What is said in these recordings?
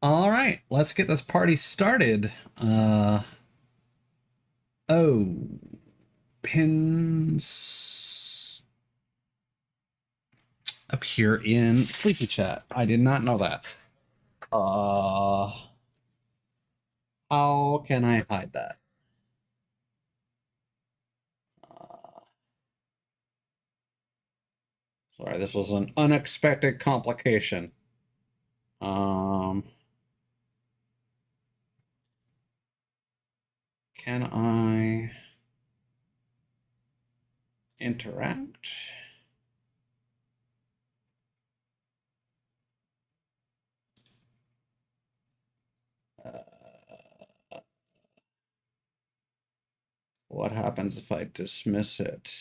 All right, let's get this party started. Oh, pins appear in Sleepy Chat. I did not know that. Uh, how can I hide that? Uh, Sorry, this was an unexpected complication. Um, can I interact? Uh, what happens if I dismiss it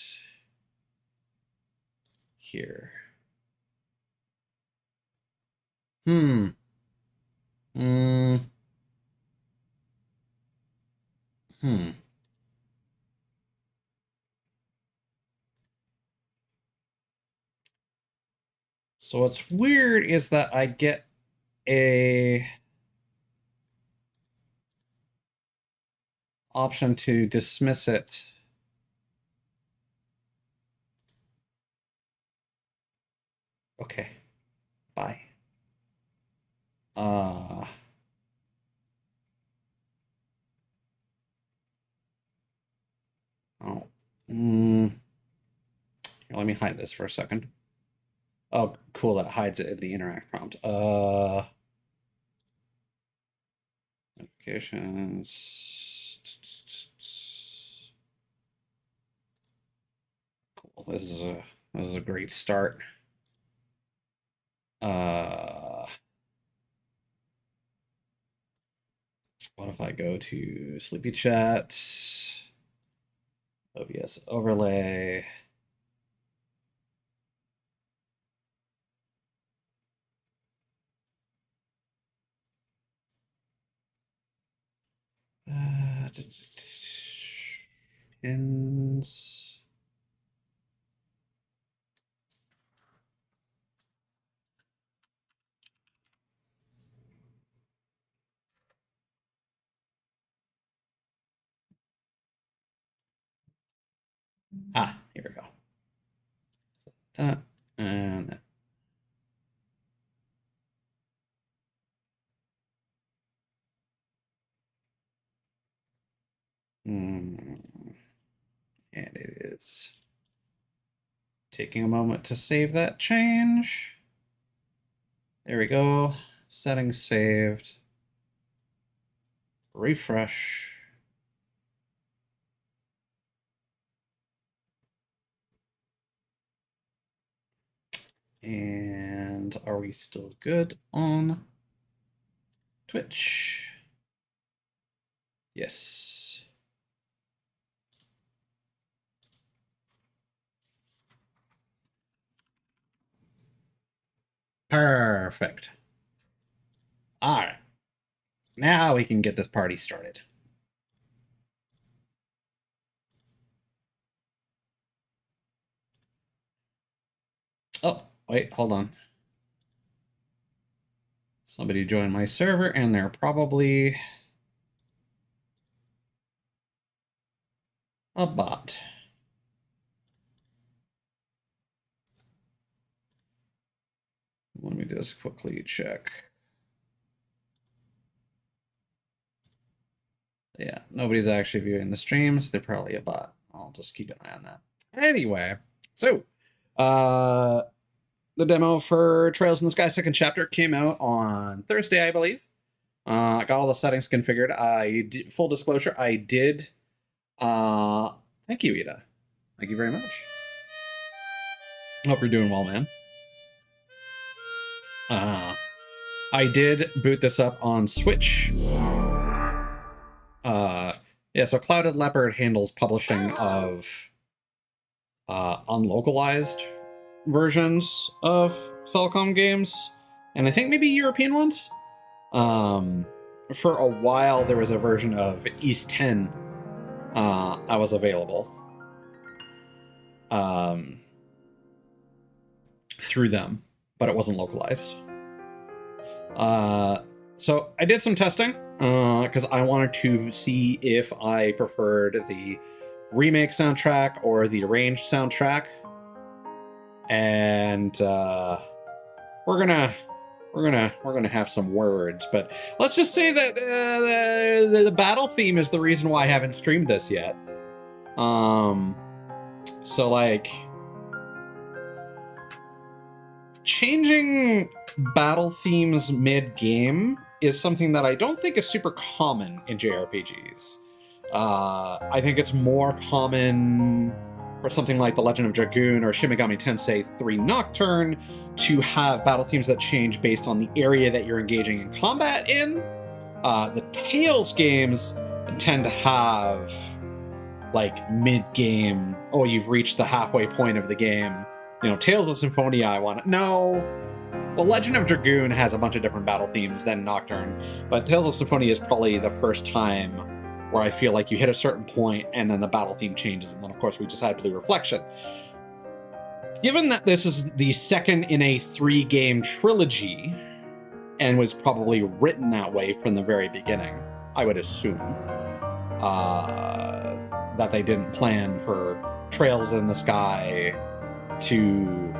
here? Hmm. Mm, hmm. So what's weird is that I get a option to dismiss it. Okay, bye. Uh, oh. Mm, Here, let me hide this for a second. Oh, cool, that hides it in the interact prompt. Notifications. Cool, this is a great start. Uh, what if I go to Sleepy Chat, OBS overlay? Uh, Pins. Ah, here we go. That and that. And it is taking a moment to save that change. There we go. Settings saved. Refresh. And are we still good on Twitch? Yes. Perfect. All right. Now we can get this party started. Oh, wait, hold on. Somebody joined my server and they're probably a bot. Let me just quickly check. Yeah, nobody's actually viewing the streams. They're probably a bot. I'll just keep an eye on that. Anyway, so the demo for Trails in the Sky second chapter came out on Thursday, I believe. I got all the settings configured. Full disclosure, I did. Thank you, Ida. Thank you very much. Hope you're doing well, man. I did boot this up on Switch. Yeah, so Clouded Leopard handles publishing of unlocalized versions of Falcom games, and I think maybe European ones. For a while, there was a version of East 10 I was available through them, but it wasn't localized. So I did some testing because I wanted to see if I preferred the remake soundtrack or the arranged soundtrack, and we're gonna have some words. But let's just say that the battle theme is the reason why I haven't streamed this yet. So like, changing battle themes mid-game is something that I don't think is super common in JRPGs. I think it's more common for something like The Legend of Dragoon or Shin Megami Tensei 3 Nocturne to have battle themes that change based on the area that you're engaging in combat in. The Tales games tend to have like mid-game, oh, you've reached the halfway point of the game. You know, Tales of Symphonia, I want to... No. Well, Legend of Dragoon has a bunch of different battle themes than Nocturne, but Tales of Symphonia is probably the first time where I feel like you hit a certain point and then the battle theme changes, and then of course we just had Blue Reflection. Given that this is the second in a 3-game trilogy, and was probably written that way from the very beginning, I would assume that they didn't plan for Trails in the Sky to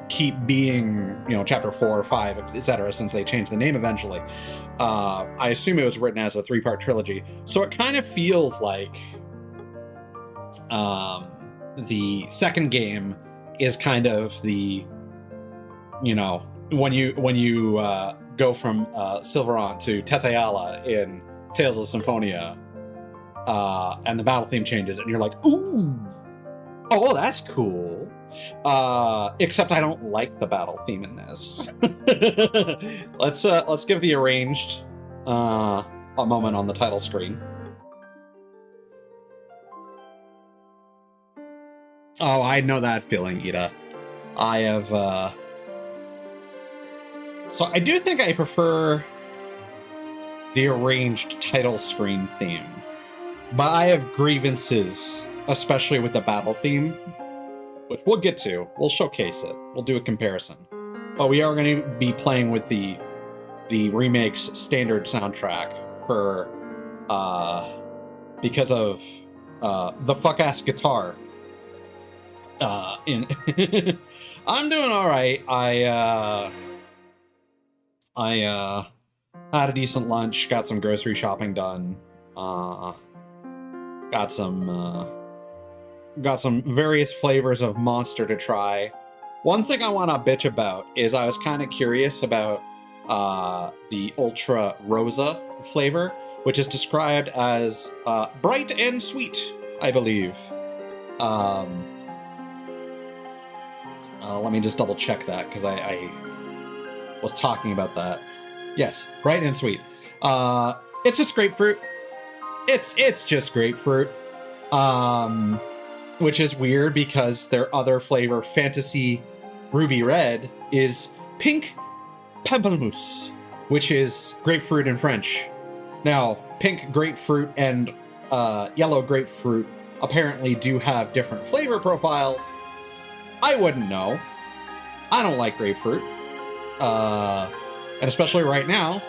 keep being, you know, chapter 4 or 5, etc., since they changed the name eventually. I assume it was written as a 3-part trilogy, so it kind of feels like the second game is kind of the, you know, when you go from Silverant to Tetheala in Tales of Symphonia, and the battle theme changes, and you're like, ooh, oh, that's cool. Except I don't like the battle theme in this. Let's give the arranged a moment on the title screen. Oh, I know that feeling, Ida. I have so I do think I prefer the arranged title screen theme, but I have grievances, especially with the battle theme, which we'll get to. We'll showcase it. We'll do a comparison. But we are going to be playing with the remake's standard soundtrack for because of the fuck-ass guitar. I'm doing all right. I had a decent lunch, got some grocery shopping done, got some various flavors of Monster to try. One thing I want to bitch about is I was kind of curious about the Ultra Rosa flavor, which is described as bright and sweet, I believe. Let me just double check that, because I was talking about that. Yes, bright and sweet. It's just grapefruit. It's just grapefruit. Which is weird because their other flavor, Fantasy Ruby Red, is pink pamplemousse, which is grapefruit in French. Now, pink grapefruit and yellow grapefruit apparently do have different flavor profiles. I wouldn't know. I don't like grapefruit. And especially right now,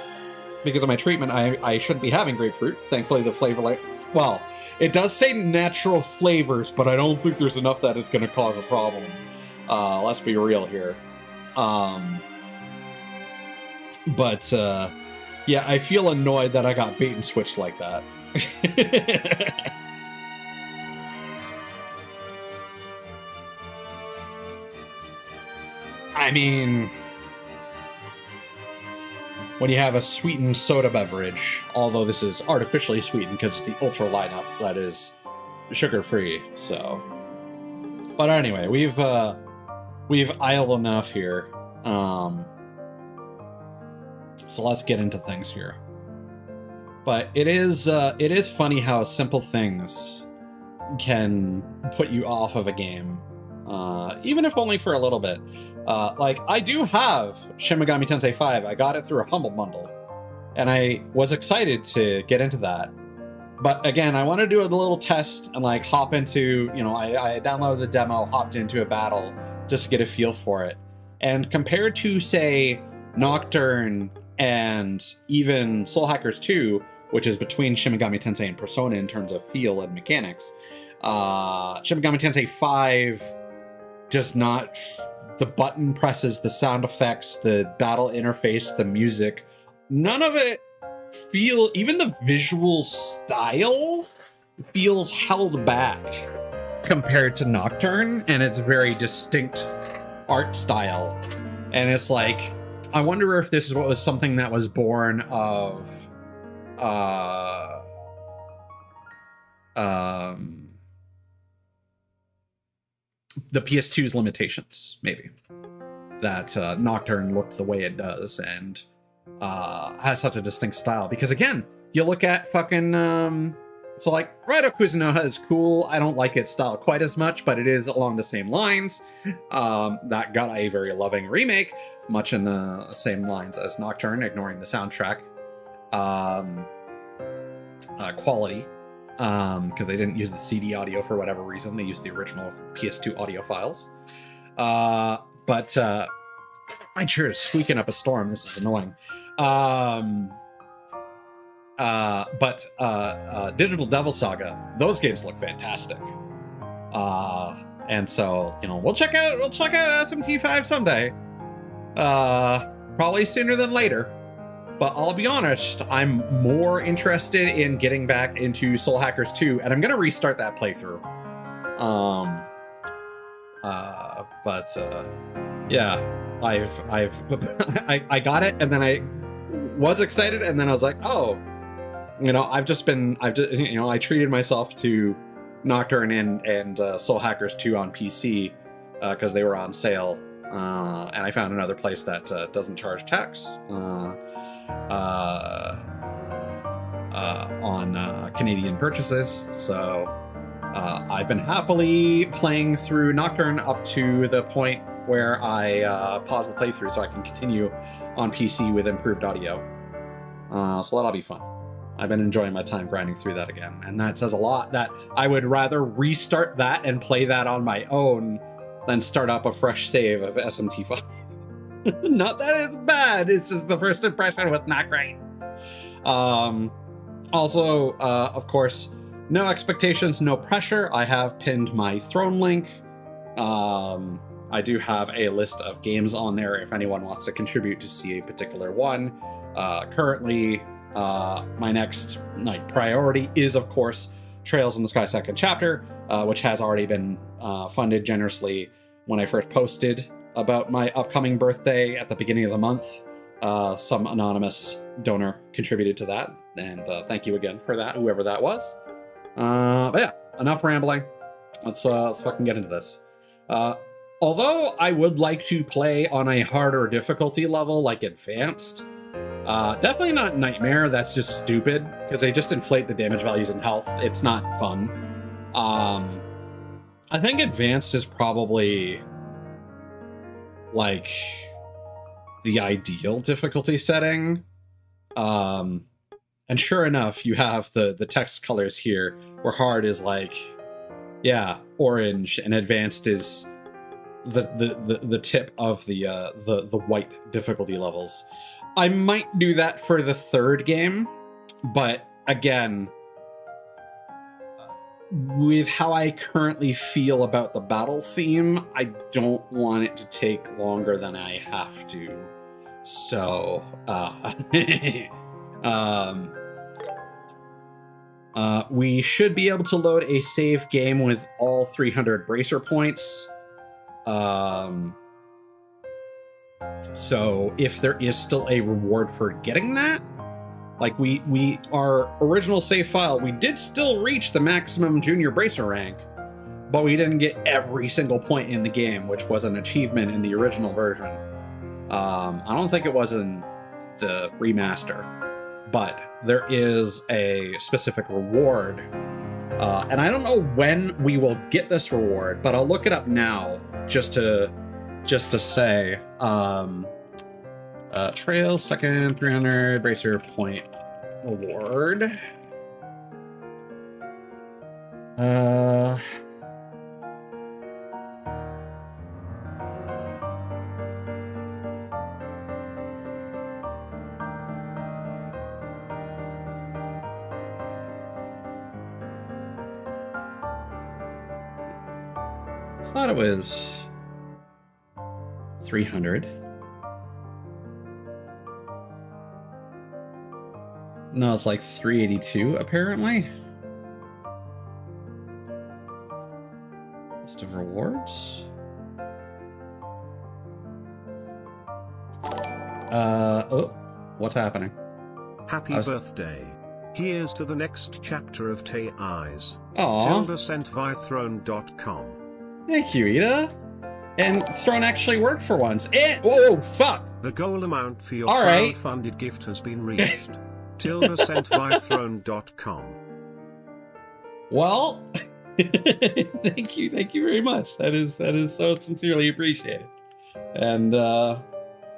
because of my treatment, I shouldn't be having grapefruit. Thankfully, the flavor, well, it does say natural flavors, but I don't think there's enough that is going to cause a problem. Let's be real here. But yeah, I feel annoyed that I got bait and switched like that. I mean, when you have a sweetened soda beverage, although this is artificially sweetened because it's the Ultra lineup that is sugar-free, so. But anyway, we've idled enough here. So let's get into things here. But it is funny how simple things can put you off of a game, even if only for a little bit. Like, I do have Shin Megami Tensei 5. I got it through a Humble Bundle, and I was excited to get into that. But again, I want to do a little test and like hop into, you know, I downloaded the demo, hopped into a battle just to get a feel for it. And compared to, say, Nocturne And even Soul Hackers 2, which is between Shin Megami Tensei and Persona in terms of feel and mechanics, Shin Megami Tensei 5 does not... The button presses, the sound effects, the battle interface, the music, none of it feel... Even the visual style feels held back compared to Nocturne, and it's very distinct art style. And it's like, I wonder if this is what was something that was born of the PS2's limitations, maybe. That Nocturne looked the way it does and has such a distinct style. Because again, you look at fucking so like Raidou Kuzunoha is cool. I don't like its style quite as much, but it is along the same lines. That got a very loving remake, much in the same lines as Nocturne, ignoring the soundtrack quality, because they didn't use the CD audio for whatever reason. They used the original PS2 audio files. But my chair is squeaking up a storm. This is annoying. But Digital Devil Saga, those games look fantastic. And so, you know, we'll check out SMT5 someday. Probably sooner than later. But I'll be honest, I'm more interested in getting back into Soul Hackers 2, and I'm gonna restart that playthrough. Yeah, I got it, and then I was excited, and then I was like, oh, you know, I treated myself to Nocturne and Soul Hackers 2 on PC because they were on sale, and I found another place that doesn't charge tax on Canadian purchases. So I've been happily playing through Nocturne up to the point where I pause the playthrough so I can continue on PC with improved audio. So that'll be fun. I've been enjoying my time grinding through that again, and that says a lot that I would rather restart that and play that on my own than start up a fresh save of SMT5. Not that it's bad, it's just the first impression was not great. Also, of course, no expectations, no pressure. I have pinned my Throne link. I do have a list of games on there if anyone wants to contribute to see a particular one. Currently, my next priority is, of course, Trails in the Sky Second Chapter, which has already been funded generously when I first posted about my upcoming birthday at the beginning of the month. Some anonymous donor contributed to that, and thank you again for that, whoever that was. But yeah, enough rambling. Let's fucking get into this. Although I would like to play on a harder difficulty level, like Advanced, definitely not Nightmare. That's just stupid because they just inflate the damage values and health. It's not fun. I think Advanced is probably like the ideal difficulty setting. And sure enough, you have the text colors here where hard is like, yeah, orange, and Advanced is the tip of the white difficulty levels. I might do that for the third game, but again, with how I currently feel about the battle theme, I don't want it to take longer than I have to. So, we should be able to load a save game with all 300 bracer points. So if there is still a reward for getting that, like our original save file, we did still reach the maximum junior bracer rank, but we didn't get every single point in the game, which was an achievement in the original version. I don't think it was in the remaster, but there is a specific reward. And I don't know when we will get this reward, but I'll look it up now just to say, Trail second 300 bracer point award. thought it was 300. No, it's like 382 apparently. List of rewards. Oh, what's happening? Happy birthday. Here's to the next chapter of Tay Eyes. Aww. Tilda sent via throne.com. Thank you, Ida. And Throne actually worked for once. And whoa, fuck. The goal amount for your right. crowdfunded gift has been reached. Tilda sent via throne.com. Well, thank you very much. That is so sincerely appreciated. And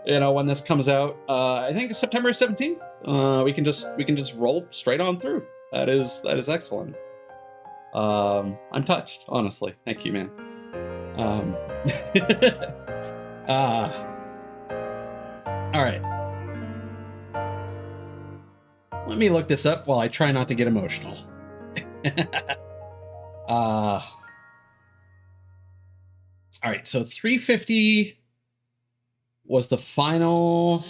you know, when this comes out, I think it's September 17th. We can just roll straight on through. That is excellent. I'm touched, honestly. Thank you, man. All right. Let me look this up while I try not to get emotional. All right, so 350 was the final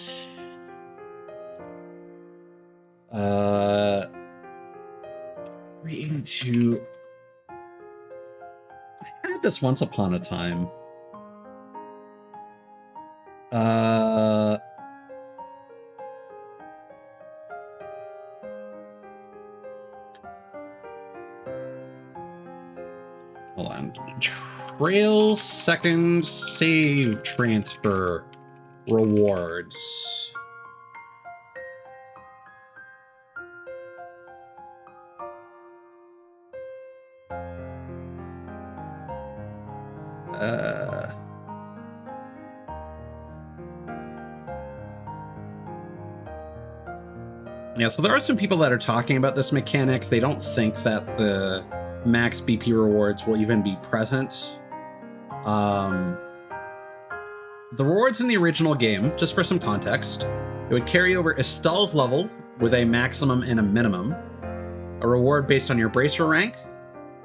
382. I had this once upon a time. Hold on. Trails second save transfer rewards. Yeah, so there are some people that are talking about this mechanic. They don't think that the max BP rewards will even be present. The rewards in the original game, just for some context, it would carry over Estelle's level with a maximum and a minimum, a reward based on your bracer rank,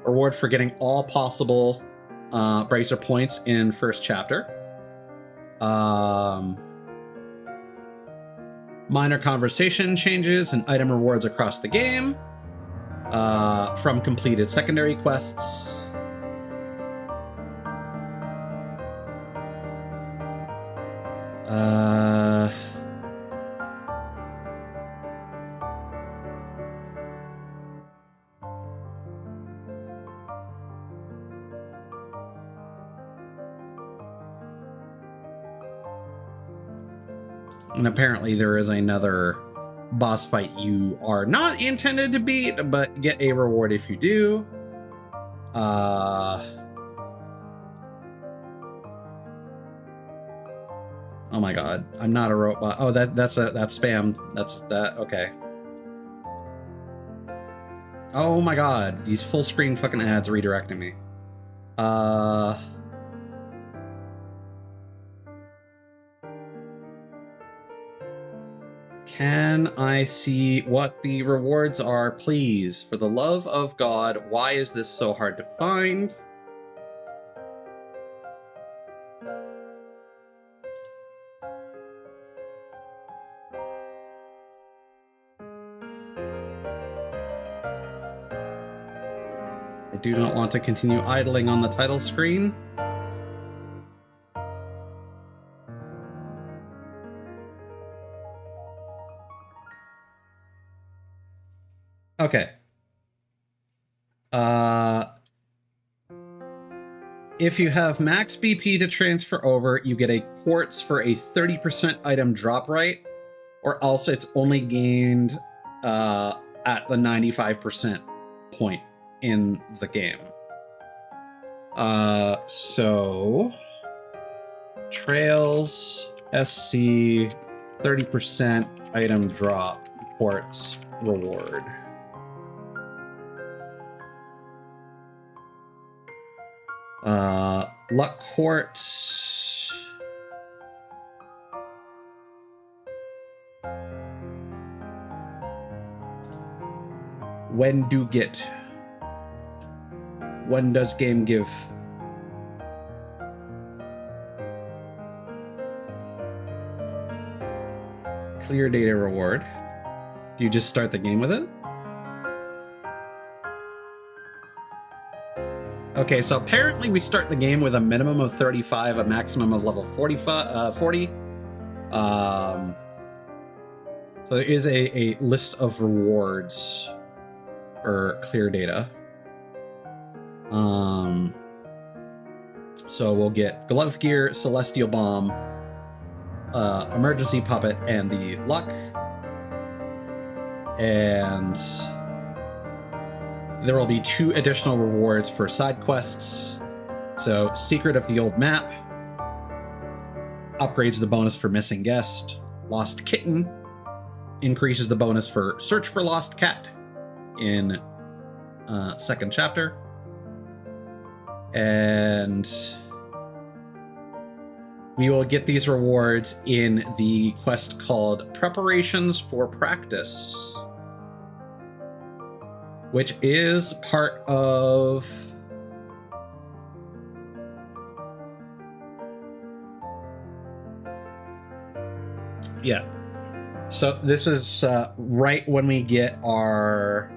a reward for getting all possible bracer points in first chapter, minor conversation changes and item rewards across the game, from completed secondary quests, and apparently there is another boss fight you are not intended to beat, but get a reward if you do. Oh my god, I'm not a robot. Oh, that's spam. That's that. Okay. Oh my god, these full screen fucking ads redirecting me. Can I see what the rewards are, please? For the love of God, why is this so hard to find? I do not want to continue idling on the title screen. Okay. If you have max BP to transfer over, you get a quartz for a 30% item drop rate, or else it's only gained at the 95% point in the game. So Trails SC 30% item drop quartz reward. Luck quartz. When do get? When does game give? clear data reward. Do you just start the game with it? Okay, so apparently we start the game with a minimum of 35, a maximum of level 40. So there is a list of rewards for clear data. So we'll get glove gear, celestial bomb, emergency puppet, and the luck. And there will be 2 additional rewards for side quests. So Secret of the Old Map upgrades the bonus for missing guest. Lost Kitten increases the bonus for Search for Lost Cat in second chapter. And we will get these rewards in the quest called Preparations for Practice, which is part of... Yeah. So this is right when we get our...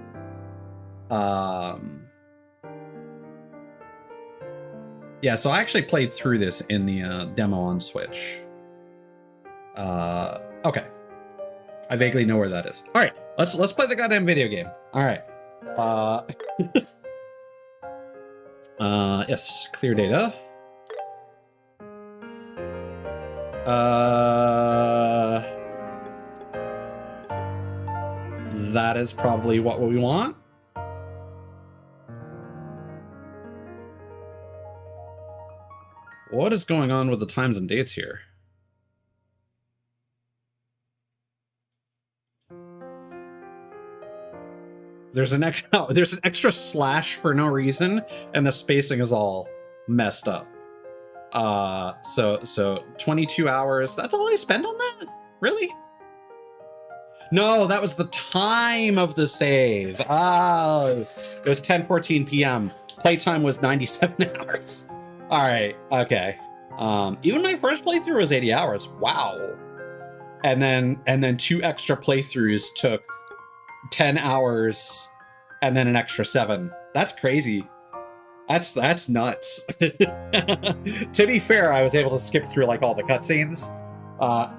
Yeah, so I actually played through this in the demo on Switch. Okay. I vaguely know where that is. All right, let's play the goddamn video game. All right. Yes, clear data. That is probably what we want. What is going on with the times and dates here? There's an extra slash for no reason, and the spacing is all messed up. So 22 hours. That's all I spent on that? Really? No, that was the time of the save. Oh, it was 10:14 p.m. Playtime was 97 hours. All right, okay. Even my first playthrough was 80 hours. Wow. And then 2 extra playthroughs took 10 hours and then an extra 7. That's crazy. That's nuts. To be fair, I was able to skip through like all the cutscenes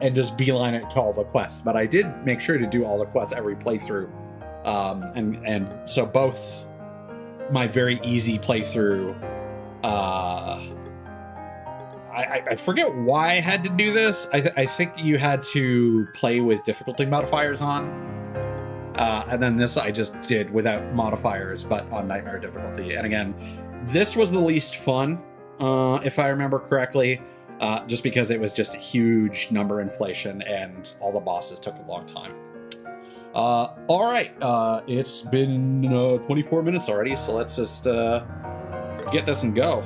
and just beeline it to all the quests, but I did make sure to do all the quests every playthrough. And so both my very easy playthrough, I forget why I had to do this. I think you had to play with difficulty modifiers on. And then this I just did without modifiers, but on nightmare difficulty. And again, this was the least fun, if I remember correctly, just because it was just a huge number inflation and all the bosses took a long time. All right, it's been 24 minutes already, so let's just get this and go.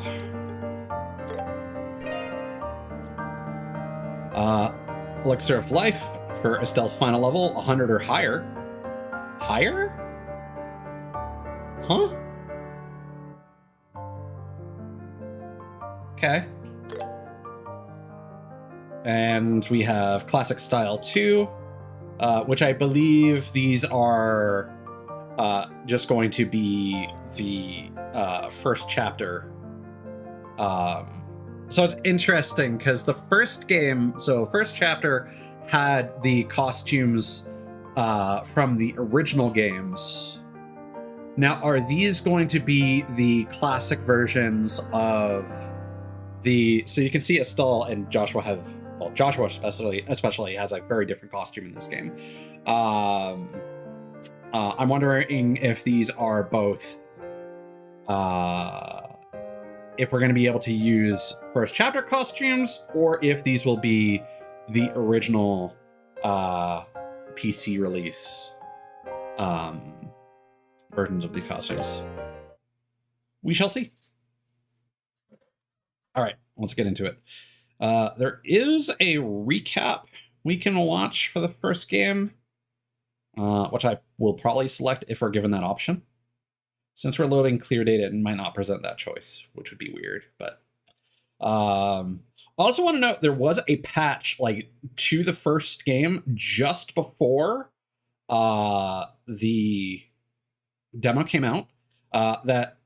Elixir of Life for Estelle's final level, 100 or higher. Higher? Huh? Okay. And we have Classic Style 2, which I believe these are just going to be the first chapter. So it's interesting because the first game, so first chapter had the costumes from the original games. Now, are these going to be the classic versions of the... So you can see Estelle and Joshua have... Well, Joshua especially has a very different costume in this game. I'm wondering if these are both... if we're going to be able to use first chapter costumes, or if these will be the original PC release versions of the costumes. We shall see. All right, let's get into it. There is a recap we can watch for the first game, which I will probably select if we're given that option. Since we're loading clear data, it might not present that choice, which would be weird, but... Also want to note there was a patch like to the first game just before the demo came out that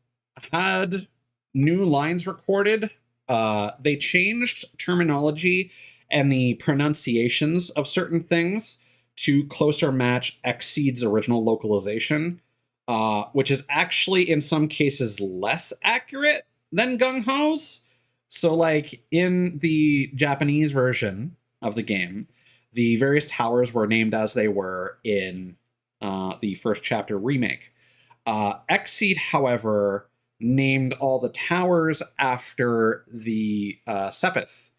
had new lines recorded. They changed terminology and the pronunciations of certain things to closer match Xseed's original localization, which is actually in some cases less accurate than Gung Ho's. So, like, in the Japanese version of the game, the various towers were named as they were in the first chapter remake. Xseed, however, named all the towers after the Sepith.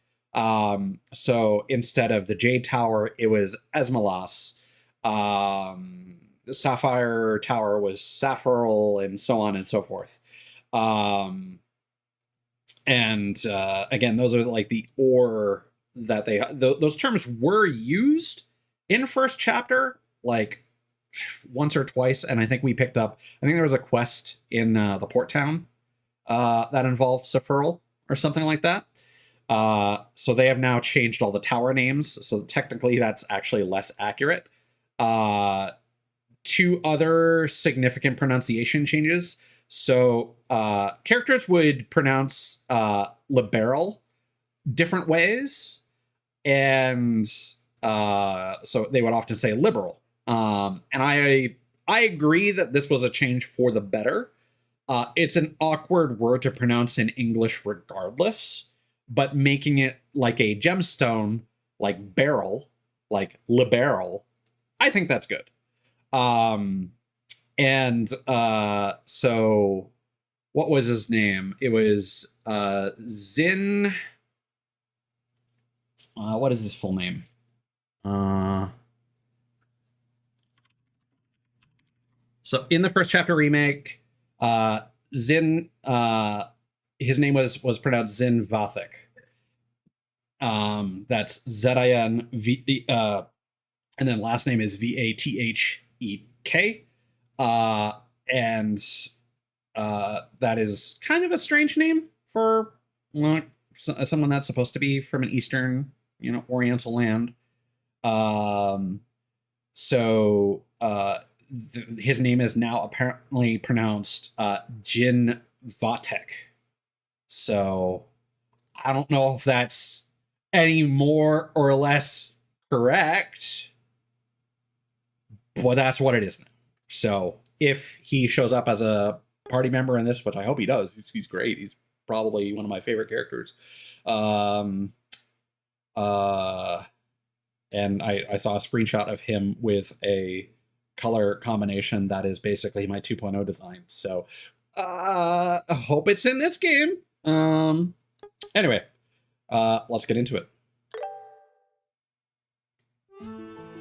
So instead of the Jade Tower, it was Esmalas. The Sapphire Tower was Sapphiral, and so on and so forth. And again, those are like the ore that those terms were used in first chapter, like once or twice. And I think we picked up, I think there was a quest in the port town that involved Sephiral or something like that. So they have now changed all the tower names. So technically that's actually less accurate. Two other significant pronunciation changes. So characters would pronounce liberal different ways, and so they would often say liberal. And I agree that this was a change for the better. It's an awkward word to pronounce in English regardless, but making it like a gemstone, like beryl, like liberal, I think that's good. And so what was his name? It was Zin. What is his full name? So in the first chapter remake, Zin, his name was pronounced Zin Vathek. That's Z-I-N-V, and then last name is V-A-T-H-E-K. And that is kind of a strange name for someone that's supposed to be from an Eastern, Oriental land. So his name is now apparently pronounced Jin Vatek. So I don't know if that's any more or less correct, but that's what it is now. So if he shows up as a party member in this, which I hope he does, he's great. He's probably one of my favorite characters. And I saw a screenshot of him with a color combination that is basically my 2.0 design. So I hope it's in this game. Anyway, let's get into it.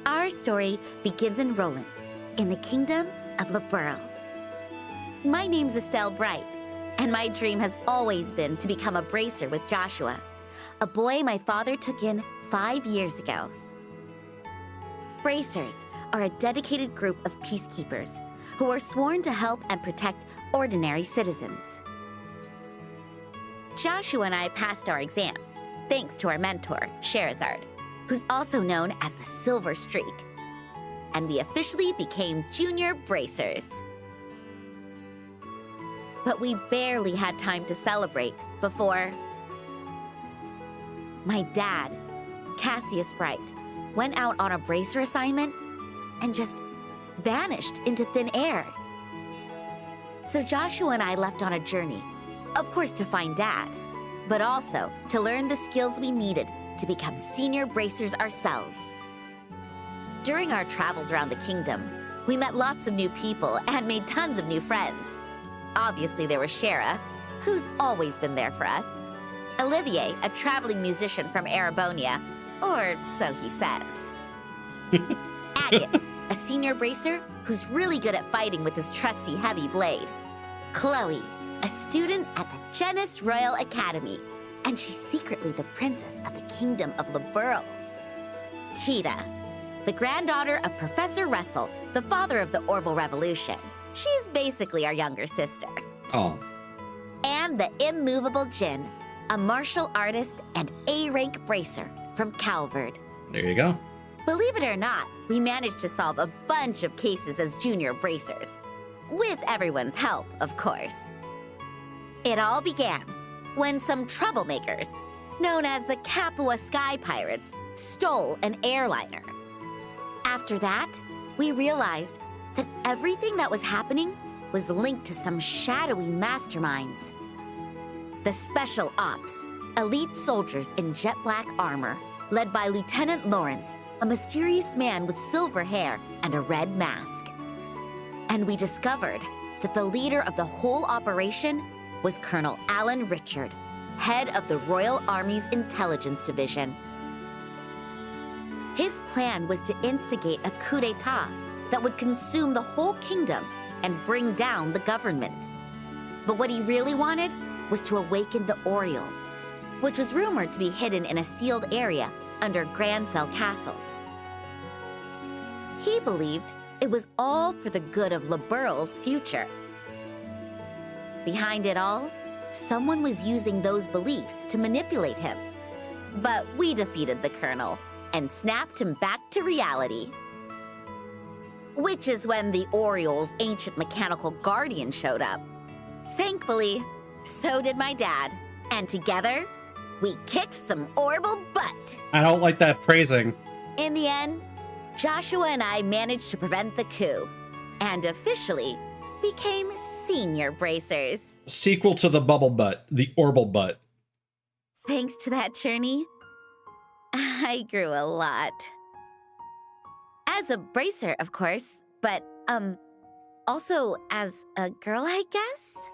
Our story begins in Roland, in the kingdom of Liberl. My name's Estelle Bright, and my dream has always been to become a bracer with Joshua, a boy my father took in 5 years ago. Bracers are a dedicated group of peacekeepers who are sworn to help and protect ordinary citizens. Joshua and I passed our exam, thanks to our mentor, Sherazard, who's also known as the Silver Streak, and we officially became junior bracers. But we barely had time to celebrate before my dad, Cassius Bright, went out on a bracer assignment and just vanished into thin air. So Joshua and I left on a journey, of course to find Dad, but also to learn the skills we needed to become senior bracers ourselves. During our travels around the kingdom, we met lots of new people and made tons of new friends. Obviously there was Shara, who's always been there for us, Olivier, a traveling musician from Arabonia, or so he says. Agate, a senior bracer who's really good at fighting with his trusty heavy blade. Chloe, a student at the Genis Royal Academy, and she's secretly the princess of the kingdom of Liberl. Tita, the granddaughter of Professor Russell, the father of the Orbal Revolution. She's basically our younger sister. Oh. And the immovable Jin, a martial artist and A-rank bracer from Calvard. There you go. Believe it or not, we managed to solve a bunch of cases as junior bracers. With everyone's help, of course. It all began when some troublemakers, known as the Capua Sky Pirates, stole an airliner. After that, we realized that everything that was happening was linked to some shadowy masterminds. The Special Ops, elite soldiers in jet black armor, led by Lieutenant Lawrence, a mysterious man with silver hair and a red mask. And we discovered that the leader of the whole operation was Colonel Alan Richard, head of the Royal Army's Intelligence Division. His plan was to instigate a coup d'etat that would consume the whole kingdom and bring down the government. But what he really wanted was to awaken the Oriole, which was rumored to be hidden in a sealed area under Grancel Castle. He believed it was all for the good of Liberal's future. Behind it all, someone was using those beliefs to manipulate him. But we defeated the Colonel and snapped him back to reality. Which is when the Oriole's ancient mechanical guardian showed up. Thankfully, so did my dad. And together, we kicked some Orbital butt. I don't like that phrasing. In the end, Joshua and I managed to prevent the coup and officially became senior bracers. Sequel to the bubble butt, the Orbital butt. Thanks to that journey, I grew a lot. As a bracer, of course, but, also as a girl, I guess?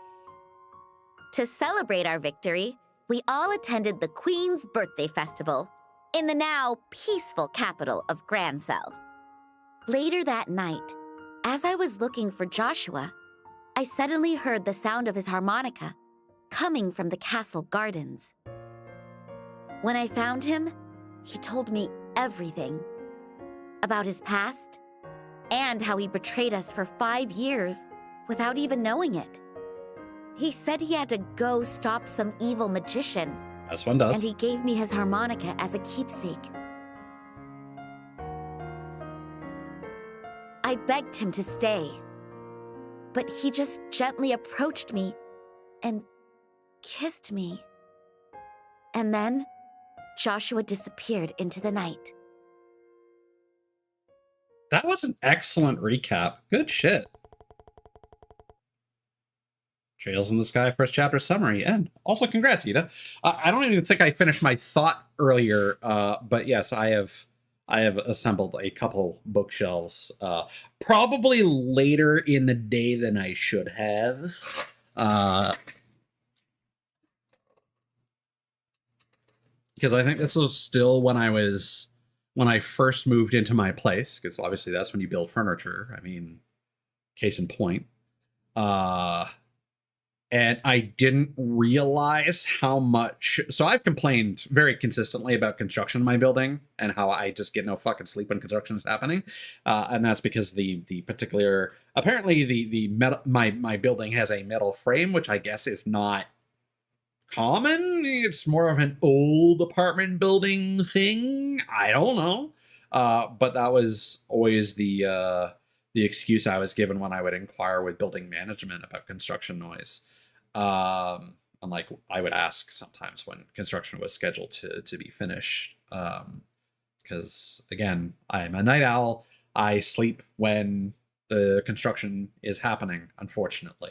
To celebrate our victory, we all attended the Queen's Birthday Festival in the now peaceful capital of Grancel. Later that night, as I was looking for Joshua, I suddenly heard the sound of his harmonica coming from the castle gardens. When I found him, he told me everything about his past and how he betrayed us for 5 years without even knowing it. He said he had to go stop some evil magician. As one does. And he gave me his harmonica as a keepsake. I begged him to stay, but he just gently approached me and kissed me. And then Joshua disappeared into the night. That was an excellent recap. Good shit. Trails in the Sky, first chapter summary, end. Also, congrats, Ida. I don't even think I finished my thought earlier, but yes, I have assembled a couple bookshelves, probably later in the day than I should have. Because I think this was still when I first moved into my place, because obviously that's when you build furniture. I mean, case in point. And I didn't realize how much... So I've complained very consistently about construction in my building and how I just get no fucking sleep when construction is happening. And that's because the particular... Apparently the metal, my building has a metal frame, which I guess is not common. It's more of an old apartment building thing. I don't know. But that was always the excuse I was given when I would inquire with building management about construction noise. And like I would ask sometimes when construction was scheduled to be finished. Because again, I'm a night owl. I sleep when the construction is happening, unfortunately.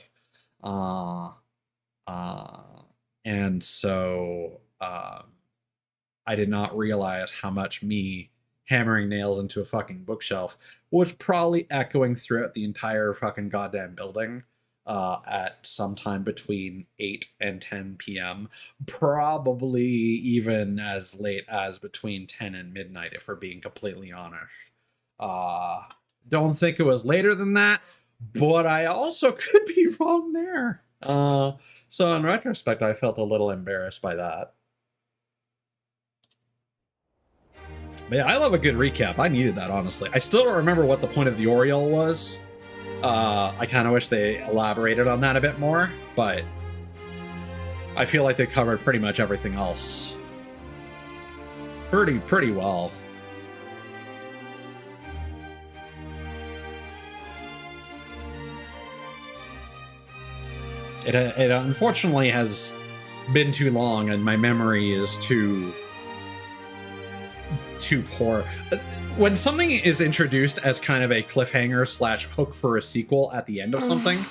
And so I did not realize how much me hammering nails into a fucking bookshelf was probably echoing throughout the entire fucking goddamn building at some time between 8 and 10 p.m. Probably even as late as between 10 and midnight, if we're being completely honest. Don't think it was later than that, but I also could be wrong there. So in retrospect, I felt a little embarrassed by that. But yeah, I love a good recap. I needed that, honestly. I still don't remember what the point of the Oriole was. I kind of wish they elaborated on that a bit more, but I feel like they covered pretty much everything else pretty well. It unfortunately has been too long, and my memory is too poor. When something is introduced as kind of a cliffhanger / hook for a sequel at the end of something,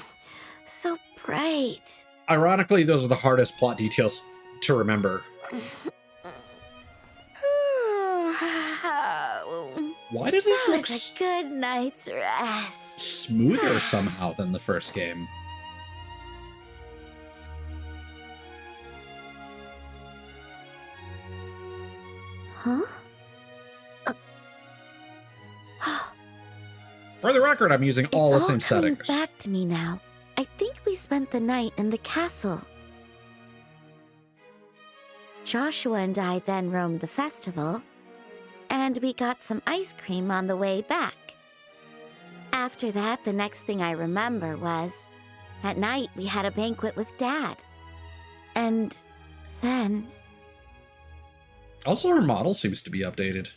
so bright. Ironically, those are the hardest plot details to remember. Why does this look a good night's rest? Smoother somehow than the first game? Huh? For the record, I'm using all the same It's all coming settings. Back to me now. I think we spent the night in the castle. Joshua and I then roamed the festival, and we got some ice cream on the way back. After that, the next thing I remember was, at night we had a banquet with Dad. And then... Also, her model seems to be updated.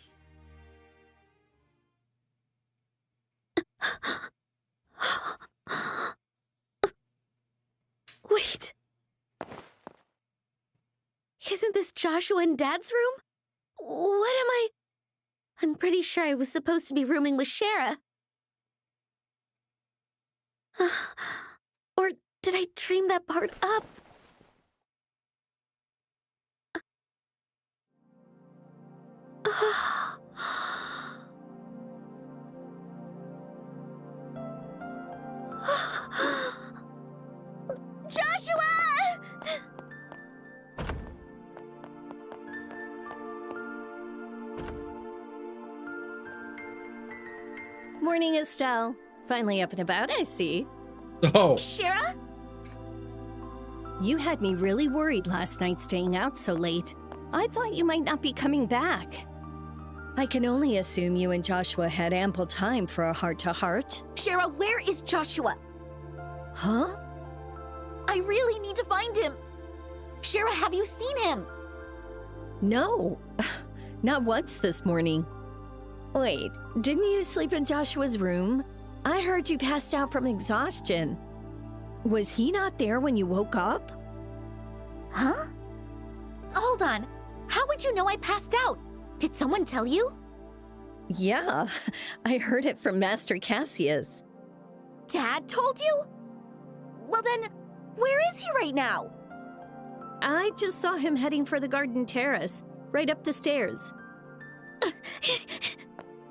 Wait. Isn't this Joshua and Dad's room? What am I... I'm pretty sure I was supposed to be rooming with Shara. Or did I dream that part up? Joshua! Morning, Estelle. Finally up and about, I see. Oh, Shara? You had me really worried last night staying out so late. I thought you might not be coming back. I can only assume you and Joshua had ample time for a heart-to-heart. Shara, where is Joshua? Huh? I really need to find him. Shara, have you seen him? No. Not once this morning. Wait, didn't you sleep in Joshua's room? I heard you passed out from exhaustion. Was he not there when you woke up? Huh? Hold on. How would you know I passed out? Did someone tell you? Yeah, I heard it from Master Cassius. Dad told you? Well then, where is he right now? I just saw him heading for the garden terrace, right up the stairs.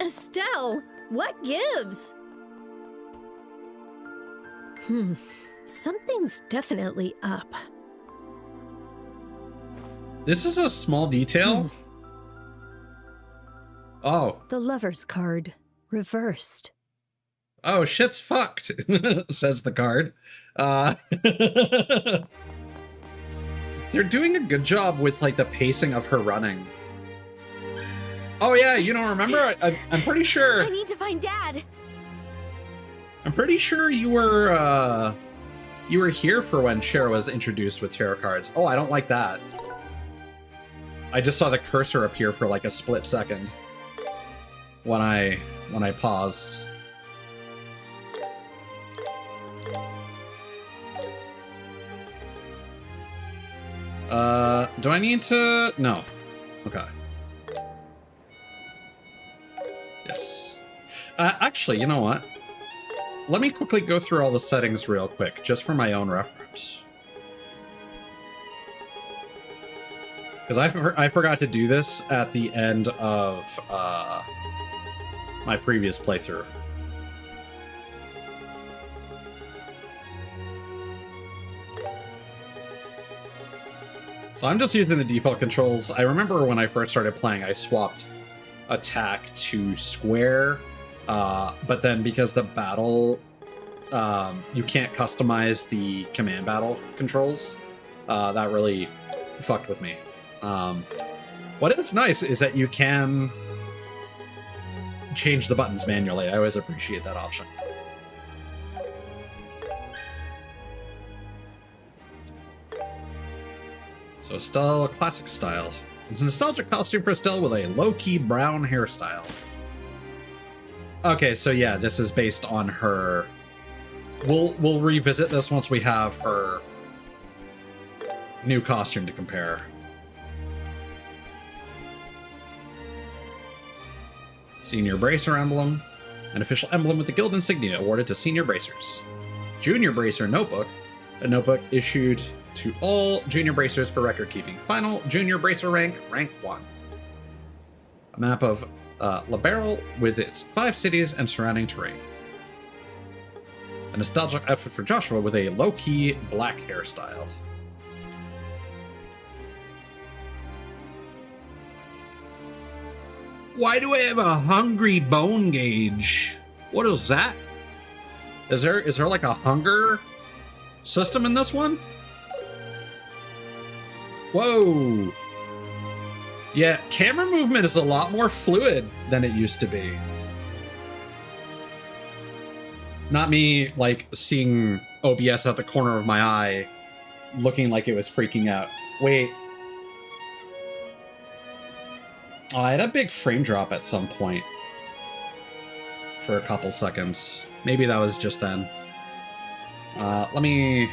Estelle, what gives? Something's definitely up. this is a small detail. Oh. The lover's card, reversed. Oh, shit's fucked, says the card. They're doing a good job with, like, the pacing of her running. Oh, yeah, you don't remember? I'm pretty sure... I need to find Dad. I'm pretty sure you were here for when Shara was introduced with tarot cards. Oh, I don't like that. I just saw the cursor appear for, like, a split second when I paused. Do I need to... No. Okay. Yes. Actually, you know what? Let me quickly go through all the settings real quick, just for my own reference. Because I forgot to do this at the end of my previous playthrough. So I'm just using the default controls. I remember when I first started playing, I swapped attack to square, but then because the battle, you can't customize the command battle controls, that really fucked with me. What is nice is that you can change the buttons manually. I always appreciate that option. So Estelle, classic style. It's a nostalgic costume for Estelle with a low-key brown hairstyle. Okay, so yeah, this is based on her. We'll revisit this once we have her new costume to compare. Senior Bracer emblem. An official emblem with the guild insignia awarded to senior bracers. Junior Bracer notebook. A notebook issued to all junior bracers for record keeping. Final junior bracer rank, rank 1. A map of Liberal with its 5 cities and surrounding terrain. A nostalgic outfit for Joshua with a low-key black hairstyle. Why do I have a hungry bone gauge? What is that? Is there like a hunger system in this one? Whoa. Yeah, camera movement is a lot more fluid than it used to be. Not me, like, seeing OBS out the corner of my eye, looking like it was freaking out. Wait. Oh, I had a big frame drop at some point. For a couple seconds. Maybe that was just then. Let me...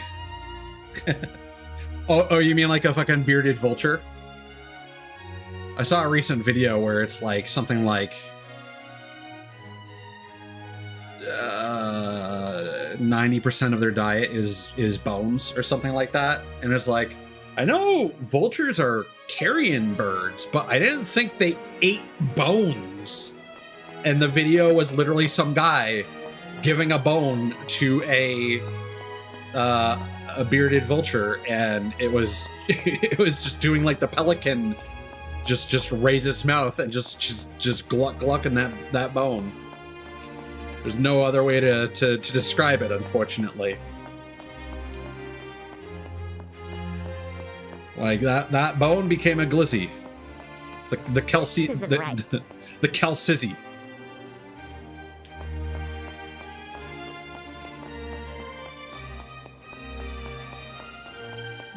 oh, you mean like a fucking bearded vulture? I saw a recent video where it's like something like 90% of their diet is bones or something like that, and it's like, I know vultures are carrion birds, but I didn't think they ate bones. And the video was literally some guy giving a bone to a bearded vulture, and it was it was just doing like the pelican. Just raise its mouth and just glucking that bone. There's no other way to describe it, unfortunately. Like that bone became a glizzy. The Kelsey the Kelsizzy.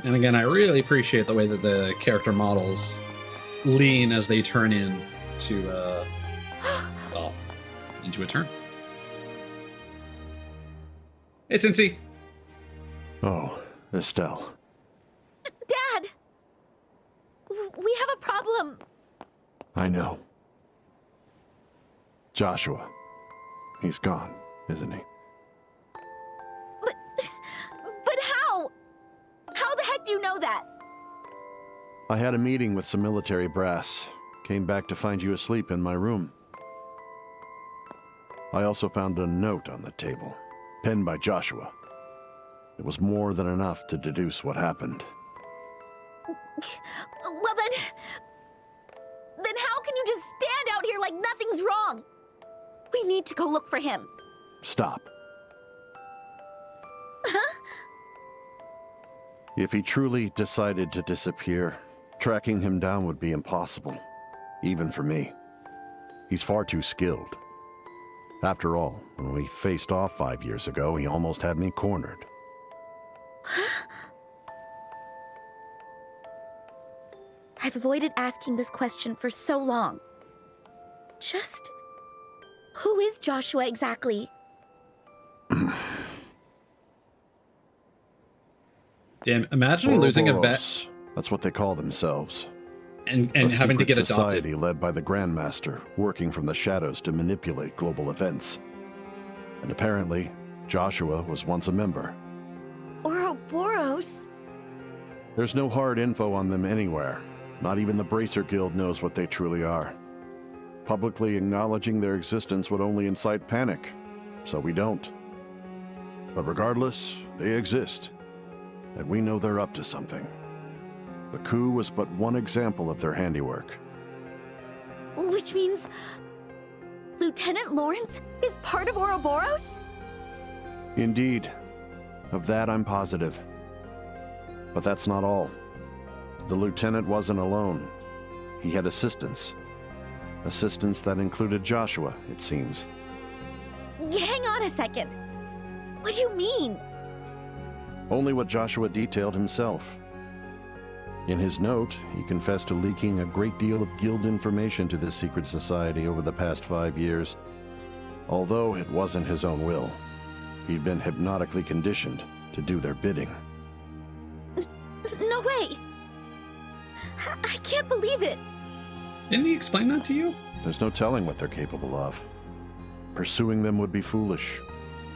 And again, I really appreciate the way that the character models lean as they turn into well, into a turn. Hey, Cincy. Oh, Estelle. Dad! We have a problem. I know. Joshua. He's gone, isn't he? But how? How the heck do you know that? I had a meeting with some military brass. Came back to find you asleep in my room. I also found a note on the table, penned by Joshua. It was more than enough to deduce what happened. Well then how can you just stand out here like nothing's wrong? We need to go look for him. Stop. If he truly decided to disappear, tracking him down would be impossible, even for me. He's far too skilled. After all, when we faced off 5 years ago, he almost had me cornered. I've avoided asking this question for so long. Just... who is Joshua exactly? Damn, imagine losing a bet. Ouroboros, that's what they call themselves. And A having to secret get adopted. society led by the Grandmaster, working from the shadows to manipulate global events. And apparently, Joshua was once a member. Ouroboros? There's no hard info on them anywhere. Not even the Bracer Guild knows what they truly are. Publicly acknowledging their existence would only incite panic, so we don't. But regardless, they exist. And we know they're up to something. The coup was but one example of their handiwork. Which means... Lieutenant Lawrence is part of Ouroboros? Indeed. Of that I'm positive. But that's not all. The lieutenant wasn't alone. He had assistants. Assistants that included Joshua, it seems. Hang on a second. What do you mean? Only what Joshua detailed himself. In his note, he confessed to leaking a great deal of guild information to this secret society over the past 5 years. Although it wasn't his own will, he'd been hypnotically conditioned to do their bidding. No way! I can't believe it! Didn't he explain that to you? There's no telling what they're capable of. Pursuing them would be foolish.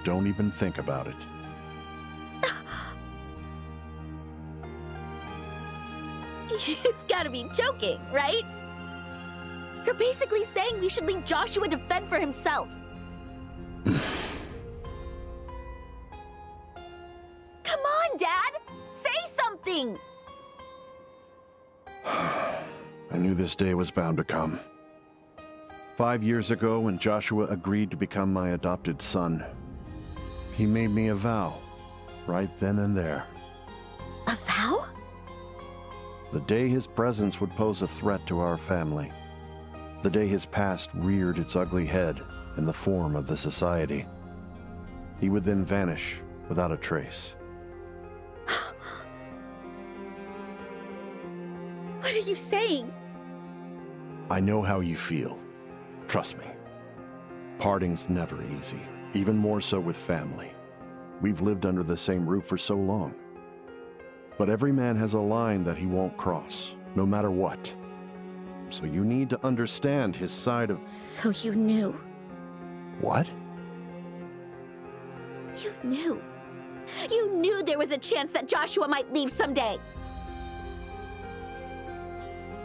Don't even think about it. You've got to be joking, right? You're basically saying we should leave Joshua to fend for himself. Come on, Dad! Say something! I knew this day was bound to come. 5 years ago, when Joshua agreed to become my adopted son, he made me a vow, right then and there. A vow? The day his presence would pose a threat to our family. The day his past reared its ugly head in the form of the society. He would then vanish without a trace. What are you saying? I know how you feel. Trust me. Parting's never easy, even more so with family. We've lived under the same roof for so long. But every man has a line that he won't cross, no matter what. So you need to understand his side of... So you knew. What? You knew. You knew there was a chance that Joshua might leave someday.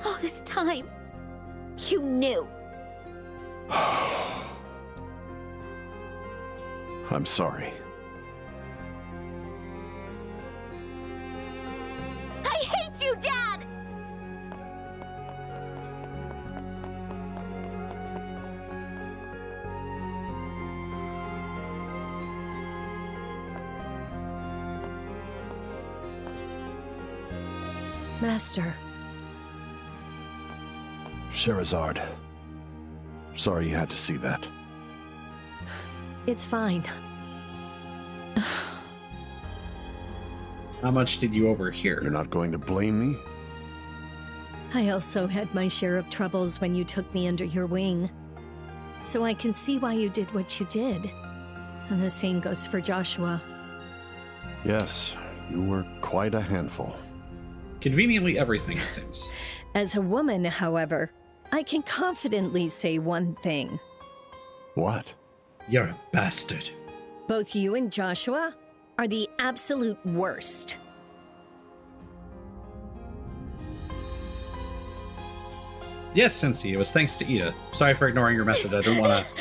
All this time, you knew. I'm sorry. I hate you, Dad! Master. Sherazard. Sorry you had to see that. It's fine. How much did you overhear? You're not going to blame me? I also had my share of troubles when you took me under your wing. So I can see why you did what you did. And the same goes for Joshua. Yes, you were quite a handful. Conveniently everything, it seems. As a woman, however, I can confidently say one thing. What? You're a bastard. Both you and Joshua are the absolute worst. Yes, Cincy, it was thanks to Ida. Sorry for ignoring your message. I didn't want to...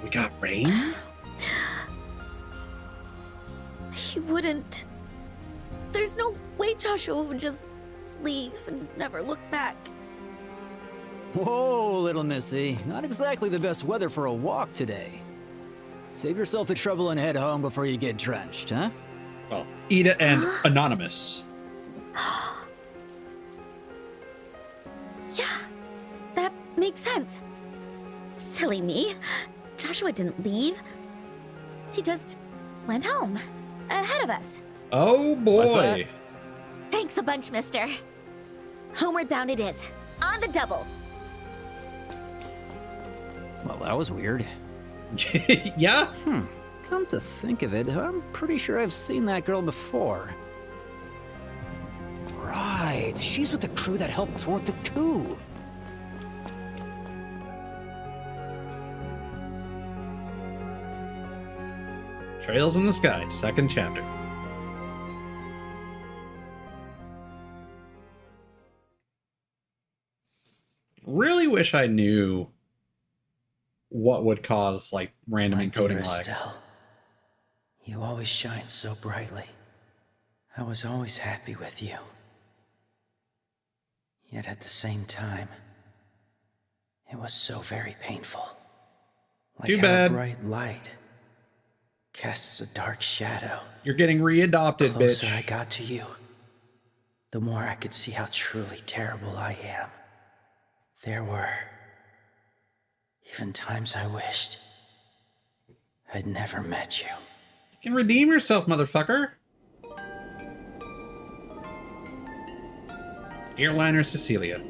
We got rain? He wouldn't. There's no way Joshua would just leave and never look back. Whoa, little missy. Not exactly the best weather for a walk today. Save yourself the trouble and head home before you get drenched, huh? Well, Ida and Anonymous. Yeah, that makes sense. Silly me. Joshua didn't leave. He just went home, ahead of us. Oh What's that? boy. Thanks a bunch, mister. Homeward bound it is. On the double. Well, that was weird. Yeah? Come to think of it, I'm pretty sure I've seen that girl before. Right, she's with the crew that helped thwart the coup. Trails in the Sky, second chapter. Really wish I knew what would cause like random My encoding dear lag. Estelle, you always shine so brightly. I was always happy with you. Yet at the same time, it was so very painful. Like Too how bad. a bright light casts a dark shadow. You're getting readopted, The closer bitch. I got to you, the more I could see how truly terrible I am. There were even times I wished I'd never met you. You can redeem yourself, motherfucker. Airliner Cecilia.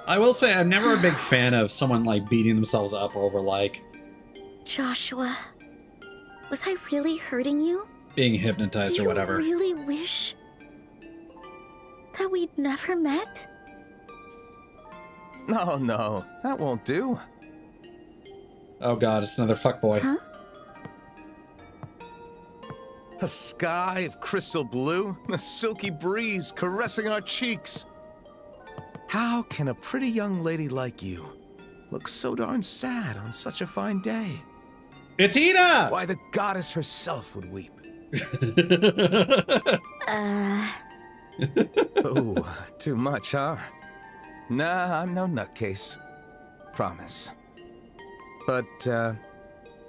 I will say I'm never a big fan of someone like beating themselves up over like Joshua, was I really hurting you? being hypnotized Do or whatever. you really wish that we'd never met? No, that won't do. Oh god, it's another fuckboy. Huh? A sky of crystal blue, a silky breeze caressing our cheeks. How can a pretty young lady like you look so darn sad on such a fine day? It's Ida! Why, the goddess herself would weep. Oh, too much, huh? Nah, I'm no nutcase. Promise. But,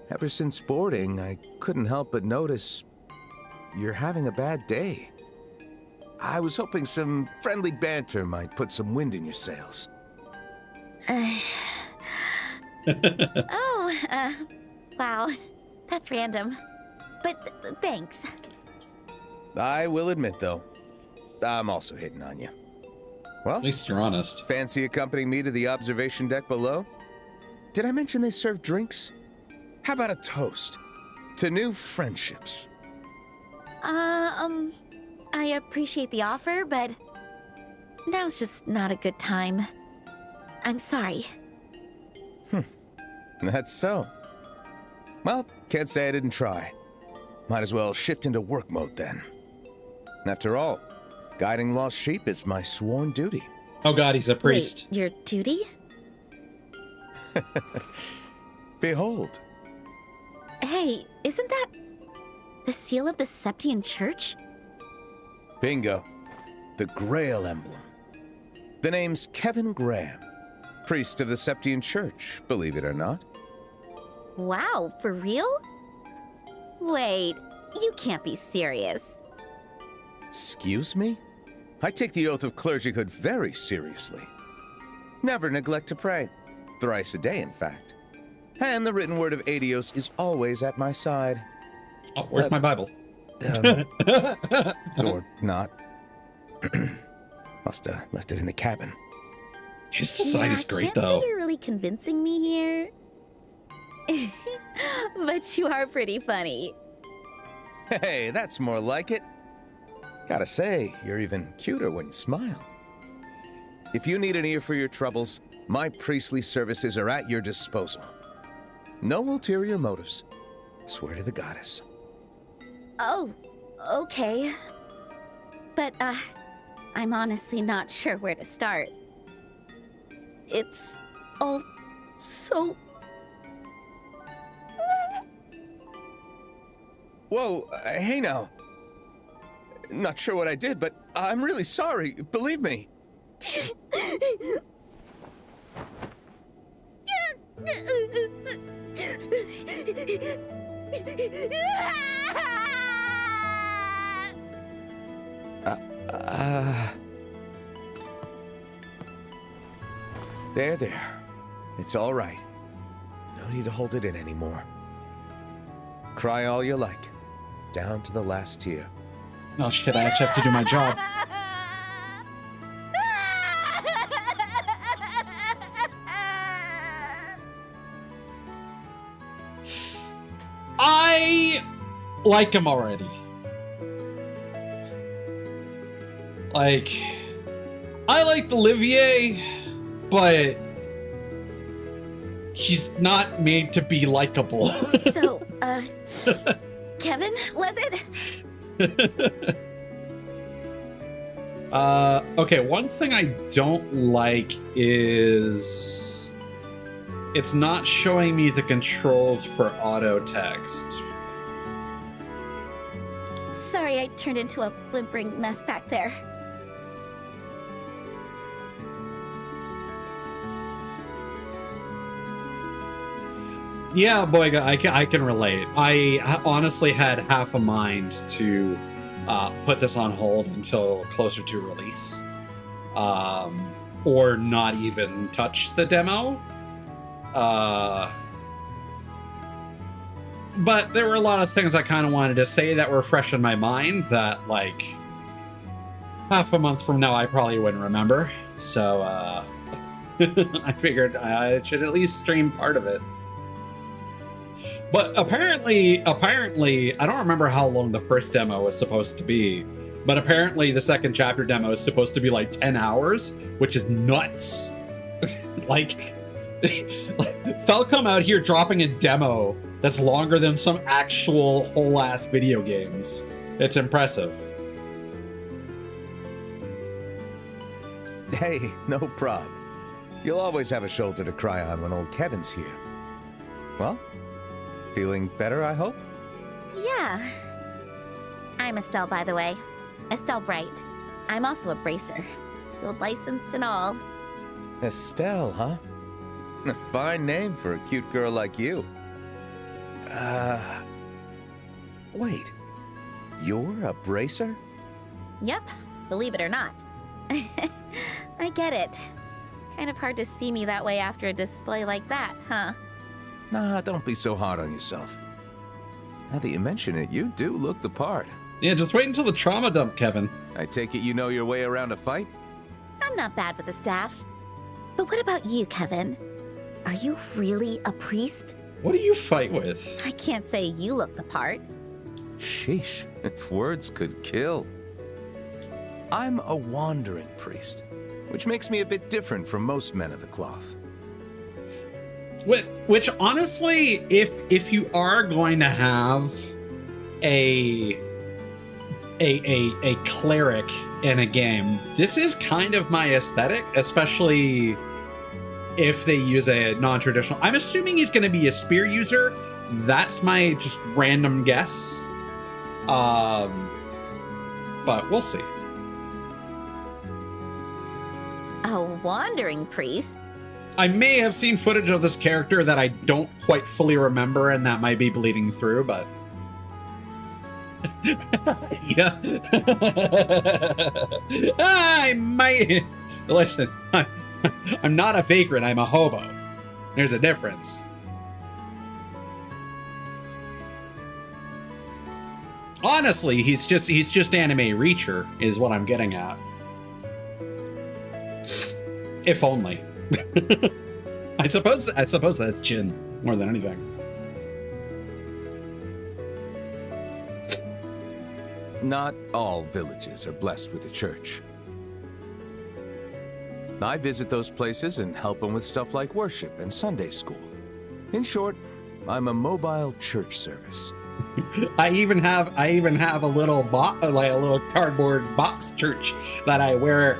ever since boarding, I couldn't help but notice you're having a bad day. I was hoping some friendly banter might put some wind in your sails. Wow. That's random. But thanks. I will admit, though, I'm also hitting on you. Well, At least you're honest. fancy accompanying me to the observation deck below? Did I mention they serve drinks? How about a toast to new friendships? I appreciate the offer, but now's just not a good time. I'm sorry. That's so. Well, can't say I didn't try. Might as well shift into work mode then. And after all, guiding lost sheep is my sworn duty. Oh god, he's a priest. Wait, your duty? Behold. Hey, isn't that the seal of the Septian Church? Bingo. The Grail emblem. The name's Kevin Graham, priest of the Septian Church, believe it or not. Wow, for real? Wait, you can't be serious. Excuse me? I take the oath of clergyhood very seriously. Never neglect to pray. Thrice a day, in fact. And the written word of Adios is always at my side. Oh, where's my Bible? Or not. Must have left it in the cabin. His design is great, can't though. say you're really convincing me here. But you are pretty funny. Hey, that's more like it. Gotta say, you're even cuter when you smile. If you need an ear for your troubles, my priestly services are at your disposal. No ulterior motives. Swear to the goddess. Oh, okay. But, I'm honestly not sure where to start. It's all so... Whoa, hey now. Not sure what I did, but I'm really sorry. Believe me. There. It's all right. No need to hold it in anymore. Cry all you like, down to the last tear. No shit, I actually have to do my job. I like him already. Like, I liked Olivier, but he's not made to be likable. So, Kevin, was it? Okay, one thing I don't like is it's not showing me the controls for auto text. Sorry, I turned into a blimpering mess back there. Yeah, Boyga, I can relate. I honestly had half a mind to put this on hold until closer to release. Or not even touch the demo. But there were a lot of things I kind of wanted to say that were fresh in my mind that, like, half a month from now I probably wouldn't remember. So, I figured I should at least stream part of it. But apparently, I don't remember how long the first demo was supposed to be, but apparently the second chapter demo is supposed to be like 10 hours, which is nuts. like Falcom out here dropping a demo that's longer than some actual whole ass video games. It's impressive. Hey, no prob. You'll always have a shoulder to cry on when old Kevin's here. Well, feeling better, I hope? Yeah. I'm Estelle, by the way. Estelle Bright. I'm also a bracer. Guild licensed and all. Estelle, huh? A fine name for a cute girl like you. Wait. You're a bracer? Yep, believe it or not. I get it. Kind of hard to see me that way after a display like that, huh? Nah, don't be so hard on yourself. Now that you mention it, you do look the part. Yeah, just wait until the trauma dump, Kevin. I take it you know your way around a fight? I'm not bad with the staff. But what about you, Kevin? Are you really a priest? What do you fight with? I can't say you look the part. Sheesh, if words could kill. I'm a wandering priest, which makes me a bit different from most men of the cloth. Which honestly, if you are going to have a cleric in a game, this is kind of my aesthetic, especially if they use a non-traditional. I'm assuming he's going to be a spear user. That's my just random guess. But we'll see. A wandering priest? I may have seen footage of this character that I don't quite fully remember, and that might be bleeding through, but... yeah. I might... Listen, I'm not a vagrant, I'm a hobo. There's a difference. Honestly, he's just anime Reacher, is what I'm getting at. If only. I suppose that's Jin more than anything. Not all villages are blessed with a church. I visit those places and help them with stuff like worship and Sunday school. In short, I'm a mobile church service. I even have a little like a little cardboard box church that I wear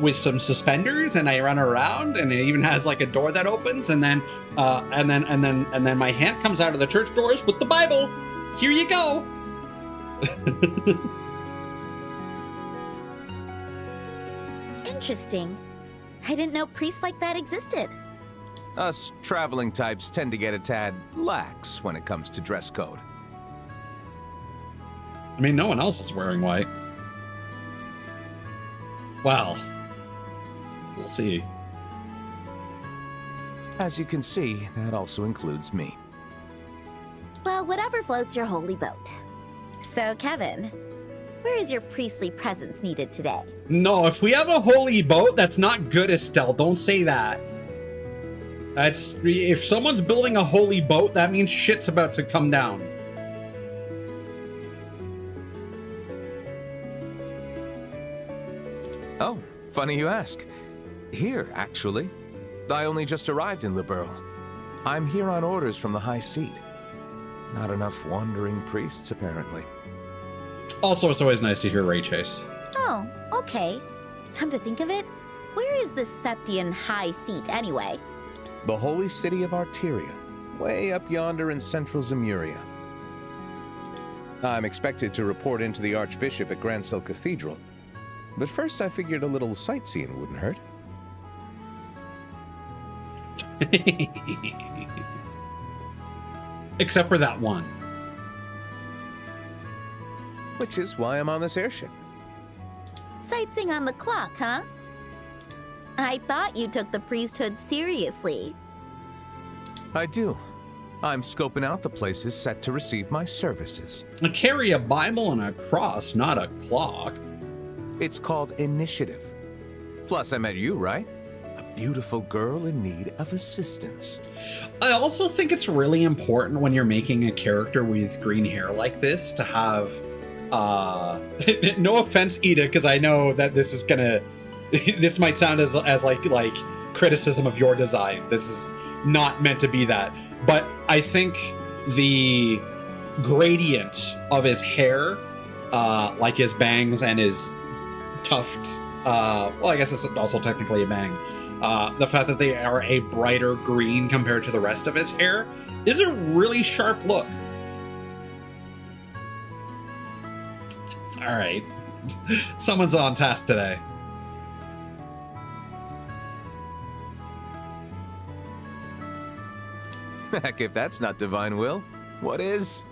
with some suspenders, and I run around, and it even has like a door that opens, and then my hand comes out of the church doors with the Bible. Here you go. Interesting. I didn't know priests like that existed. Us traveling types tend to get a tad lax when it comes to dress code. I mean, no one else is wearing white. Well, we'll see. As you can see, that also includes me. Well, whatever floats your holy boat. So, Kevin, where is your priestly presence needed today? No, if we have a holy boat, that's not good, Estelle. Don't say that. That's if someone's building a holy boat, that means shit's about to come down. Oh, funny you ask. Here, actually. I only just arrived in Liberl. I'm here on orders from the High Seat. Not enough wandering priests, apparently. Also, it's always nice to hear Ray Chase. Oh, okay. Come to think of it, where is the Septian High Seat anyway? The holy city of Arteria, way up yonder in central Zemuria. I'm expected to report into the Archbishop at Grancel Cathedral. But first I figured a little sightseeing wouldn't hurt. Except for that one. Which is why I'm on this airship. Sightseeing on the clock, huh? I thought you took the priesthood seriously. I do. I'm scoping out the places set to receive my services. I carry a Bible and a cross, not a clock. It's called initiative. Plus, I met you, right? A beautiful girl in need of assistance. I also think it's really important when you're making a character with green hair like this to have, no offense, Ida, because I know that this is gonna, this might sound as like criticism of your design. This is not meant to be that. But I think the gradient of his hair, like his bangs and his tuft, well, I guess it's also technically a bang. The fact that they are a brighter green compared to the rest of his hair is a really sharp look. All right. Someone's on task today. Heck, if that's not divine will, what is?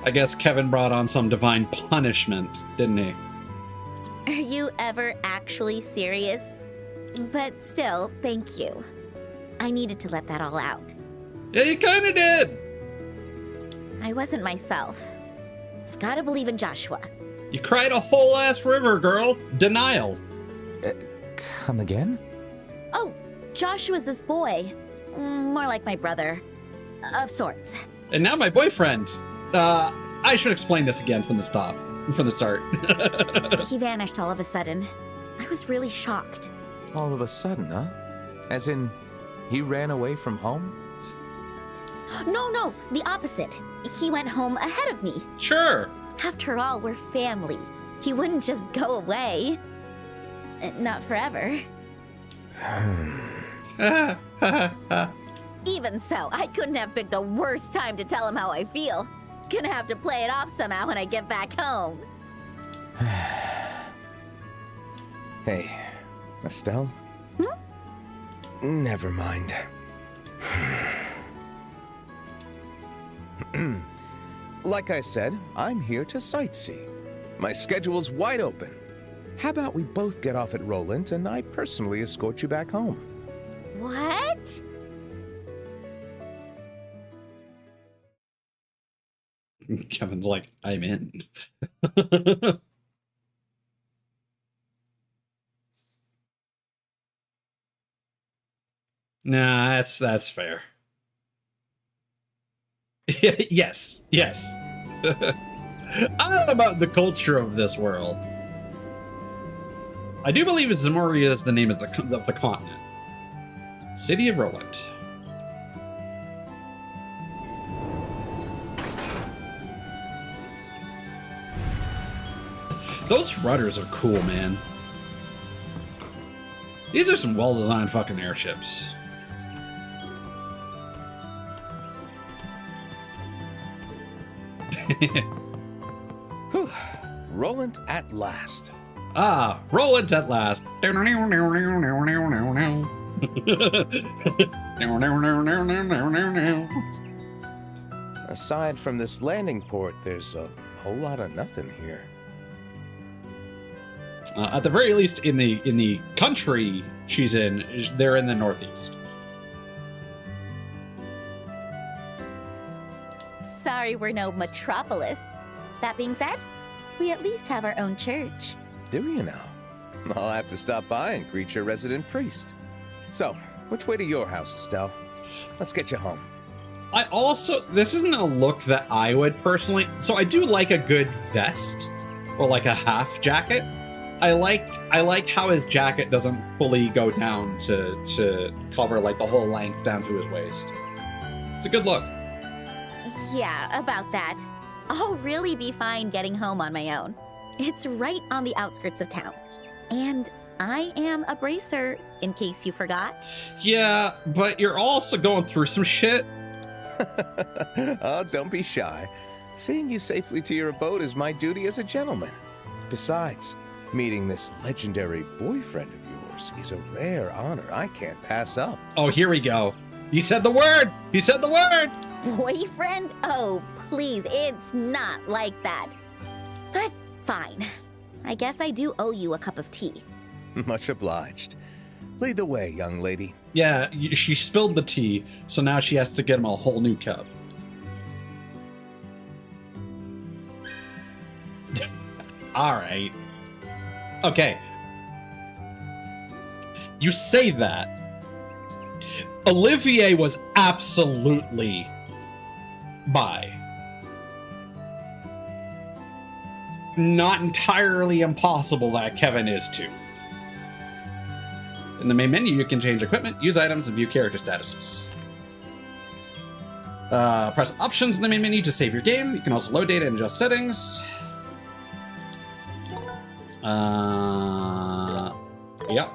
I guess Kevin brought on some divine punishment, didn't he? Are you ever actually serious? But still, thank you. I needed to let that all out. Yeah, you kind of did. I wasn't myself. I've got to believe in Joshua. You cried a whole ass river, girl. Denial. Come again? Oh, Joshua's this boy. More like my brother. Of sorts. And now my boyfriend. I should explain this again from the start. He vanished all of a sudden. I was really shocked. All of a sudden, huh? As in, he ran away from home? No, the opposite. He went home ahead of me. Sure. After all, we're family. He wouldn't just go away. Not forever. Even so, I couldn't have picked a worse time to tell him how I feel. Gonna have to play it off somehow when I get back home. Hey, Estelle? Never mind. Like I said, I'm here to sightsee. My schedule's wide open. How about we both get off at Roland and I personally escort you back home? What? Kevin's like, I'm in. Nah, that's fair. Yes. I don't know about the culture of this world. I do believe Zamoria is the name of the continent. City of Roland. Those rudders are cool, man. These are some well-designed fucking airships. Whew. Roland at last. Ah, Roland at last. Aside from this landing port, there's a whole lot of nothing here. At the very least, in the country she's in, they're in the northeast. Sorry we're no metropolis. That being said, we at least have our own church. Do you now? I'll have to stop by and greet your resident priest. So, which way to your house, Estelle? Let's get you home. I also, this isn't a look that I would personally, so I do like a good vest or like a half jacket. I like how his jacket doesn't fully go down to cover like the whole length down to his waist. It's a good look. Yeah, about that. I'll really be fine getting home on my own. It's right on the outskirts of town. And I am a bracer, in case you forgot. Yeah, but you're also going through some shit. Oh, don't be shy. Seeing you safely to your abode is my duty as a gentleman. Besides, meeting this legendary boyfriend of yours is a rare honor I can't pass up. Oh, here we go. He said the word! He said the word! Boyfriend? Oh, please, it's not like that. But fine. I guess I do owe you a cup of tea. Much obliged. Lead the way, young lady. Yeah, she spilled the tea, so now she has to get him a whole new cup. All right. Okay. You say that. Olivier was absolutely bi. Not entirely impossible that Kevin is too. In the main menu, you can change equipment, use items, and view character statuses. Press options in the main menu to save your game. You can also load data and adjust settings. Yep.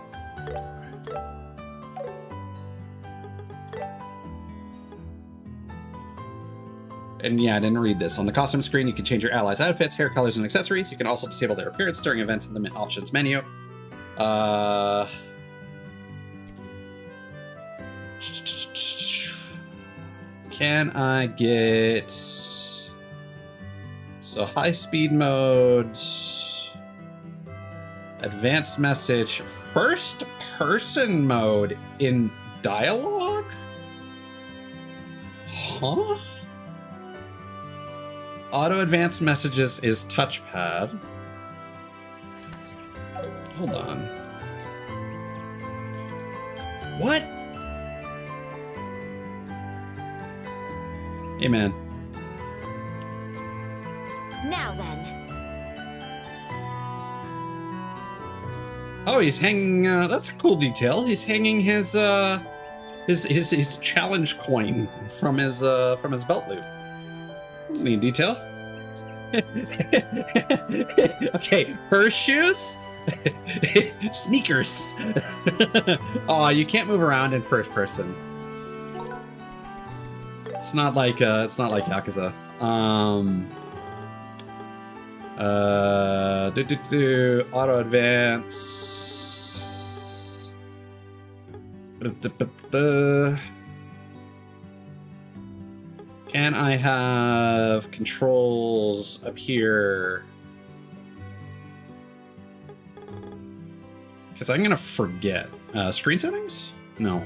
And yeah, I didn't read this. On the costume screen, you can change your allies' outfits, hair colors, and accessories. You can also disable their appearance during events in the options menu. Can I get... So high speed mode, advanced message, first person mode in dialogue? Huh? Auto advanced messages is touchpad. Hold on. What? Hey, man. Now then. Oh, he's hanging. That's a cool detail. He's hanging his challenge coin from his belt loop. That's a neat detail. Okay, her shoes, sneakers. Oh, you can't move around in first person. It's not like Yakuza. Auto advance. Can I have controls appear? Because I'm gonna forget. Screen settings? No.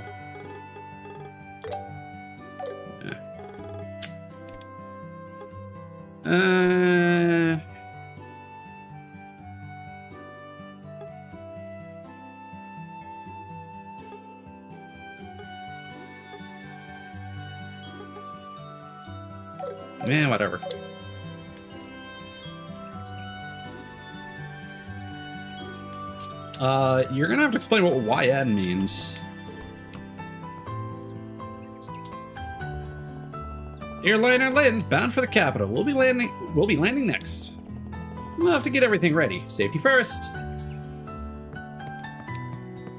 Man, whatever. You're gonna have to explain what YN means. Airliner Lynn, bound for the capital. We'll be landing next. We'll have to get everything ready. Safety first.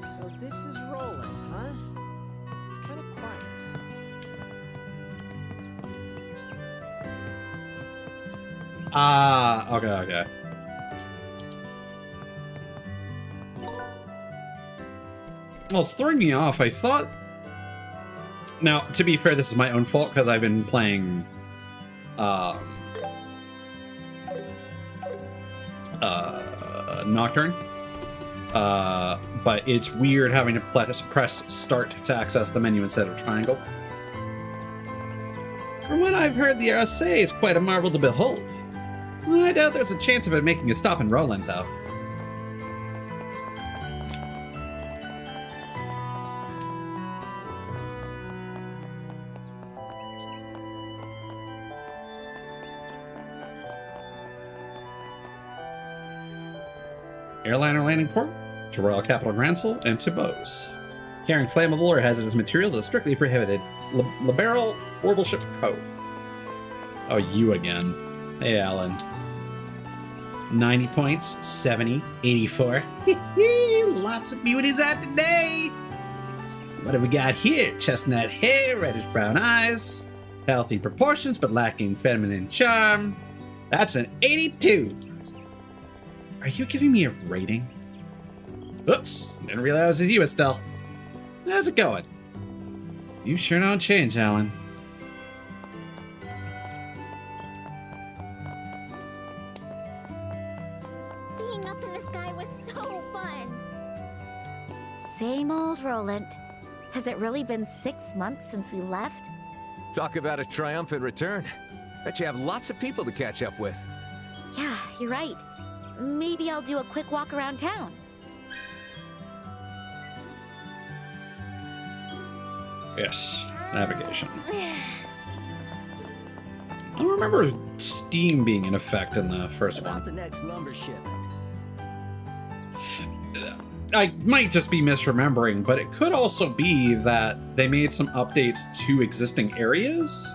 So this is Roland, huh? It's kind of quiet. Okay. Well, it's throwing me off. I thought... Now, to be fair, this is my own fault because I've been playing... Nocturne. But it's weird having to press start to access the menu instead of triangle. From what I've heard, the RSA is quite a marvel to behold. I doubt there's a chance of it making a stop in Roland, though. Airliner landing port to Royal Capital Gransel and to Bose. Carrying flammable or hazardous materials is strictly prohibited. Liberal Orbital Ship Co. Oh, you again. Hey, Alan. 90 points, 70, 84. Lots of beauties out today. What have we got here? Chestnut hair, reddish brown eyes, healthy proportions but lacking feminine charm. That's an 82. Are you giving me a rating? Oops, didn't realize it was you, Estelle. How's it going? You sure don't change, Alan. Being up in the sky was so fun. Same old Roland. Has it really been 6 months since we left? Talk about a triumphant return. Bet you have lots of people to catch up with. Yeah, you're right. Maybe I'll do a quick walk around town. Yes, navigation. I don't remember Steam being in effect in the first About one. the next lumber shipment. I might just be misremembering, but it could also be that they made some updates to existing areas.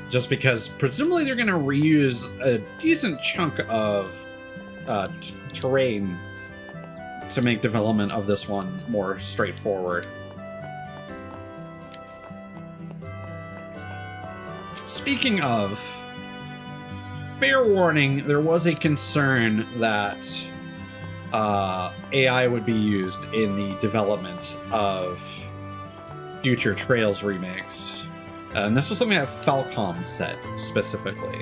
Just because presumably they're going to reuse a decent chunk of terrain to make development of this one more straightforward. Speaking of, fair warning, there was a concern that AI would be used in the development of future Trails remakes. And this was something that Falcom said specifically.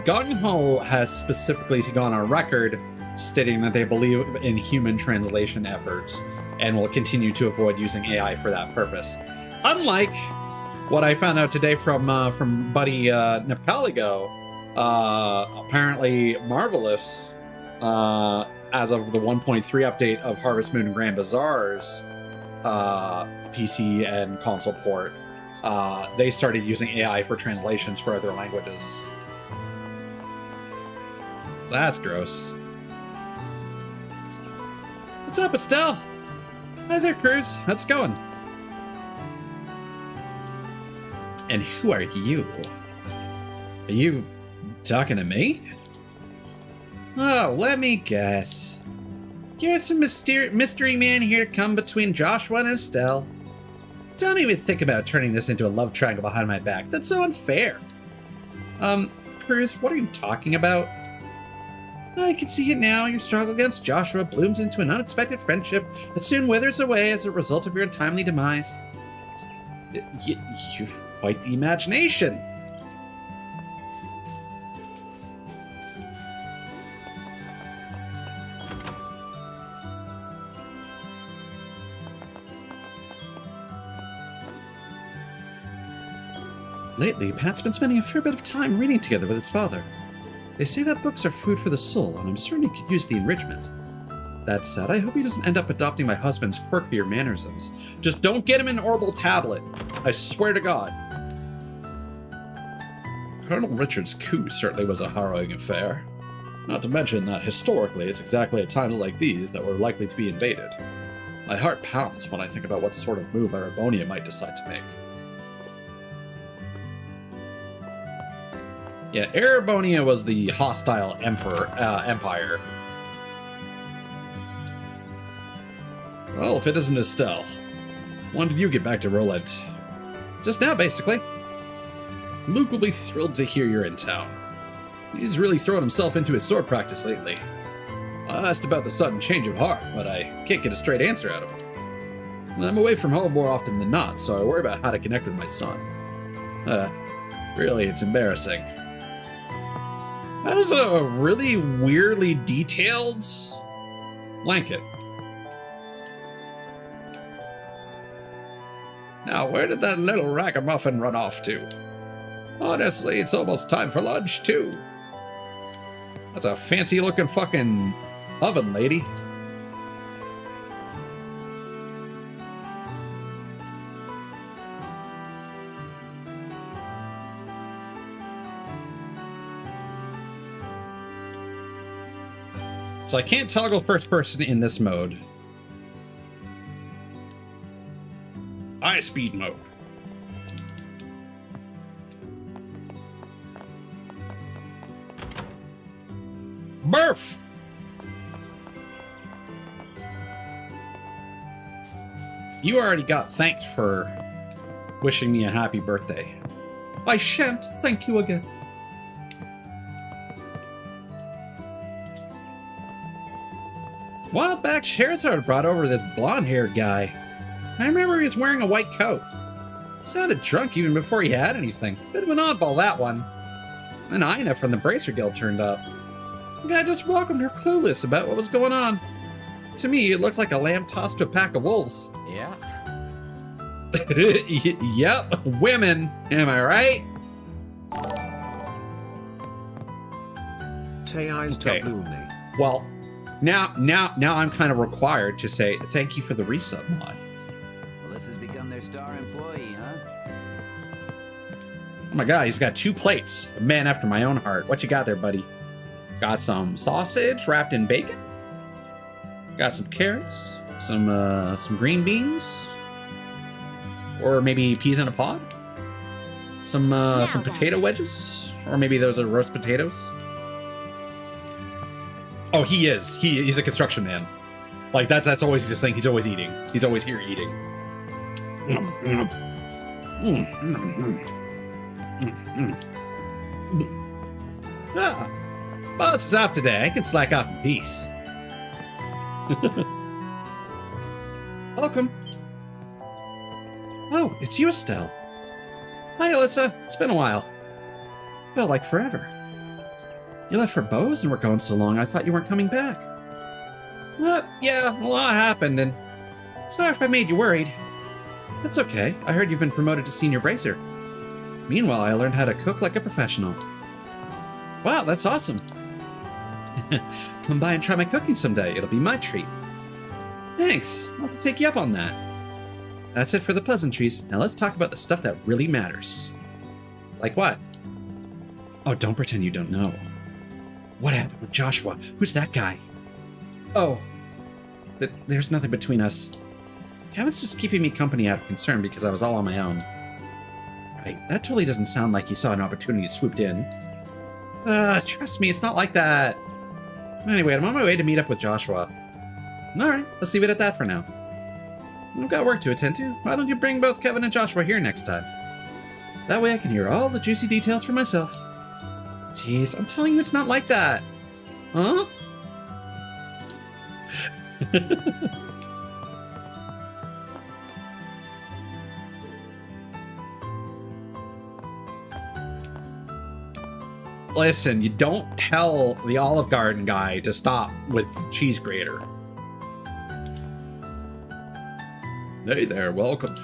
Gung Ho has specifically gone on record stating that they believe in human translation efforts and will continue to avoid using AI for that purpose. Unlike what I found out today from Buddy Nepcaligo, apparently Marvelous, as of the 1.3 update of Harvest Moon and Grand Bazaar's PC and console port, they started using AI for translations for other languages. So that's gross. What's up, Estelle? Hi there, Cruz. How's it going? And who are you? Are you talking to me? Oh, let me guess. You're some mystery man here to come between Joshua and Estelle. Don't even think about turning this into a love triangle behind my back. That's so unfair. Cruz, what are you talking about? I can see it now. Your struggle against Joshua blooms into an unexpected friendship that soon withers away as a result of your untimely demise. You've quite the imagination. Lately, Pat's been spending a fair bit of time reading together with his father. They say that books are food for the soul, and I'm certain he could use the enrichment. That said, I hope he doesn't end up adopting my husband's quirkier mannerisms. Just don't get him an Orbital tablet. I swear to God. Colonel Richard's coup certainly was a harrowing affair. Not to mention that historically, it's exactly at times like these that we're likely to be invaded. My heart pounds when I think about what sort of move Erebonia might decide to make. Yeah, Erebonia was the hostile empire. Well, if it isn't Estelle. When did you get back to Roland? Just now, basically. Luke will be thrilled to hear you're in town. He's really thrown himself into his sword practice lately. I asked about the sudden change of heart, but I can't get a straight answer out of him. I'm away from home more often than not, so I worry about how to connect with my son. Really, it's embarrassing. That is a really weirdly detailed blanket. Now, where did that little ragamuffin run off to? Honestly, it's almost time for lunch, too. That's a fancy-looking fucking oven, lady. So I can't toggle first person in this mode. High speed mode. Murph! You already got thanked for wishing me a happy birthday. I shan't thank you again. A while back, Scherzard brought over this blonde-haired guy. I remember he was wearing a white coat. Sounded drunk even before he had anything. Bit of an oddball, that one. And Ina from the Bracer Guild turned up. The guy just welcomed her clueless about what was going on. To me, it looked like a lamb tossed to a pack of wolves. Yeah. Yep, women. Am I right? Tei's Okay. Tabluni. Well, now I'm kind of required to say thank you for the resub mod. Well, this has become their star employee, huh? Oh my god, he's got 2 plates. A man after my own heart. What you got there, buddy? Got some sausage wrapped in bacon. Got some carrots, some green beans, or maybe peas in a pod. Some then. potato wedges, or maybe those are roast potatoes. Oh, he is. He's a construction man. Like that's always his thing. He's always eating. He's always here eating. Ah, well, it's off today. I can slack off in peace. Welcome. Oh, it's you, Estelle. Hi, Alyssa. It's been a while. Felt like forever. You left for Bose and were gone so long, I thought you weren't coming back. Yeah, a lot happened, and sorry if I made you worried. That's okay. I heard you've been promoted to senior bracer. Meanwhile, I learned how to cook like a professional. Wow, that's awesome. Come by and try my cooking someday. It'll be my treat. Thanks. I'll have to take you up on that. That's it for the pleasantries. Now let's talk about the stuff that really matters. Like what? Oh, don't pretend you don't know. What happened with Joshua? Who's that guy? Oh, there's nothing between us. Kevin's just keeping me company out of concern because I was all on my own. Right, that totally doesn't sound like he saw an opportunity and swooped in. Trust me, it's not like that. Anyway, I'm on my way to meet up with Joshua. Alright, let's leave it at that for now. I've got work to attend to. Why don't you bring both Kevin and Joshua here next time? That way I can hear all the juicy details for myself. Jeez, I'm telling you it's not like that. Huh? Listen, you don't tell the Olive Garden guy to stop with cheese grater. Hey there, welcome.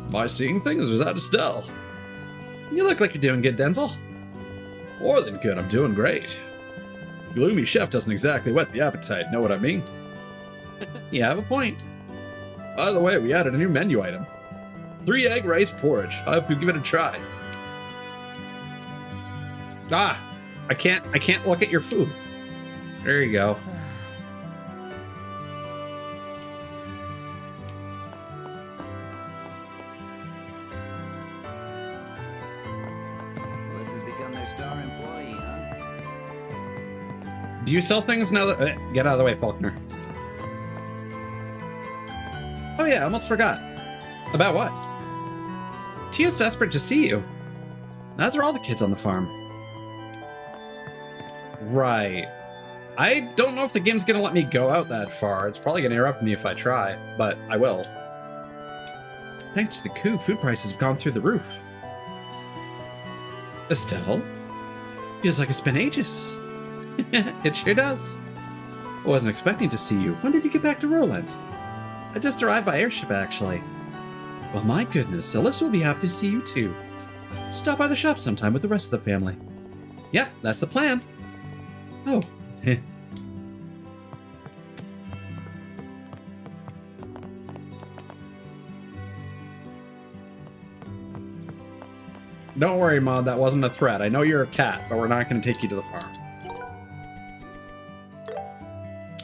Am I seeing things or is that Estelle? You look like you're doing good, Denzel. More than good, I'm doing great. Gloomy chef doesn't exactly whet the appetite, know what I mean? You have a point. By the way, we added a new menu item. 3 egg rice porridge. I hope you give it a try. Ah, I can't look at your food. There you go. Well, this has become their star employee, huh? Do you sell things now that... get out of the way, Faulkner. Oh yeah, I almost forgot. About what? Tia's desperate to see you. As are all the kids on the farm. Right. I don't know if the game's gonna let me go out that far. It's probably gonna interrupt me if I try, but I will. Thanks to the coup, food prices have gone through the roof. Estelle? Feels like it's been ages. It sure does. I wasn't expecting to see you. When did you get back to Roland? I just arrived by airship, actually. Well, my goodness, Alyssa will be happy to see you too. Stop by the shop sometime with the rest of the family. Yep, that's the plan. Oh. Don't worry, Maud, that wasn't a threat. I know you're a cat, but we're not going to take you to the farm.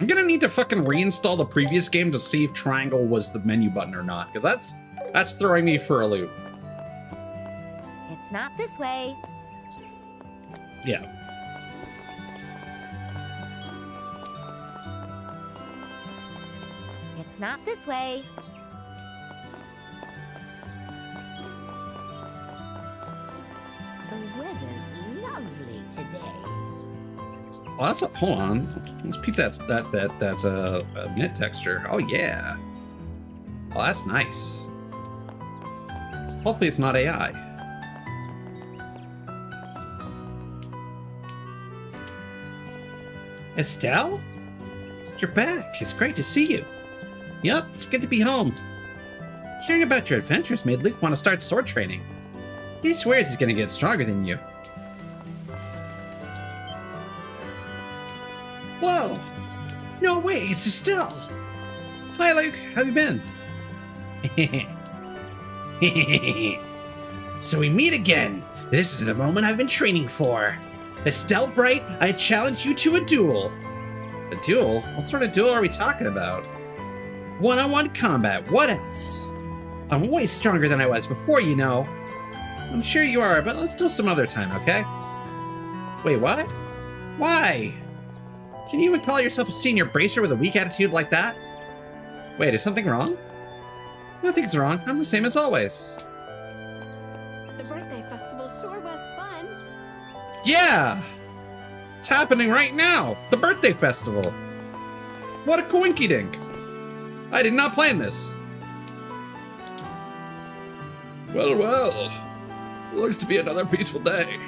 I'm going to need to fucking reinstall the previous game to see if triangle was the menu button or not, because that's throwing me for a loop. It's not this way. Yeah. It's not this way. The weather's lovely today. Well, that's hold on. Let's peep that's a knit texture. Oh yeah. Oh, that's nice. Hopefully it's not AI. Estelle? You're back. It's great to see you. Yup, it's good to be home. Hearing about your adventures made Luke want to start sword training. He swears he's gonna get stronger than you. Whoa! No way, it's Estelle! Hi Luke, how you been? So we meet again. This is the moment I've been training for. Estelle Bright, I challenge you to a duel. A duel? What sort of duel are we talking about? One-on-one combat, what else? I'm way stronger than I was before, you know. I'm sure you are, but let's do some other time, okay? Wait, what? Why? Can you even call yourself a senior bracer with a weak attitude like that? Wait, is something wrong? Nothing's wrong. I'm the same as always. The birthday festival sure was fun. Yeah! It's happening right now! The birthday festival! What a coinkydink! I did not plan this. Well. Looks to be another peaceful day.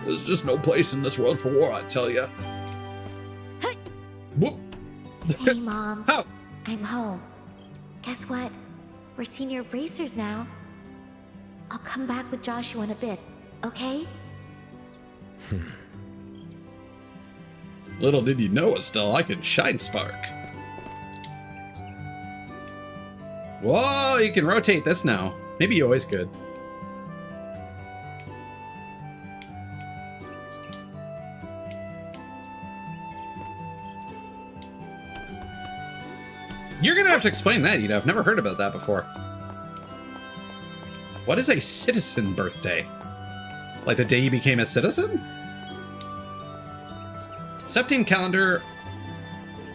There's just no place in this world for war, I tell ya. Whoop. Hey, Mom. How? I'm home. Guess what? We're senior bracers now. I'll come back with Joshua in a bit, okay? Little did you know, Estelle, I can shine spark. Whoa, you can rotate this now. Maybe you always could. You're gonna have to explain that, Ida. I've never heard about that before. What is a citizen birthday? Like the day you became a citizen? Septine calendar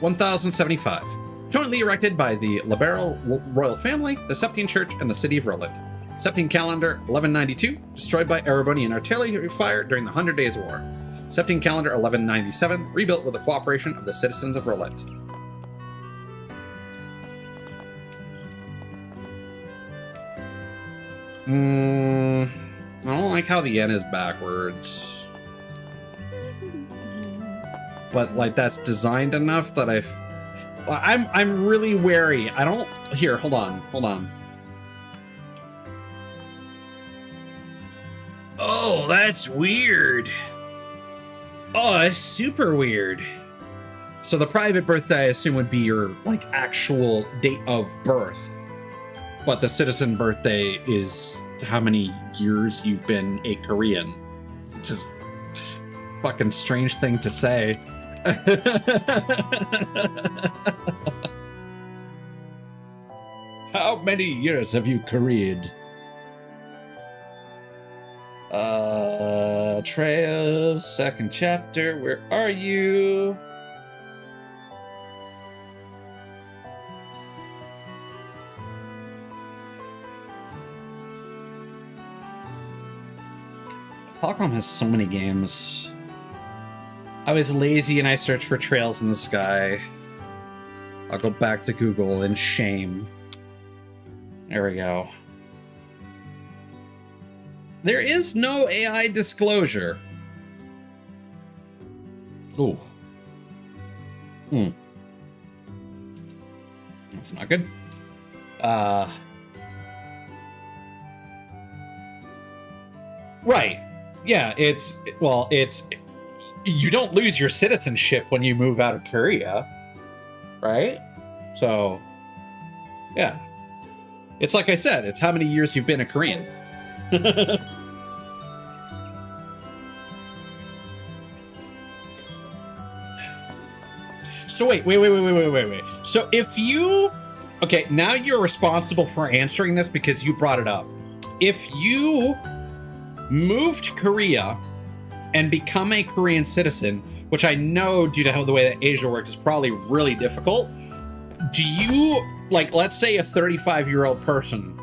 1075. Jointly erected by the Liberal royal family, the Septine Church, and the city of Roland. Septine calendar 1192, destroyed by Erebonian artillery fire during the 100 Days War. Septine calendar 1197, rebuilt with the cooperation of the citizens of Roland. I don't like how the N is backwards. But like that's designed enough that I'm really wary. I don't here, hold on. Oh, that's weird. Oh, that's super weird. So the private birthday I assume would be your like actual date of birth. But the citizen birthday is how many years you've been a Korean. Just fucking strange thing to say. How many years have you Koreaed? Trails, second chapter, where are you? Qualcomm has so many games. I was lazy and I searched for Trails in the Sky. I'll go back to Google in shame. There we go. There is no AI disclosure. Ooh. That's not good. Right. Yeah, it's you don't lose your citizenship when you move out of Korea, right? So, yeah. It's like I said, it's how many years you've been a Korean. So wait. So if you... Okay, now you're responsible for answering this because you brought it up. If you move to Korea and become a Korean citizen, which I know due to how the way that Asia works is probably really difficult, do you, like, let's say a 35-year-old person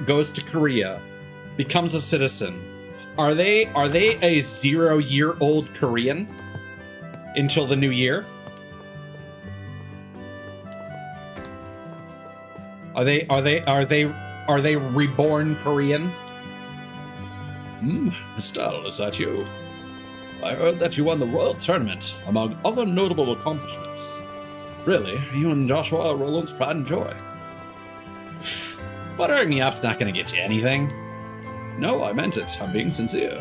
goes to Korea, becomes a citizen, are they a 0-year-old Korean until the new year? Are they reborn Korean? Estelle, is that you? I heard that you won the Royal Tournament, among other notable accomplishments. Really, you and Joshua are Roland's pride and joy. Buttering me up's not going to get you anything. No, I meant it. I'm being sincere.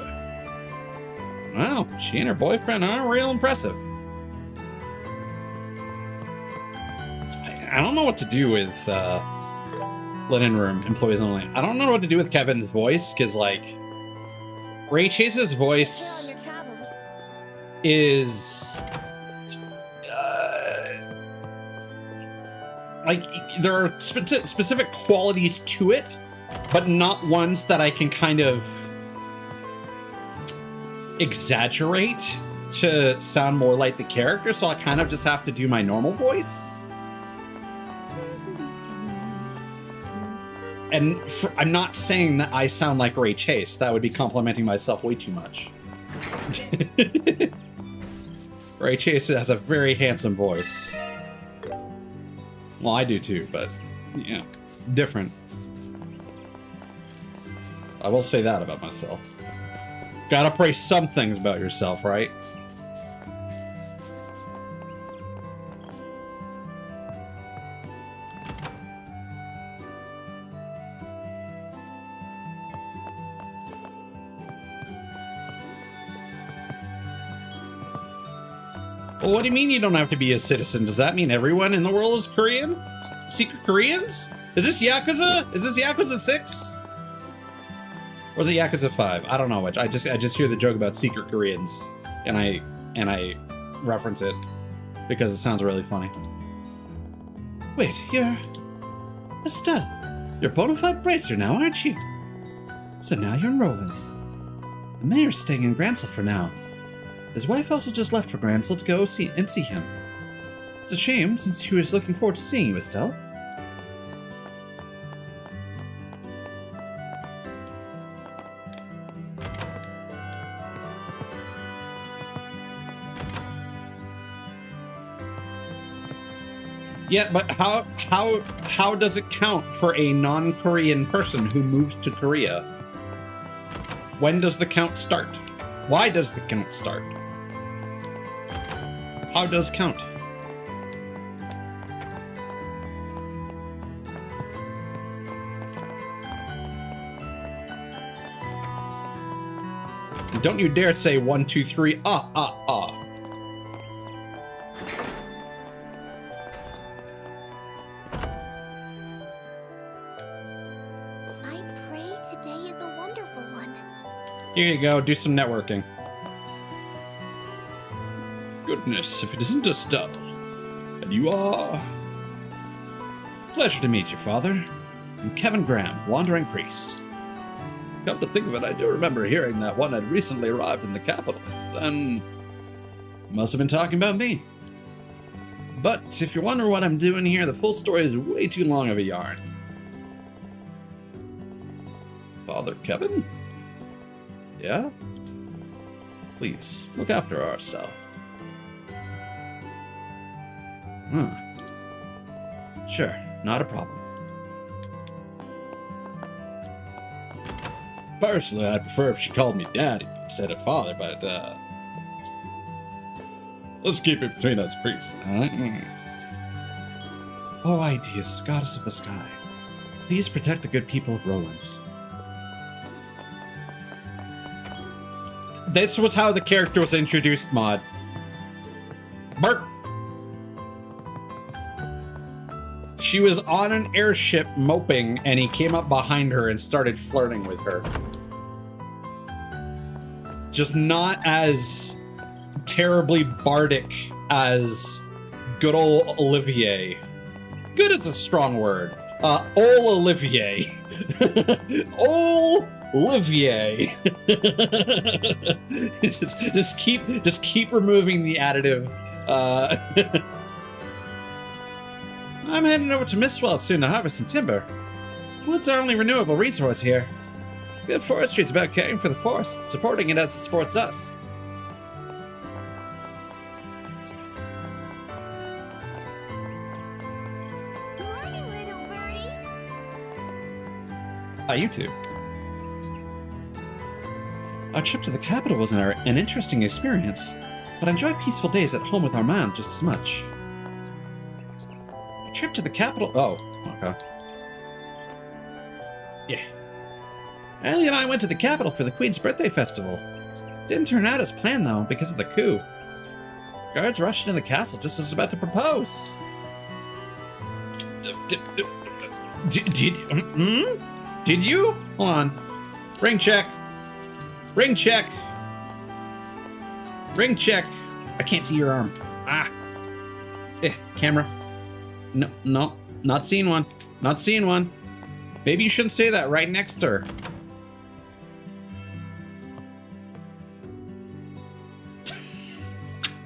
Wow, she and her boyfriend are real impressive. I don't know what to do with linen room employees only. I don't know what to do with Kevin's voice, because, like, Ray Chase's voice is... like, there are specific qualities to it, but not ones that I can kind of exaggerate to sound more like the character, so I kind of just have to do my normal voice. And I'm not saying that I sound like Ray Chase. That would be complimenting myself way too much. Ray Chase has a very handsome voice. Well, I do too, but, you know, different. I will say that about myself. Gotta praise some things about yourself, right? Well, what do you mean you don't have to be a citizen? Does that mean everyone in the world is Korean? Secret Koreans? Is this Yakuza? Is this Yakuza 6? Or is it Yakuza 5? I don't know which. I just hear the joke about secret Koreans, and I reference it because it sounds really funny. Wait, you're Estelle. You're a bona fide bracer now, aren't you? So now you're in Roland. The mayor's staying in Gransel for now. His wife also just left for Gransel to go see him. It's a shame, since she was looking forward to seeing you, Estelle. Yeah, but how does it count for a non-Korean person who moves to Korea? When does the count start? Why does the count start? How does count? Don't you dare say 1, 2, 3, ah. Here you go, do some networking. Goodness, if it isn't Estelle. And you are... Pleasure to meet you, Father. I'm Kevin Graham, Wandering Priest. Come to think of it, I do remember hearing that one had recently arrived in the capital. Then... must have been talking about me. But if you're wondering what I'm doing here, the full story is way too long of a yarn. Father Kevin? Yeah? Please, look after our Estelle. Sure, not a problem. Personally, I'd prefer if she called me Daddy instead of Father, but, let's keep it between us priests, alright? Oh, Ideas, goddess of the sky, please protect the good people of Roland. This was how the character was introduced, Mod. Bart. She was on an airship moping, and he came up behind her and started flirting with her. Just not as terribly bardic as good old Olivier. Good is a strong word. Ol Olivier. Ol Olivier. just keep removing the additive. I'm heading over to Mistwell soon to harvest some timber. Wood's our only renewable resource here. Good forestry is about caring for the forest, supporting it as it supports us. Good morning, little birdie. Hi, you two. Our trip to the capital was an interesting experience, but I enjoyed peaceful days at home with Armand just as much. A trip to the capital... Oh, okay. Yeah. Ellie and I went to the capital for the Queen's birthday festival. Didn't turn out as planned, though, because of the coup. Guards rushed into the castle just as I was about to propose. Did you? Hold on. Ring check. Ring check. Ring check. I can't see your arm. Ah. Camera. No, not seeing one. Not seeing one. Maybe you shouldn't say that right next to her.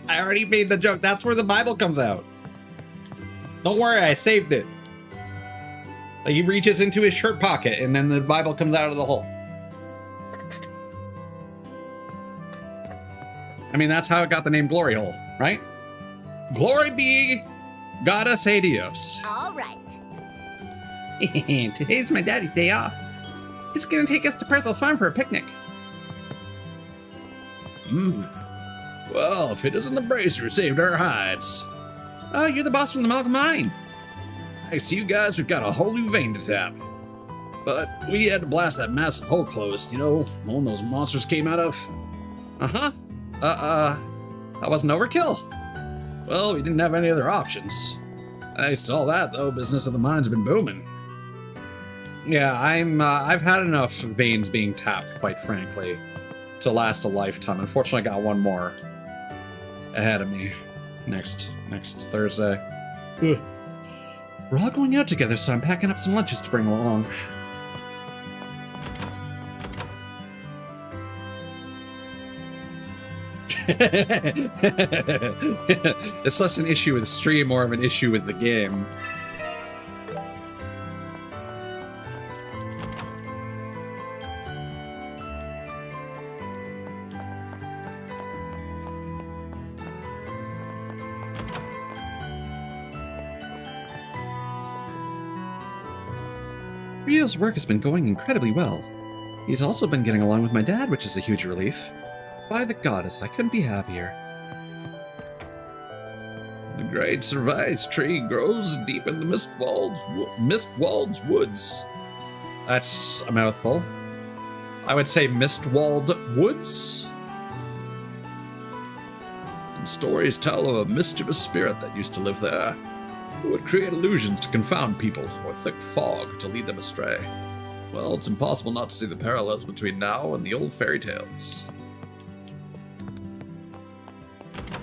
I already made the joke. That's where the Bible comes out. Don't worry, I saved it. Like he reaches into his shirt pocket and then the Bible comes out of the hole. I mean, that's how it got the name Glory Hole, right? Glory be Goddess Hey Dios. All right. Today's my daddy's day off. He's gonna take us to Parcel Farm for a picnic. Well, if it isn't the bracer who saved our hides. Oh, you're the boss from the Malcolm Mine. I see you guys, we've got a whole new vein to tap. But we had to blast that massive hole closed, you know, the one those monsters came out of. Uh-huh. That wasn't overkill. Well, we didn't have any other options. Thanks to all that, though, business of the mine's been booming. Yeah, I've had enough veins being tapped, quite frankly, to last a lifetime. Unfortunately, I got one more ahead of me next Thursday. Ugh. We're all going out together, so I'm packing up some lunches to bring along. It's less an issue with the stream, more of an issue with the game. Rio's work has been going incredibly well. He's also been getting along with my dad, which is a huge relief. By the goddess, I couldn't be happier. The great Cervais tree grows deep in the Mistwald's woods. That's a mouthful. I would say Mistwald Woods. And stories tell of a mischievous spirit that used to live there, who would create illusions to confound people, or thick fog to lead them astray. Well, it's impossible not to see the parallels between now and the old fairy tales.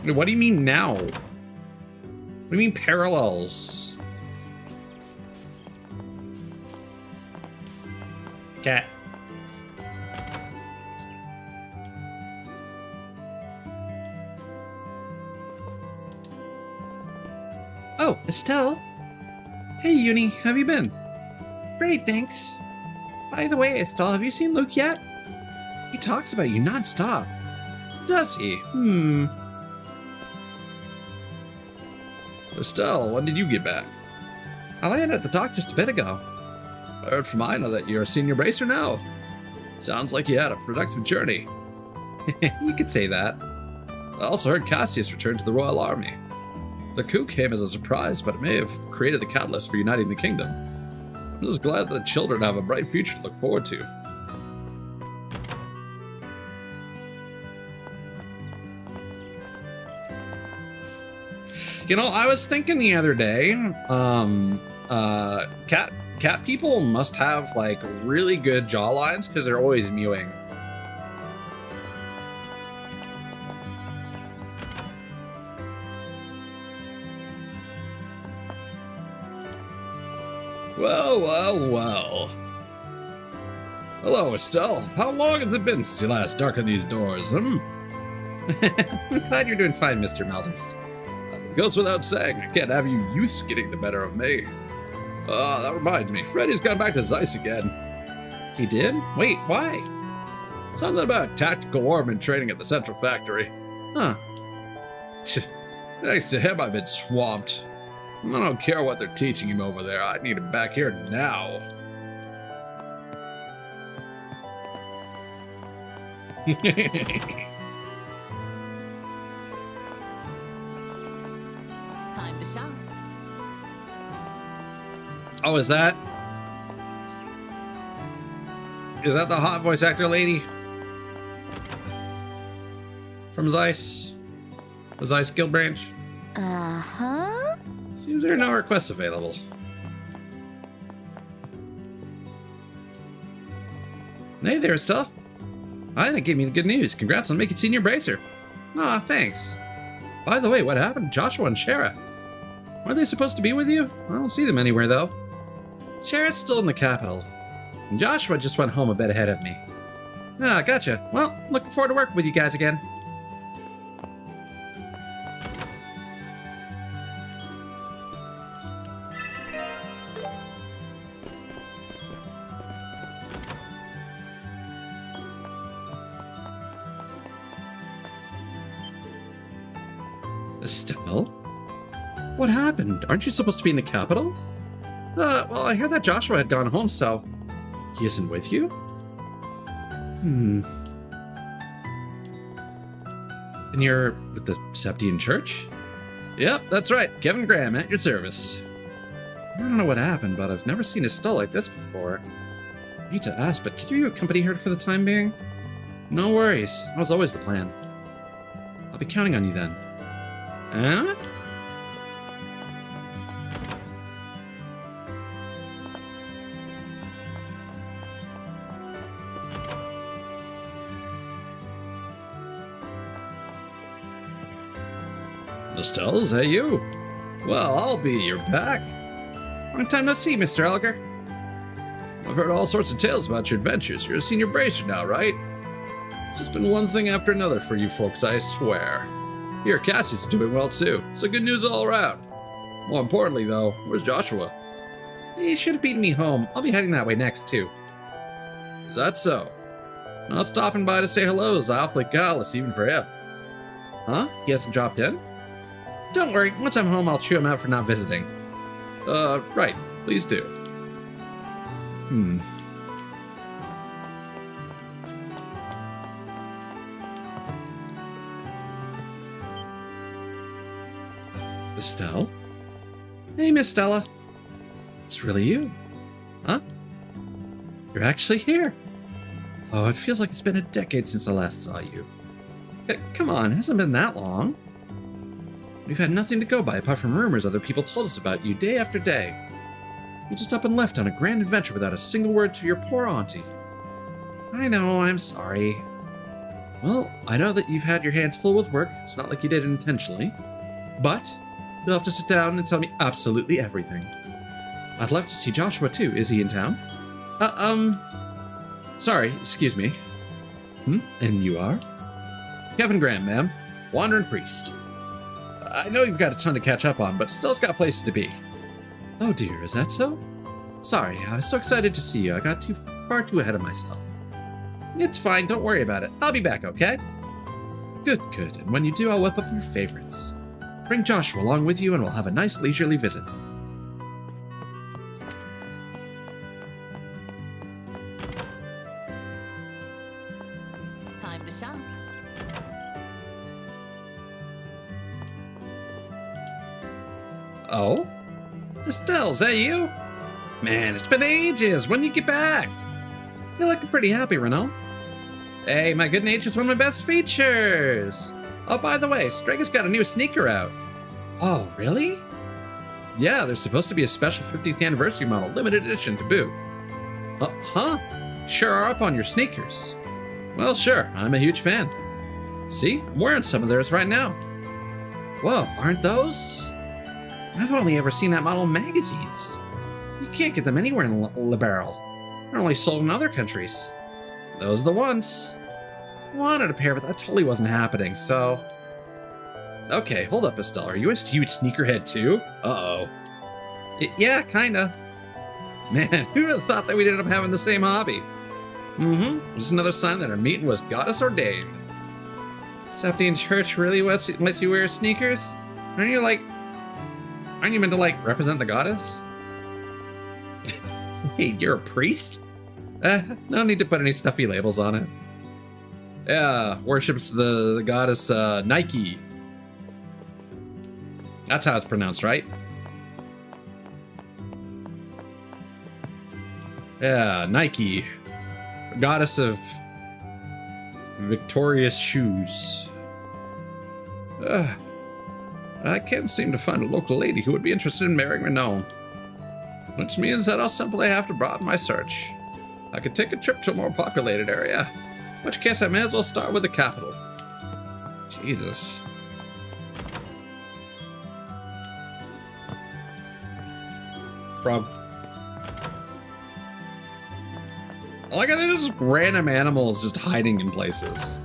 What do you mean now? What do you mean parallels? Cat. Oh, Estelle. Hey, Uni, how have you been? Great, thanks. By the way, Estelle, have you seen Luke yet? He talks about you nonstop. Does he? Estelle, when did you get back? I landed at the dock just a bit ago. I heard from Ina that you're a senior bracer now. Sounds like you had a productive journey. You could say that. I also heard Cassius returned to the Royal Army. The coup came as a surprise, but it may have created the catalyst for uniting the kingdom. I'm just glad that the children have a bright future to look forward to. You know, I was thinking the other day, cat people must have like really good jawlines because they're always mewing. Well. Hello, Estelle. How long has it been since you last darkened these doors, I'm glad you're doing fine, Mr. Malthus. It goes without saying, I can't have you youths getting the better of me. That reminds me, Freddy's gone back to Zeiss again. He did? Wait, why? Something about tactical ornament training at the Central Factory. Huh. Thanks to him, I've been swamped. I don't care what they're teaching him over there. I need him back here now. Time to shop. Oh, is that the hot voice actor lady from Zeiss? The Zeiss Guild branch? Uh-huh. Seems there are no requests available. Hey there, Estelle. Ina gave me the good news. Congrats on making senior bracer. Aw, thanks. By the way, what happened to Joshua and Shara? Weren't they supposed to be with you? I don't see them anywhere, though. Shara's still in the capital. And Joshua just went home a bit ahead of me. Ah, gotcha. Well, looking forward to working with you guys again. Estelle? What happened? Aren't you supposed to be in the capital? Well, I heard that Joshua had gone home, so... He isn't with you? And you're with the Septian Church? Yep, that's right. Kevin Graham at your service. I don't know what happened, but I've never seen Estelle like this before. I hate to ask, but could you accompany her for the time being? No worries. That was always the plan. I'll be counting on you then. Huh? Estelle, is that you? Well, I'll be your back. Long time no see, Mr. Elgar. I've heard all sorts of tales about your adventures. You're a senior bracer now, right? It's just been one thing after another for you folks, I swear. Here, Cassie's doing well too, so good news all around. More importantly, though, where's Joshua? He should have beaten me home. I'll be heading that way next, too. Is that so? Not stopping by to say hello is awfully callous, even for him. Huh? He hasn't dropped in? Don't worry, once I'm home, I'll chew him out for not visiting. Right. Please do. Estelle? Hey, Miss Stella. It's really you. Huh? You're actually here. Oh, it feels like it's been a decade since I last saw you. Come on, it hasn't been that long. We've had nothing to go by apart from rumors other people told us about you day after day. You just up and left on a grand adventure without a single word to your poor auntie. I know, I'm sorry. Well, I know that you've had your hands full with work. It's not like you did it intentionally. But you'll have to sit down and tell me absolutely everything. I'd love to see Joshua too. Is he in town? Sorry, excuse me. And you are? Kevin Graham, ma'am. Wandering Priest. I know you've got a ton to catch up on, but still's got places to be. Oh dear, is that so? Sorry, I was so excited to see you. I got far too ahead of myself. It's fine, don't worry about it. I'll be back, okay? Good. And when you do, I'll whip up your favorites. Bring Joshua along with you and we'll have a nice leisurely visit. Time to shop. Oh? Estelle, is that you? Man, it's been ages. When did you get back? You're looking pretty happy, Renault. Hey, my good nature's one of my best features. Oh, by the way, Strega's got a new sneaker out. Oh, really? Yeah, there's supposed to be a special 50th anniversary model, limited edition to boot. Huh? Sure are up on your sneakers. Well, sure, I'm a huge fan. See, I'm wearing some of theirs right now. Whoa, aren't those? I've only ever seen that model in magazines. You can't get them anywhere in Liberal. They're only sold in other countries. Those are the ones. I wanted a pair, but that totally wasn't happening, so... Okay, hold up, Estelle. Are you a huge sneakerhead too? Uh-oh. Yeah, kinda. Man, who would have thought that we'd end up having the same hobby? Just another sign that our meeting was goddess ordained. Septian Church really lets you wear sneakers? Aren't you meant to, represent the goddess? Wait, you're a priest? No need to put any stuffy labels on it. Yeah, worships the goddess Nike. That's how it's pronounced, right? Yeah, Nike. Goddess of victorious shoes. I can't seem to find a local lady who would be interested in marrying Renown. Which means that I'll simply have to broaden my search. I could take a trip to a more populated area. In which case I may as well start with the capital. Jesus. Frog. I like how they're just random animals just hiding in places.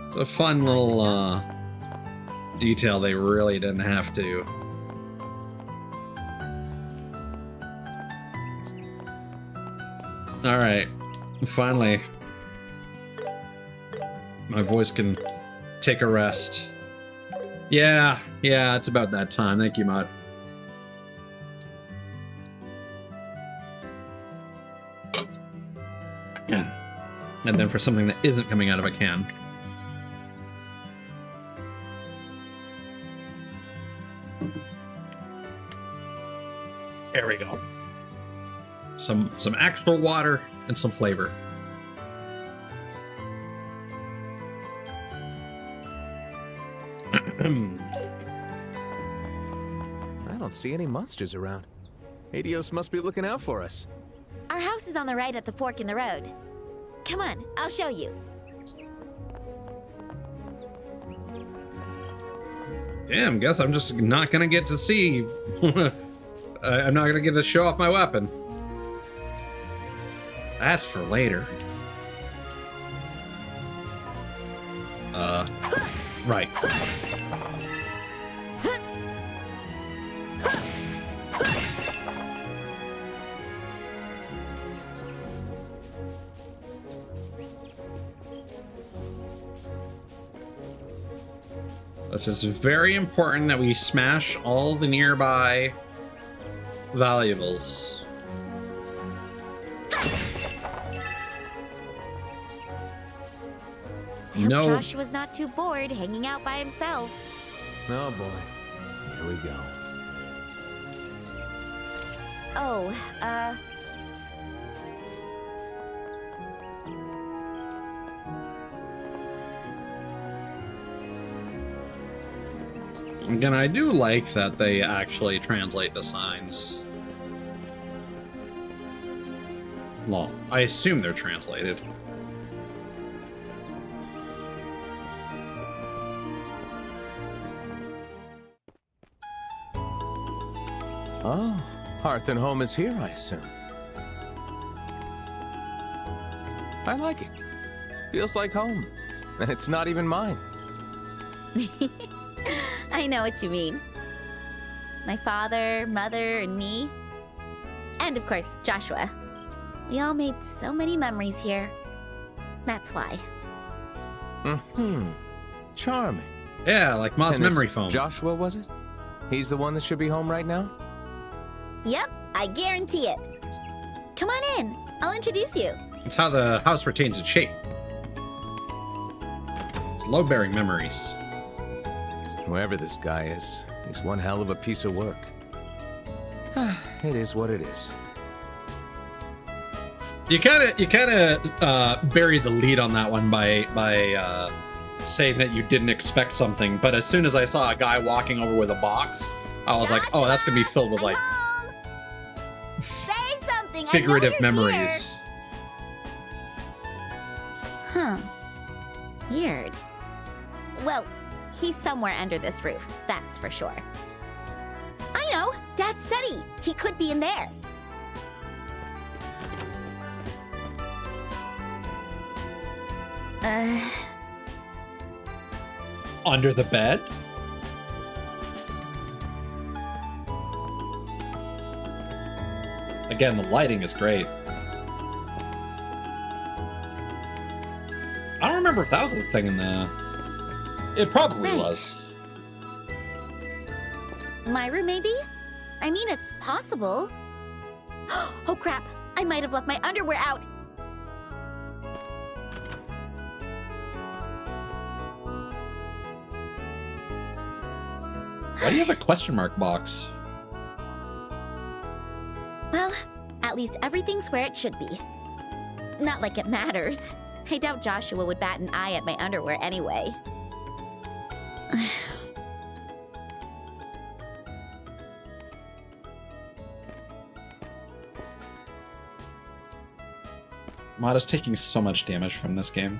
It's a fun little detail they really didn't have to. Alright, finally. My voice can take a rest. Yeah, it's about that time. Thank you, Mod. Yeah. And then for something that isn't coming out of a can. There we go. Some actual water and some flavor. I don't see any monsters around. Adios must be looking out for us. Our house is on the right at the fork in the road. Come on, I'll show you. Damn, guess I'm just not gonna get to see. I'm not gonna get to show off my weapon. That's for later. Right. This is very important that we smash all the nearby valuables. No. Josh was not too bored hanging out by himself. Oh boy. Here we go. Oh, Again, I do like that they actually translate the signs. Well, I assume they're translated. Oh, Hearth and Home is here, I assume. I like it. Feels like home. And it's not even mine. I know what you mean. My father, mother, and me. And of course, Joshua. We all made so many memories here. That's why. Mm-hmm. Charming. Yeah, like Mod's And this memory foam. Joshua, was it? He's the one that should be home right now? Yep, I guarantee it. Come on in. I'll introduce you. It's how the house retains its shape. It's load-bearing memories. Whoever this guy is, he's one hell of a piece of work. It is what it is. You kind of buried the lead on that one by saying that you didn't expect something, but as soon as I saw a guy walking over with a box, I was like, oh, that's gonna be filled with like Say something. figurative I know you're memories. Here. Huh. Weird. Well, he's somewhere under this roof, that's for sure. I know, Dad's study. He could be in there. Under the bed? Again, the lighting is great. I don't remember if that was the thing in the... It probably Right. was. My room, maybe? I mean, it's possible. Oh crap, I might have left my underwear out. Why do you have a question mark box? Well, at least everything's where it should be. Not like it matters. I doubt Joshua would bat an eye at my underwear anyway. Mod is taking so much damage from this game.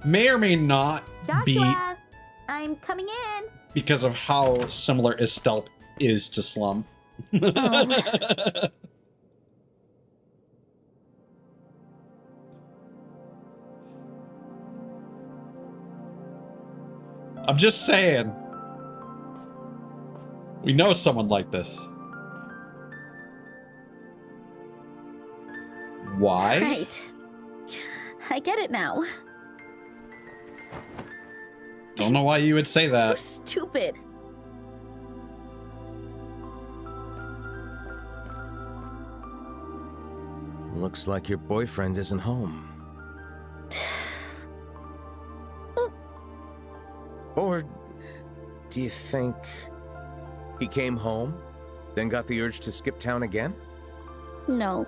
May or may not be Joshua, I'm coming in. because of how similar Istelp is to Slum. Oh. I'm just saying. We know someone like this. Why? Right. I get it now. Don't know why you would say that. So stupid. Looks like your boyfriend isn't home. Or do you think he came home, then got the urge to skip town again? No.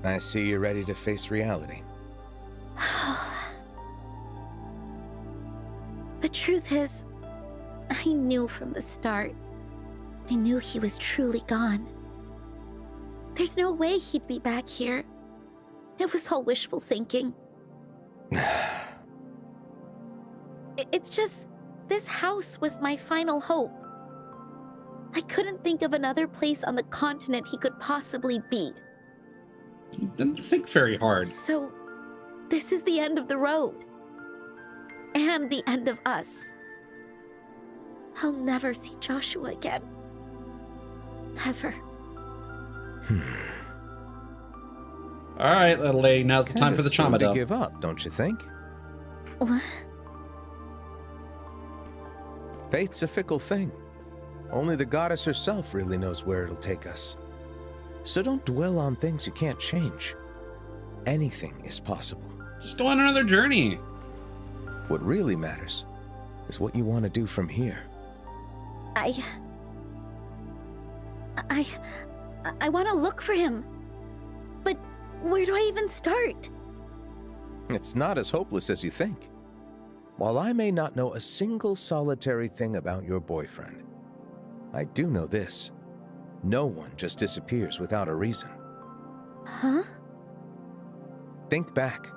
I see you're ready to face reality. The truth is, I knew from the start. I knew he was truly gone. There's no way he'd be back here. It was all wishful thinking. It's just, this house was my final hope. I couldn't think of another place on the continent he could possibly be. Didn't think very hard. So, this is the end of the road. And the end of us. I'll never see Joshua again. Ever. Alright, little lady, now's the time for the trauma to dump. give up, don't you think? What? Faith's a fickle thing. Only the goddess herself really knows where it'll take us. So don't dwell on things you can't change. Anything is possible. Just go on another journey. What really matters is what you want to do from here. I want to look for him. But where do I even start? It's not as hopeless as you think. While I may not know a single solitary thing about your boyfriend, I do know this. No one just disappears without a reason. Huh? Think back.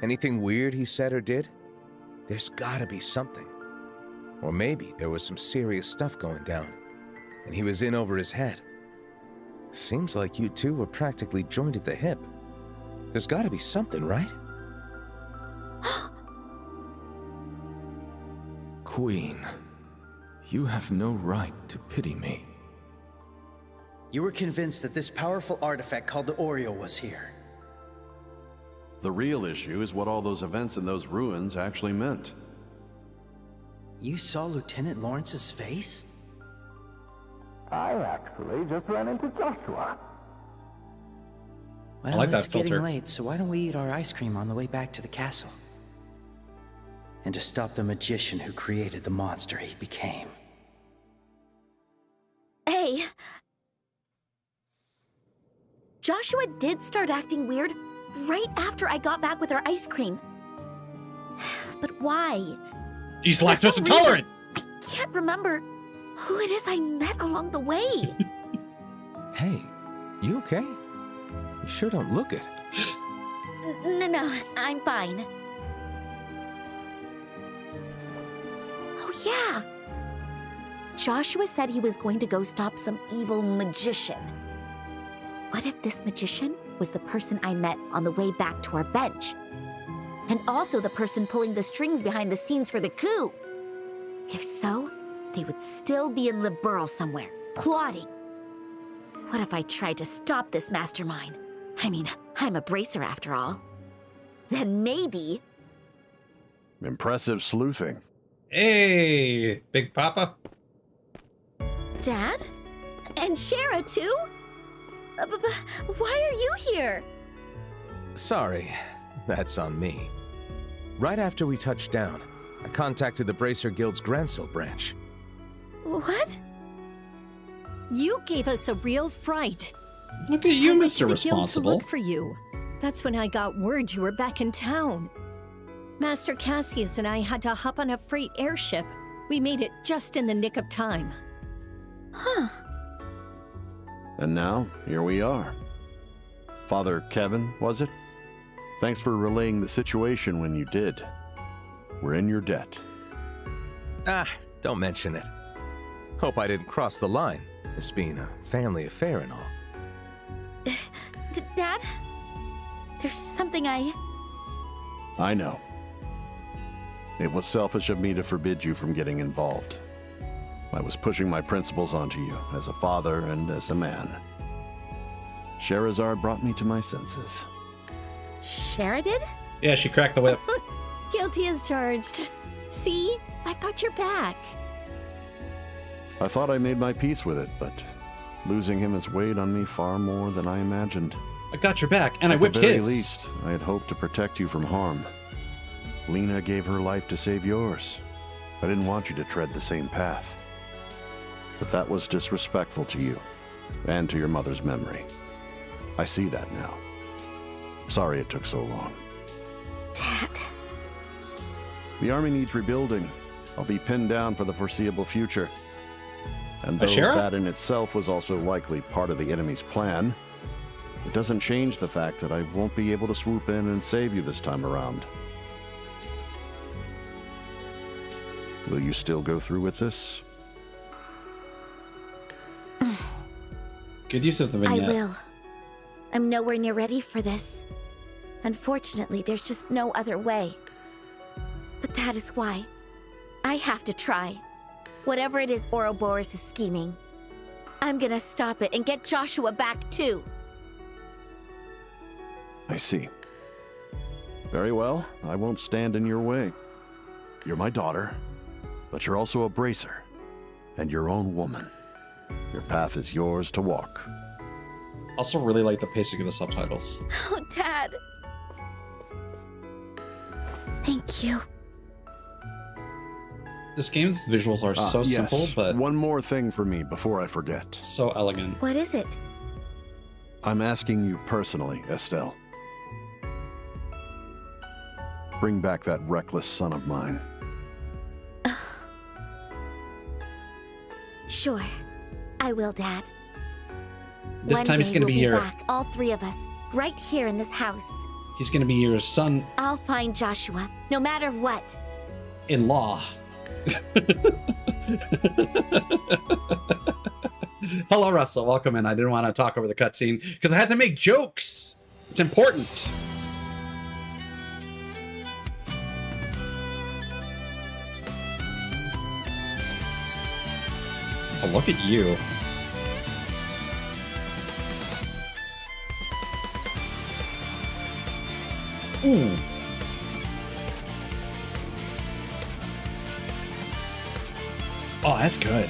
Anything weird he said or did? There's gotta be something. Or maybe there was some serious stuff going down, and he was in over his head. Seems like you two were practically joined at the hip. There's gotta be something, right? Queen, you have no right to pity me. You were convinced that this powerful artifact called the Oreo was here. The real issue is what all those events in those ruins actually meant. You saw Lieutenant Lawrence's face? I actually just ran into Joshua. Well, I like that it's getting filter. late, so why don't we eat our ice cream on the way back to the castle? And to stop the magician who created the monster he became. Hey. Joshua did start acting weird right after I got back with our ice cream. But why? He's For lactose some intolerant! reason, I can't remember who it is I met along the way. Hey, you okay? You sure don't look it. No, I'm fine. Oh yeah. Joshua said he was going to go stop some evil magician. What if this magician was the person I met on the way back to our bench? And also the person pulling the strings behind the scenes for the coup? If so, they would still be in Liberl somewhere, plotting. What if I tried to stop this mastermind? I mean, I'm a bracer after all. Then maybe... Impressive sleuthing. Hey, Big Papa. Dad? And Shara, too? Why are you here? Sorry, that's on me. Right after we touched down, I contacted the Bracer Guild's Grancil branch. What? You gave us a real fright. Look at you, I went Mr. to the guild Responsible. to look for you. That's when I got word you were back in town. Master Cassius and I had to hop on a freight airship. We made it just in the nick of time. Huh. And now, here we are. Father Kevin, was it? Thanks for relaying the situation when you did. We're in your debt. Ah, don't mention it. Hope I didn't cross the line, this being a family affair and all. Dad? There's something I know. It was selfish of me to forbid you from getting involved. I was pushing my principles onto you as a father and as a man. Sherazard brought me to my senses. Shara did? Yeah, she cracked the whip. Guilty as charged. See? I've got your back. I thought I made my peace with it, but losing him has weighed on me far more than I imagined. I got your back, and I At whipped the very his. least, I had hoped to protect you from harm. Lena gave her life to save yours. I didn't want you to tread the same path. But that was disrespectful to you, and to your mother's memory. I see that now. Sorry it took so long. Dad. The army needs rebuilding. I'll be pinned down for the foreseeable future. And though Ashera? that in itself was also likely part of the enemy's plan, it doesn't change the fact that I won't be able to swoop in and save you this time around. Will you still go through with this? Good use of the I vignette. will. I'm nowhere near ready for this. Unfortunately, there's just no other way. But that is why I have to try. Whatever it is Ouroboros is scheming, I'm gonna stop it and get Joshua back too. I see. Very well, I won't stand in your way. You're my daughter, but you're also a bracer, and your own woman. Your path is yours to walk. Also really like the pacing of the subtitles. Oh, Dad. Thank you. This game's visuals are so yes. simple, but One more thing for me before I forget. so elegant. What is it? I'm asking you personally, Estelle. Bring back that reckless son of mine. Sure. I will, Dad. This One time he's day gonna we'll be your back, all three of us, right here in this house. he's gonna be your son I'll find Joshua, no matter what. in law. Hello, Russell. Welcome in. I didn't want to talk over the cutscene because I had to make jokes. It's important. Oh, look at you. Ooh. Oh, that's good.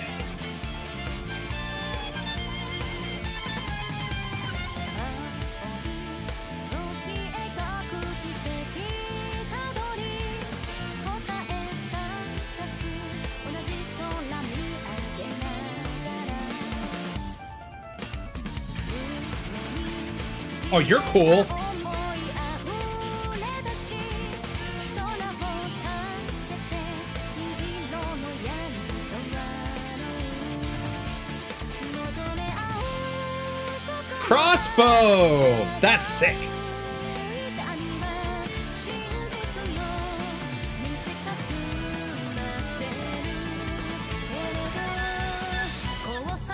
Oh, you're cool. Crossbow! That's sick.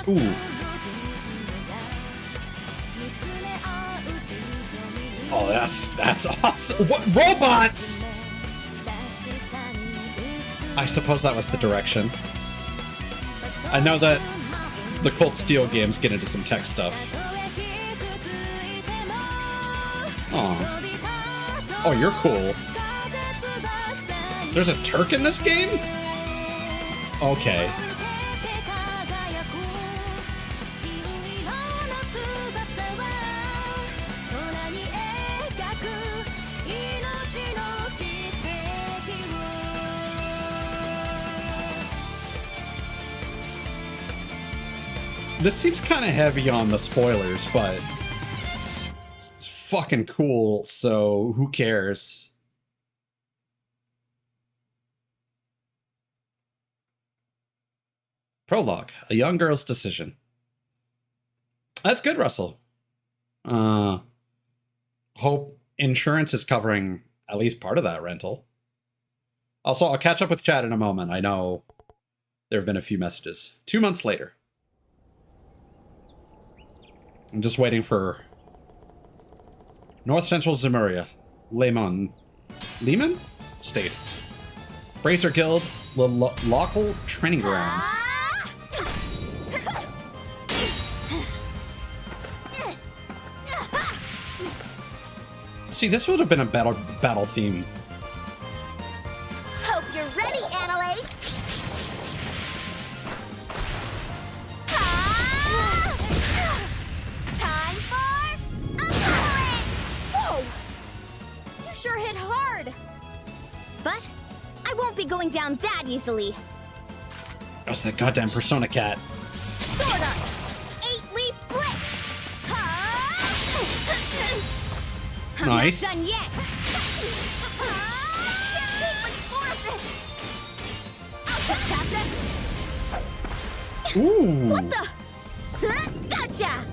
Ooh. Oh, that's awesome. What robots? I suppose that was the direction. I know that the Cold Steel games get into some tech stuff. Oh. Oh, you're cool. There's a Turk in this game? Okay. This seems kind of heavy on the spoilers, but it's fucking cool, so who cares? Prologue, a young girl's decision. That's good, Russell. Hope insurance is covering at least part of that rental. Also, I'll catch up with Chad in a moment. I know there have been a few messages. 2 months later. I'm just waiting for North Central Zemuria, Lehman State. Bracer Guild, local training grounds. See, this would have been a battle theme. Hope you're ready, Annalise. Time for a bullet! Whoa! You sure hit hard. But I won't be going down that easily. That's that goddamn Persona cat. Sword up! 8-leaf blitz! Nice. I'm not done yet. Ooh. What the? Gotcha!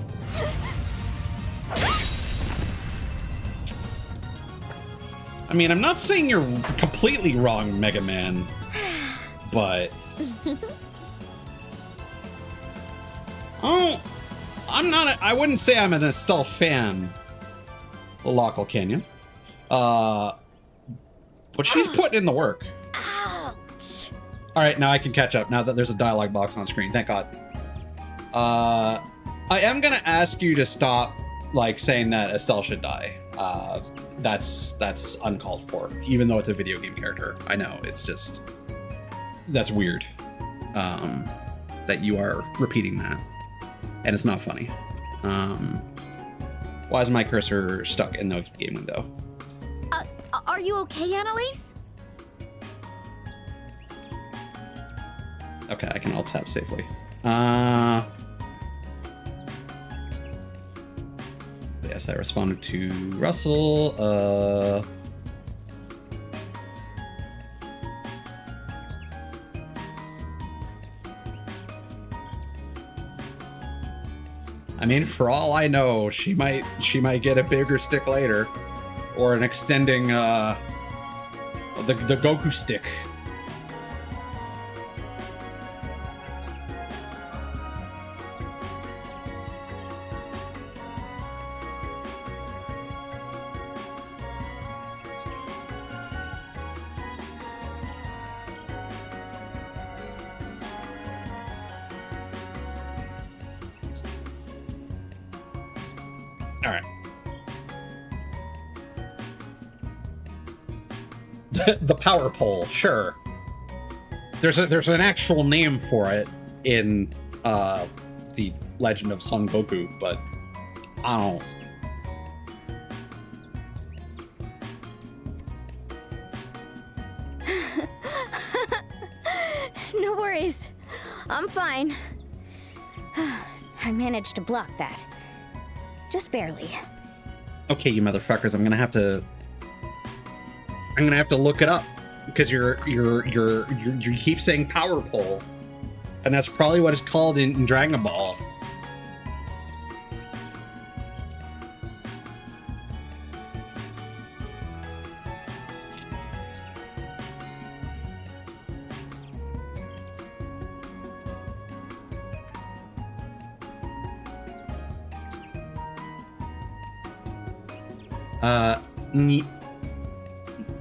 I mean, I'm not saying you're completely wrong, Mega Man, but oh, I wouldn't say I'm an Estelle fan. The Local Canyon. But she's putting in the work. Ouch. Alright, now I can catch up now that there's a dialogue box on screen. Thank God. I am gonna ask you to stop like saying that Estelle should die. That's uncalled for, even though it's a video game character. I know, it's just that's weird. That you are repeating that. And it's not funny. Why is my cursor stuck in the game window? Are you okay, Annalise? Okay, I can alt tab safely. Yes, I responded to Russell. I mean, for all I know, she might get a bigger stick later, or an extending the Goku stick. All right. The power pole, sure. There's an actual name for it in the Legend of Son Goku, but I don't. No worries. I'm fine. I managed to block that. Just barely. Okay, you motherfuckers, I'm gonna have to look it up because you keep saying power pole, and that's probably what it's called in Dragon Ball.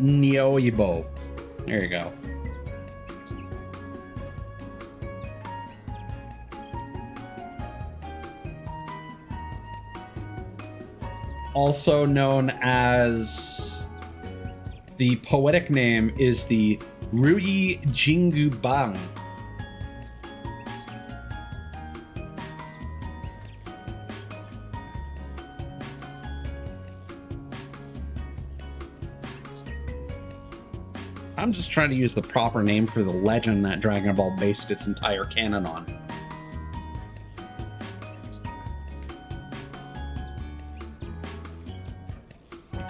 Nyoibo. There you go. Also known as, the poetic name is the Rui Jingu Bang. I'm just trying to use the proper name for the legend that Dragon Ball based its entire canon on.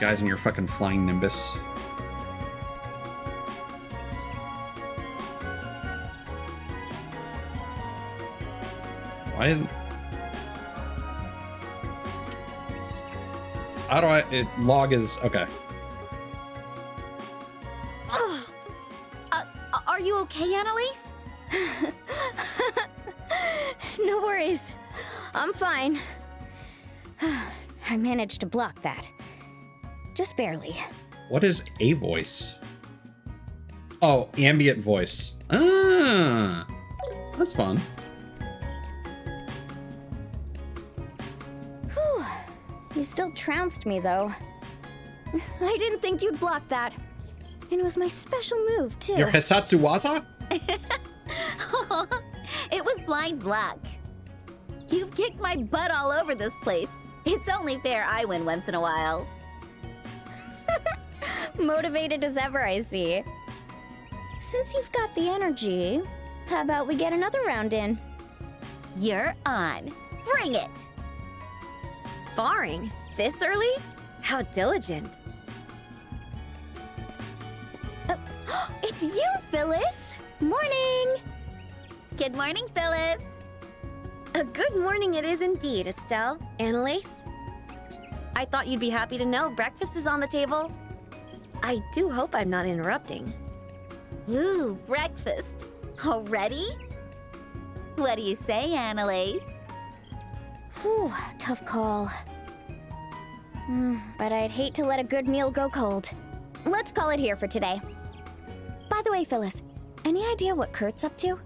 guys in your fucking flying Nimbus. Why isn't... How do I... log is... Okay. Are you okay, Annalise? No worries. I'm fine. I managed to block that. Just barely. What is a voice? Oh, ambient voice. Ah, that's fun. Whew. You still trounced me, though. I didn't think you'd block that. And it was my special move, too. Your Hisatsu Waza? It was blind luck. You've kicked my butt all over this place. It's only fair I win once in a while. Motivated as ever, I see. Since you've got the energy, how about we get another round in? You're on. Bring it. Sparring? This early? How diligent. It's you, Phyllis! Morning! Good morning, Phyllis. A good morning it is indeed, Estelle. Annalise? I thought you'd be happy to know breakfast is on the table. I do hope I'm not interrupting. Ooh, breakfast. Already? What do you say, Annalise? Whew, tough call. But I'd hate to let a good meal go cold. Let's call it here for today. By the way, Phyllis, any idea what Kurt's up to?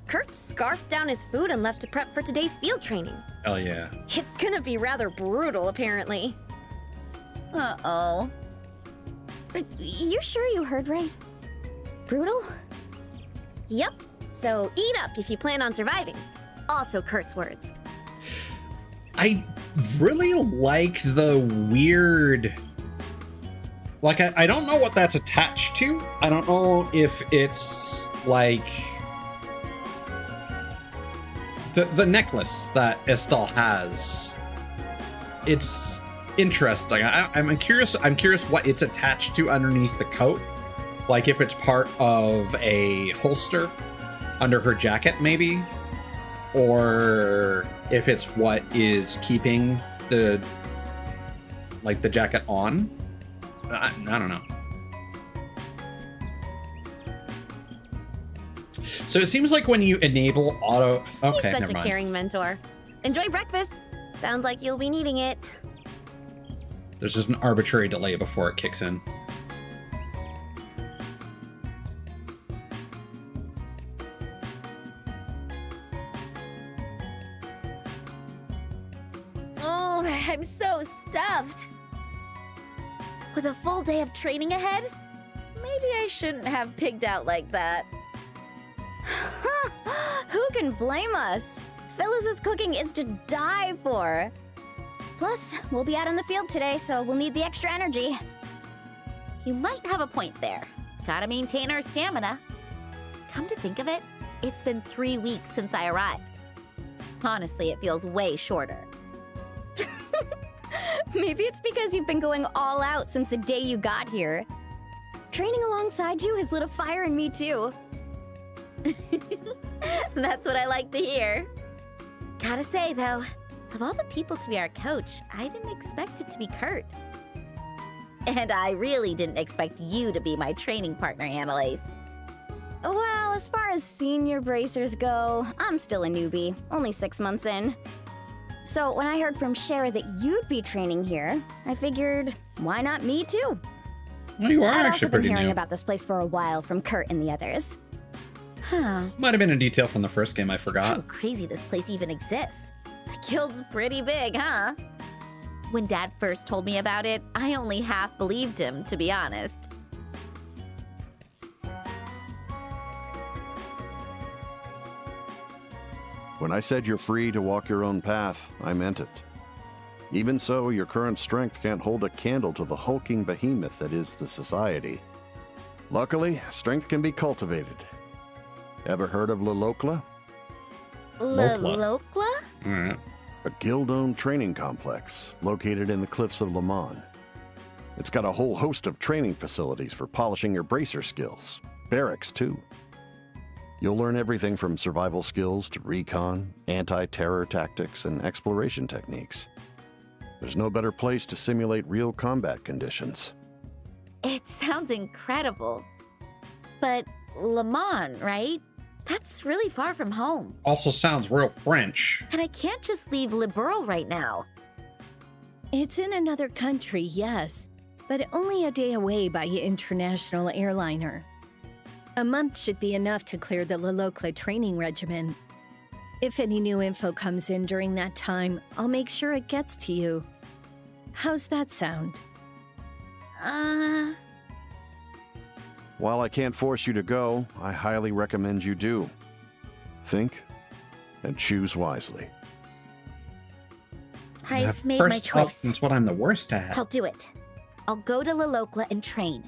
Kurt scarfed down his food and left to prep for today's field training. Hell yeah. It's gonna be rather brutal, apparently. Uh-oh. You sure you heard right? Brutal? Yep. So eat up if you plan on surviving. Also Kurt's words. I really like the weird... Like, I don't know what that's attached to. I don't know if it's, like... The necklace that Estelle has. It's interesting. I'm curious what it's attached to underneath the coat. Like, if it's part of a holster under her jacket, maybe? Or if it's what is keeping the jacket on. I don't know. So it seems like when you enable auto... Okay, He's never such a mind. caring mentor. Enjoy breakfast. Sounds like you'll be needing it. There's just an arbitrary delay before it kicks in. Oh, I'm so stuffed. With a full day of training ahead, maybe I shouldn't have pigged out like that. Who can blame us? Phyllis's cooking is to die for. Plus, we'll be out in the field today, so we'll need the extra energy. You might have a point there. Gotta maintain our stamina. Come to think of it, it's been 3 weeks since I arrived. Honestly, it feels way shorter. Maybe it's because you've been going all out since the day you got here. Training alongside you has lit a fire in me too. That's what I like to hear. Gotta say, though, of all the people to be our coach, I didn't expect it to be Kurt. And I really didn't expect you to be my training partner, Annalise. Well, as far as senior bracers go, I'm still a newbie, only 6 months in. So when I heard from Shara that you'd be training here, I figured, why not me too? Well, you are I've actually also been pretty hearing new. about this place for a while from Kurt and the others. Huh. Might have been a detail from the first game I forgot. How crazy this place even exists. The guild's pretty big, huh? When Dad first told me about it, I only half believed him, to be honest. When I said you're free to walk your own path, I meant it. Even so, your current strength can't hold a candle to the hulking behemoth that is the Society. Luckily, strength can be cultivated. Ever heard of Lolokla? Lolokla? Alright. A guild-owned training complex located in the cliffs of Le Mans. It's got a whole host of training facilities for polishing your bracer skills. Barracks, too. You'll learn everything from survival skills to recon, anti-terror tactics, and exploration techniques. There's no better place to simulate real combat conditions. It sounds incredible. But Le Mans, right? That's really far from home. Also sounds real French. And I can't just leave Le Burle right now. It's in another country, yes, but only a day away by international airliner. A month should be enough to clear the Lolokla training regimen. If any new info comes in during that time, I'll make sure it gets to you. How's that sound? While I can't force you to go, I highly recommend you do. Think and choose wisely. I've made my First choice. That's what I'm the worst at. I'll do it. I'll go to Lolokla and train.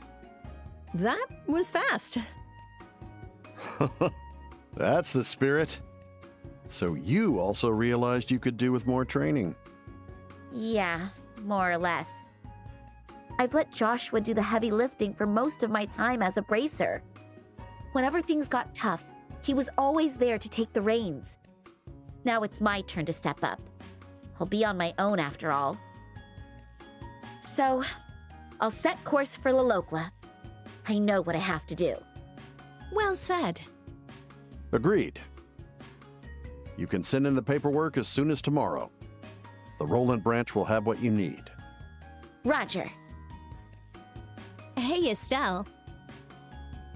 That was fast. That's the spirit. So you also realized you could do with more training. Yeah, more or less. I've let Joshua do the heavy lifting for most of my time as a bracer. Whenever things got tough, he was always there to take the reins. Now it's my turn to step up. I'll be on my own after all. So, I'll set course for Lolokla. I know what I have to do. Well said. Agreed. You can send in the paperwork as soon as tomorrow. The Roland branch will have what you need. Roger. Hey, Estelle.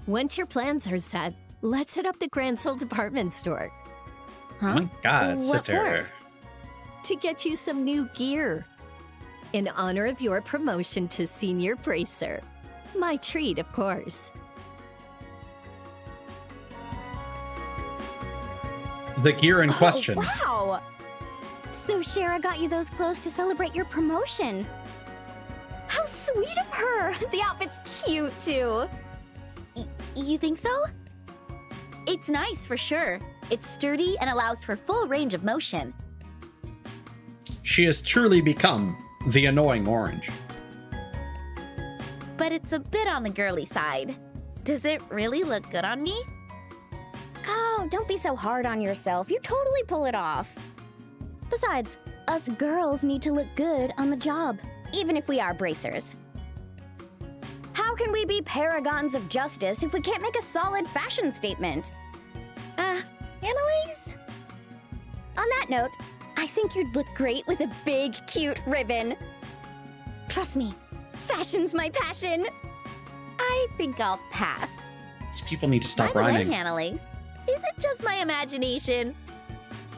Once your plans are set, let's hit up the Grand Soul department store. Huh? Oh my God, What sister. To get you some new gear. In honor of your promotion to senior bracer. My treat, of course. The gear in question. Wow! So Shara got you those clothes to celebrate your promotion. How sweet of her! The outfit's cute, too. You think so? It's nice for sure. It's sturdy and allows for full range of motion. She has truly become the annoying orange. But it's a bit on the girly side. Does it really look good on me? Oh, don't be so hard on yourself. You totally pull it off. Besides, us girls need to look good on the job, even if we are bracers. How can we be paragons of justice if we can't make a solid fashion statement? Annalise? On that note, I think you'd look great with a big, cute ribbon. Trust me, fashion's my passion. I think I'll pass. These people need to stop By the rhyming. way, Annalise, is it just my imagination?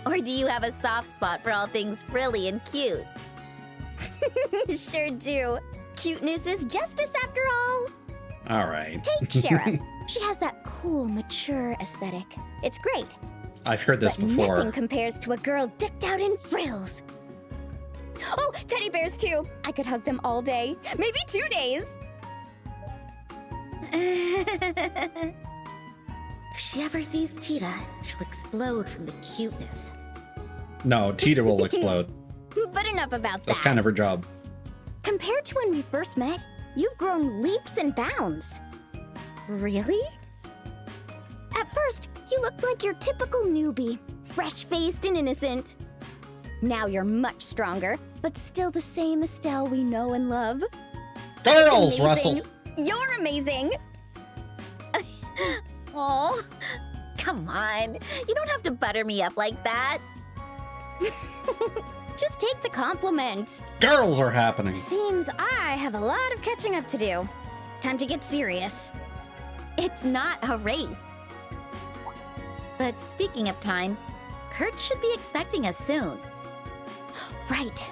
Or do you have a soft spot for all things frilly and cute? Sure do. Cuteness is justice after all. All right. Take Shara. She has that cool, mature aesthetic. It's great. I've heard this but before. Nothing compares to a girl decked out in frills. Oh, teddy bears too. I could hug them all day, maybe 2 days. If she ever sees Tita, she'll explode from the cuteness. No, Tita will explode. But enough about That's that. kind of her job. Compared to when we first met, you've grown leaps and bounds. Really? At first, you looked like your typical newbie, fresh-faced and innocent. Now you're much stronger, but still the same Estelle we know and love. Girls, That's amazing. Russell. You're amazing. Oh, come on. You don't have to butter me up like that. Just take the compliment. Girls are happening. Seems I have a lot of catching up to do. Time to get serious. It's not a race. But speaking of time, Kurt should be expecting us soon. Right.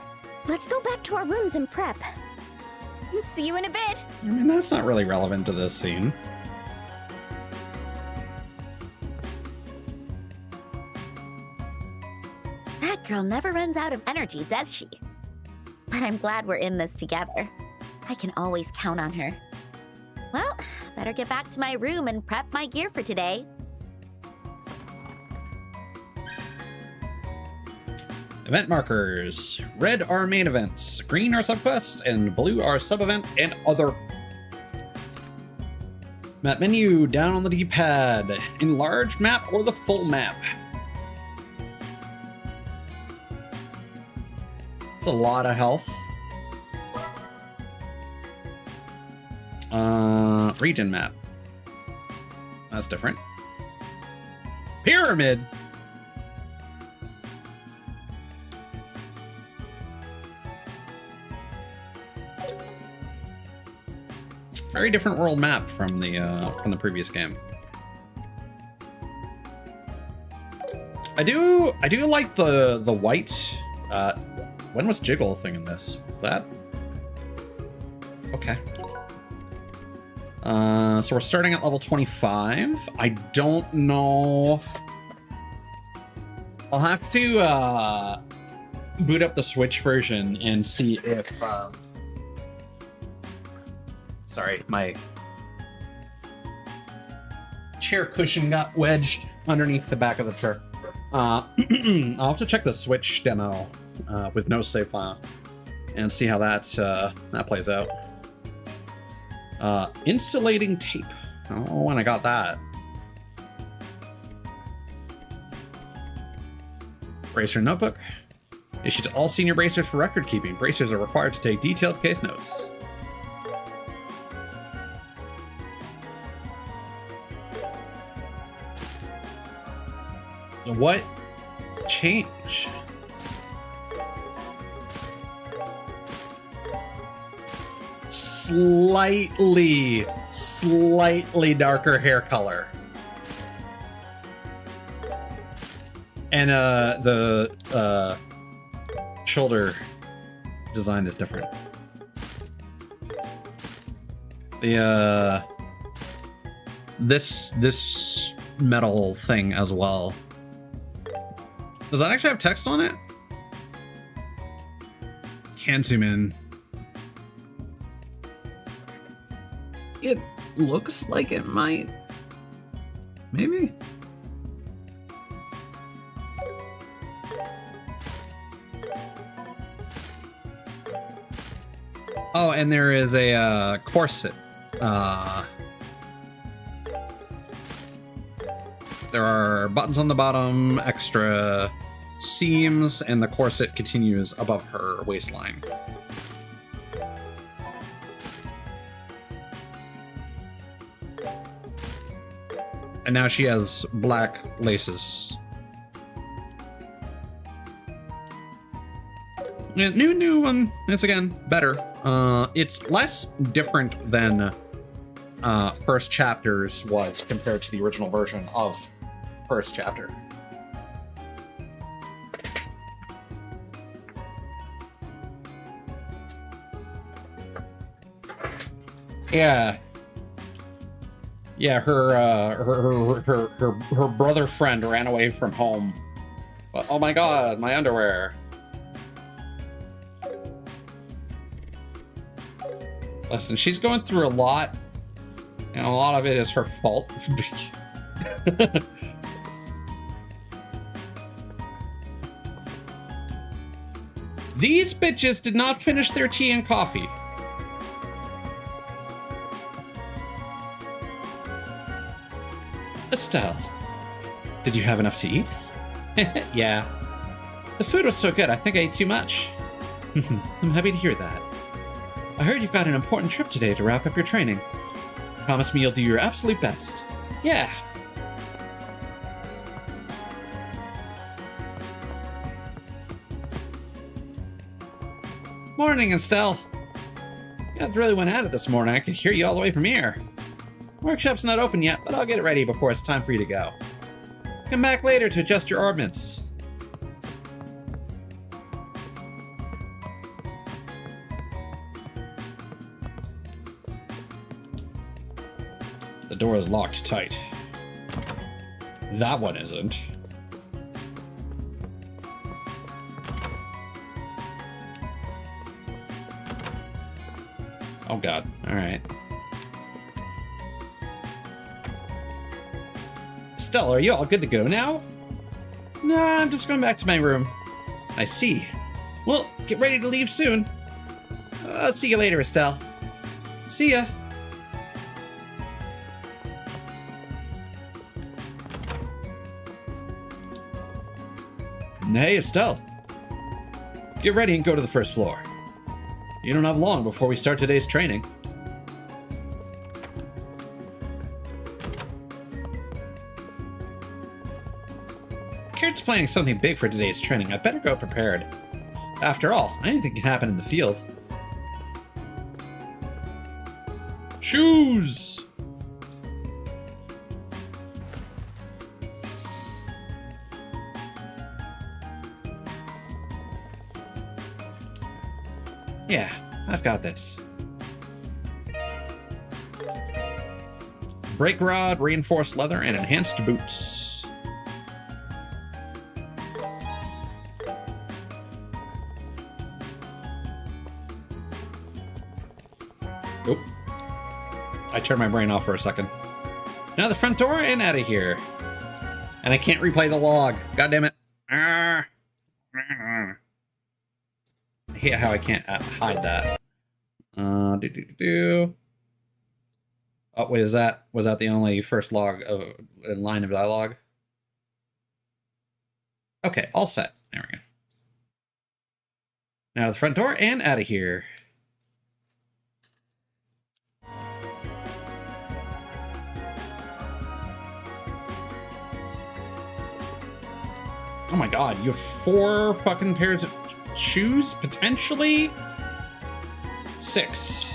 Let's go back to our rooms and prep. See you in a bit. I mean, that's not really relevant to this scene. That girl never runs out of energy, does she? But I'm glad we're in this together. I can always count on her. Well, better get back to my room and prep my gear for today. Event markers. Red are main events, green are subquests, and blue are sub-events and other. Map menu, down on the D-pad. Enlarged map or the full map. It's a lot of health. Region map. That's different. Pyramid. Very different world map from the previous game. I do like the white. When was Jiggle thing in this? Was that? Okay. So we're starting at level 25. I don't know. I'll have to boot up the Switch version and see if. Sorry, my chair cushion got wedged underneath the back of the chair. I'll have to check the Switch demo with no save file and see how that plays out. Insulating tape. I don't know when I got that. Bracer notebook. Issued to all senior bracers for record keeping. Bracers are required to take detailed case notes. What change? Slightly darker hair color. And the shoulder design is different. The this metal thing as well. Does that actually have text on it? Can't zoom in. It looks like it might. Maybe? Oh, and there is a corset. There are buttons on the bottom, extra seams, and the corset continues above her waistline. And now she has black laces. Yeah, new one. It's again better. It's less different than first chapter's was compared to the original version of first chapter. Yeah. Yeah, her brother friend ran away from home. But, oh my god, my underwear. Listen, she's going through a lot, and a lot of it is her fault. These bitches did not finish their tea and coffee. Estelle, did you have enough to eat? Yeah. The food was so good, I think I ate too much. I'm happy to hear that. I heard you've got an important trip today to wrap up your training. Promise me you'll do your absolute best. Yeah. Morning, Estelle. You guys really went at it this morning. I could hear you all the way from here. Workshop's not open yet, but I'll get it ready before it's time for you to go. Come back later to adjust your orbits. The door is locked tight. That one isn't. Oh god, alright. Stella, are you all good to go now? Nah, I'm just going back to my room. I see. Well, get ready to leave soon. I'll see you later, Estelle. See ya. Hey, Estelle. Get ready and go to the first floor. You don't have long before we start today's training. Kurt's planning something big for today's training. I better go prepared. After all, anything can happen in the field. Shoes! Yeah, I've got this. Brake rod, reinforced leather, and enhanced boots. Oop. I turned my brain off for a second. Now the front door and out of here. And I can't replay the log. God damn it. I hate how I can't hide that. Oh, wait, was that the only first log of a line of dialogue? Okay, all set. There we go. Now the front door and out of here. Oh my god, you have 4 fucking pairs of shoes, potentially? 6.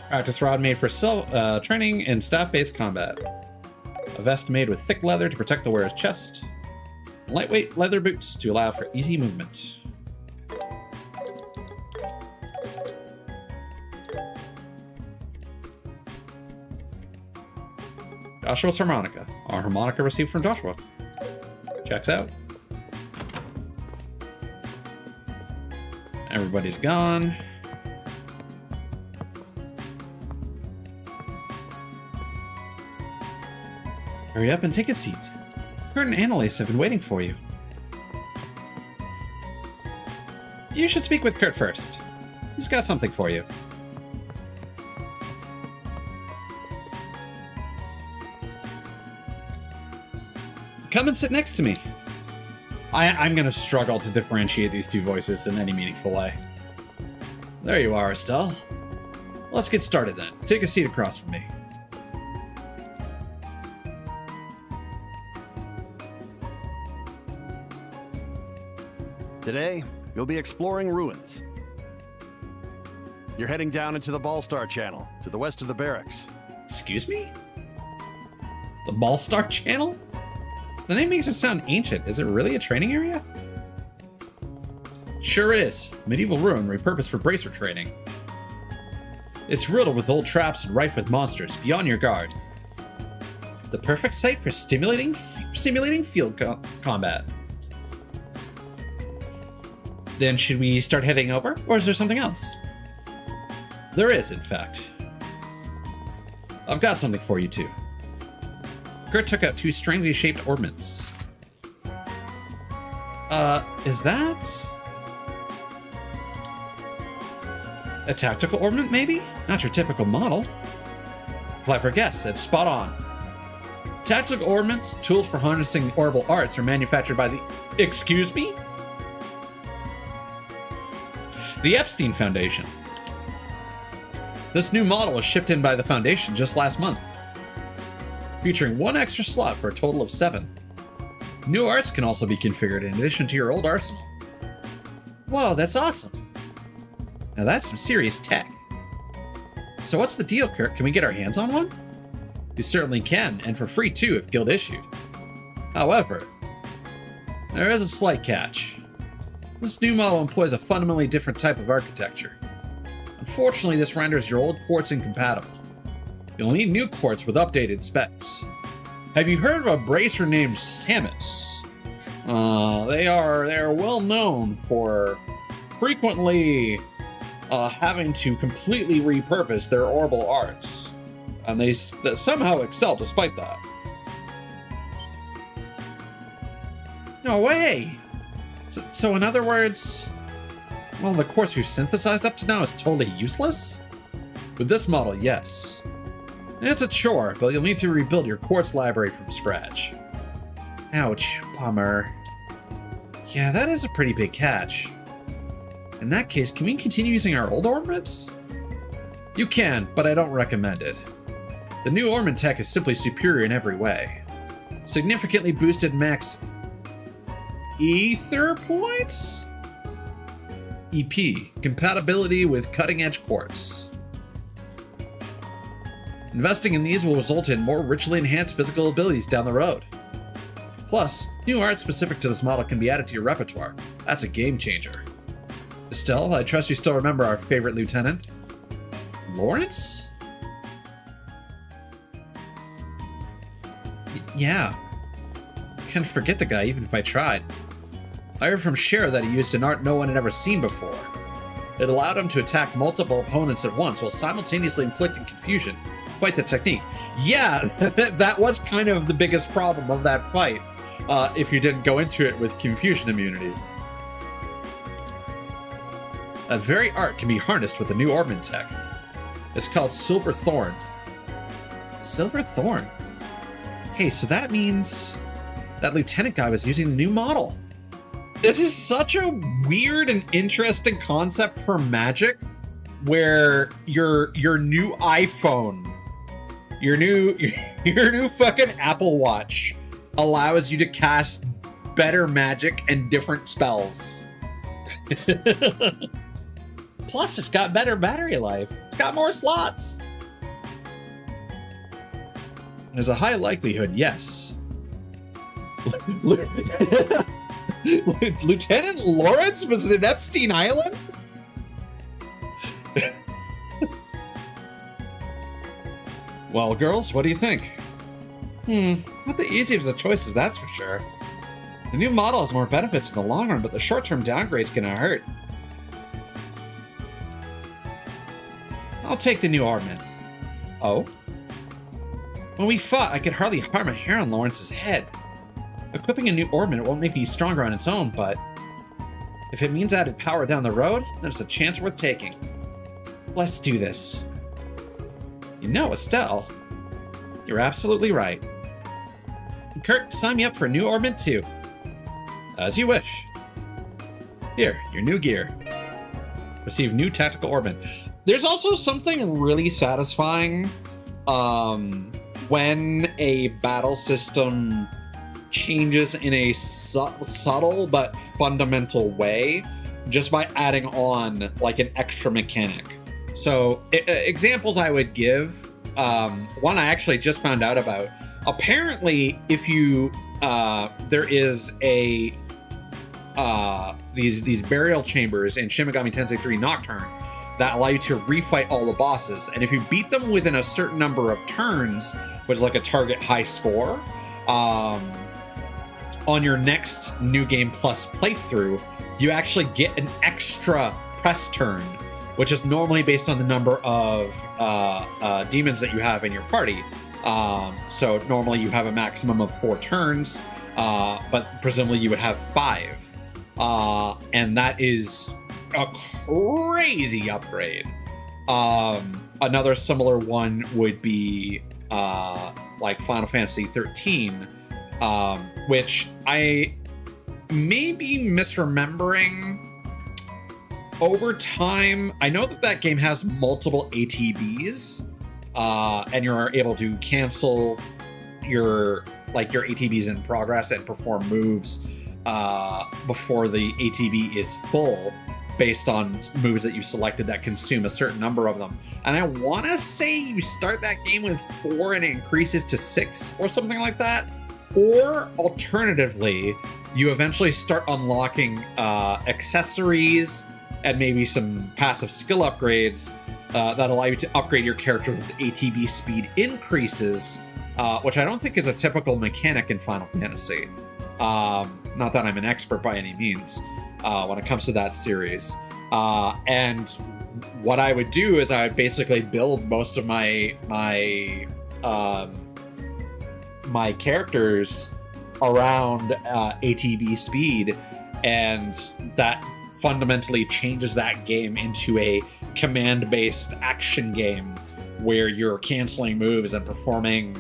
Practice rod made for training in staff-based combat. A vest made with thick leather to protect the wearer's chest. Lightweight leather boots to allow for easy movement. Joshua's harmonica. Our harmonica received from Joshua. Checks out. Everybody's gone. Hurry up and take a seat. Kurt and Annalise have been waiting for you. You should speak with Kurt first. He's got something for you. Come and sit next to me. I'm gonna struggle to differentiate these two voices in any meaningful way. There you are, Estelle. Let's get started then. Take a seat across from me. Today, you'll be exploring ruins. You're heading down into the Ballstar Channel, to the west of the barracks. Excuse me? The Ballstar Channel? The name makes it sound ancient. Is it really a training area? Sure is. Medieval ruin repurposed for bracer training. It's riddled with old traps and rife with monsters. Be on your guard. The perfect site for stimulating field combat. Then should we start heading over, or is there something else? There is, in fact. I've got something for you too. Kurt took out 2 strangely shaped ornaments. Is that a tactical ornament, maybe? Not your typical model. Clever guess, it's spot on. Tactical ornaments, tools for harnessing orbital arts, are manufactured by the... Excuse me? The Epstein Foundation. This new model was shipped in by the Foundation just last month, featuring 1 extra slot for a total of 7. New arts can also be configured in addition to your old arsenal. Whoa, that's awesome. Now that's some serious tech. So what's the deal, Kurt? Can we get our hands on one? You certainly can, and for free too if guild issued. However, there is a slight catch. This new model employs a fundamentally different type of architecture. Unfortunately, this renders your old quartz incompatible. You'll need new quartz with updated specs. Have you heard of a bracer named Samus? They are well known for frequently having to completely repurpose their orbital arts, and they somehow excel despite that. No way! So in other words, well, the quartz we've synthesized up to now is totally useless? With this model, yes. It's a chore, but you'll need to rebuild your quartz library from scratch. Ouch, bummer. Yeah, that is a pretty big catch. In that case, can we continue using our old ornaments? You can, but I don't recommend it. The new ornament tech is simply superior in every way. Significantly boosted max ether points? EP, compatibility with cutting-edge quartz. Investing in these will result in more richly enhanced physical abilities down the road. Plus, new art specific to this model can be added to your repertoire. That's a game changer. Estelle, I trust you still remember our favorite lieutenant? Lawrence? Yeah. I can't forget the guy even if I tried. I heard from Cher that he used an art no one had ever seen before. It allowed him to attack multiple opponents at once while simultaneously inflicting confusion. Quite the technique. Yeah, that was kind of the biggest problem of that fight, if you didn't go into it with confusion immunity. That very art can be harnessed with the new ornament tech. It's called Silver Thorn. Silver Thorn? Hey, so that means that lieutenant guy was using the new model. This is such a weird and interesting concept for magic, where your new iPhone, your new fucking Apple Watch allows you to cast better magic and different spells. Plus, it's got better battery life. It's got more slots. There's a high likelihood, yes. Lieutenant Lawrence was in Epstein Island? Well, girls, what do you think? Not the easiest of choices, that's for sure. The new model has more benefits in the long run, but the short-term downgrade's gonna hurt. I'll take the new ornament. Oh? When we fought, I could hardly harm a hair on Lawrence's head. Equipping a new ornament won't make me stronger on its own, but if it means added power down the road, then it's a chance worth taking. Let's do this. You know, Estelle, you're absolutely right. And Kurt, sign me up for a new ornament too. As you wish. Here, your new gear. Receive new tactical ornament. There's also something really satisfying when a battle system changes in a subtle but fundamental way, just by adding on like an extra mechanic. So examples I would give, one I actually just found out about. Apparently, if you there is a these burial chambers in Shin Megami Tensei 3 Nocturne that allow you to refight all the bosses, and if you beat them within a certain number of turns, which is like a target high score, on your next New Game Plus playthrough, you actually get an extra press turn, which is normally based on the number of demons that you have in your party. So normally you have a maximum of 4 turns, but presumably you would have 5. And that is a crazy upgrade. Another similar one would be like Final Fantasy 13, which I may be misremembering. Over time, I know that game has multiple ATBs, and you're able to cancel your ATBs in progress and perform moves before the ATB is full, based on moves that you selected that consume a certain number of them. And I want to say you start that game with 4 and it increases to 6 or something like that. Or alternatively, you eventually start unlocking accessories and maybe some passive skill upgrades that allow you to upgrade your character with ATB speed increases, which I don't think is a typical mechanic in Final Fantasy. Not that I'm an expert by any means when it comes to that series. And what I would do is I would basically build most of my characters around ATB speed, and that fundamentally changes that game into a command-based action game where you're canceling moves and performing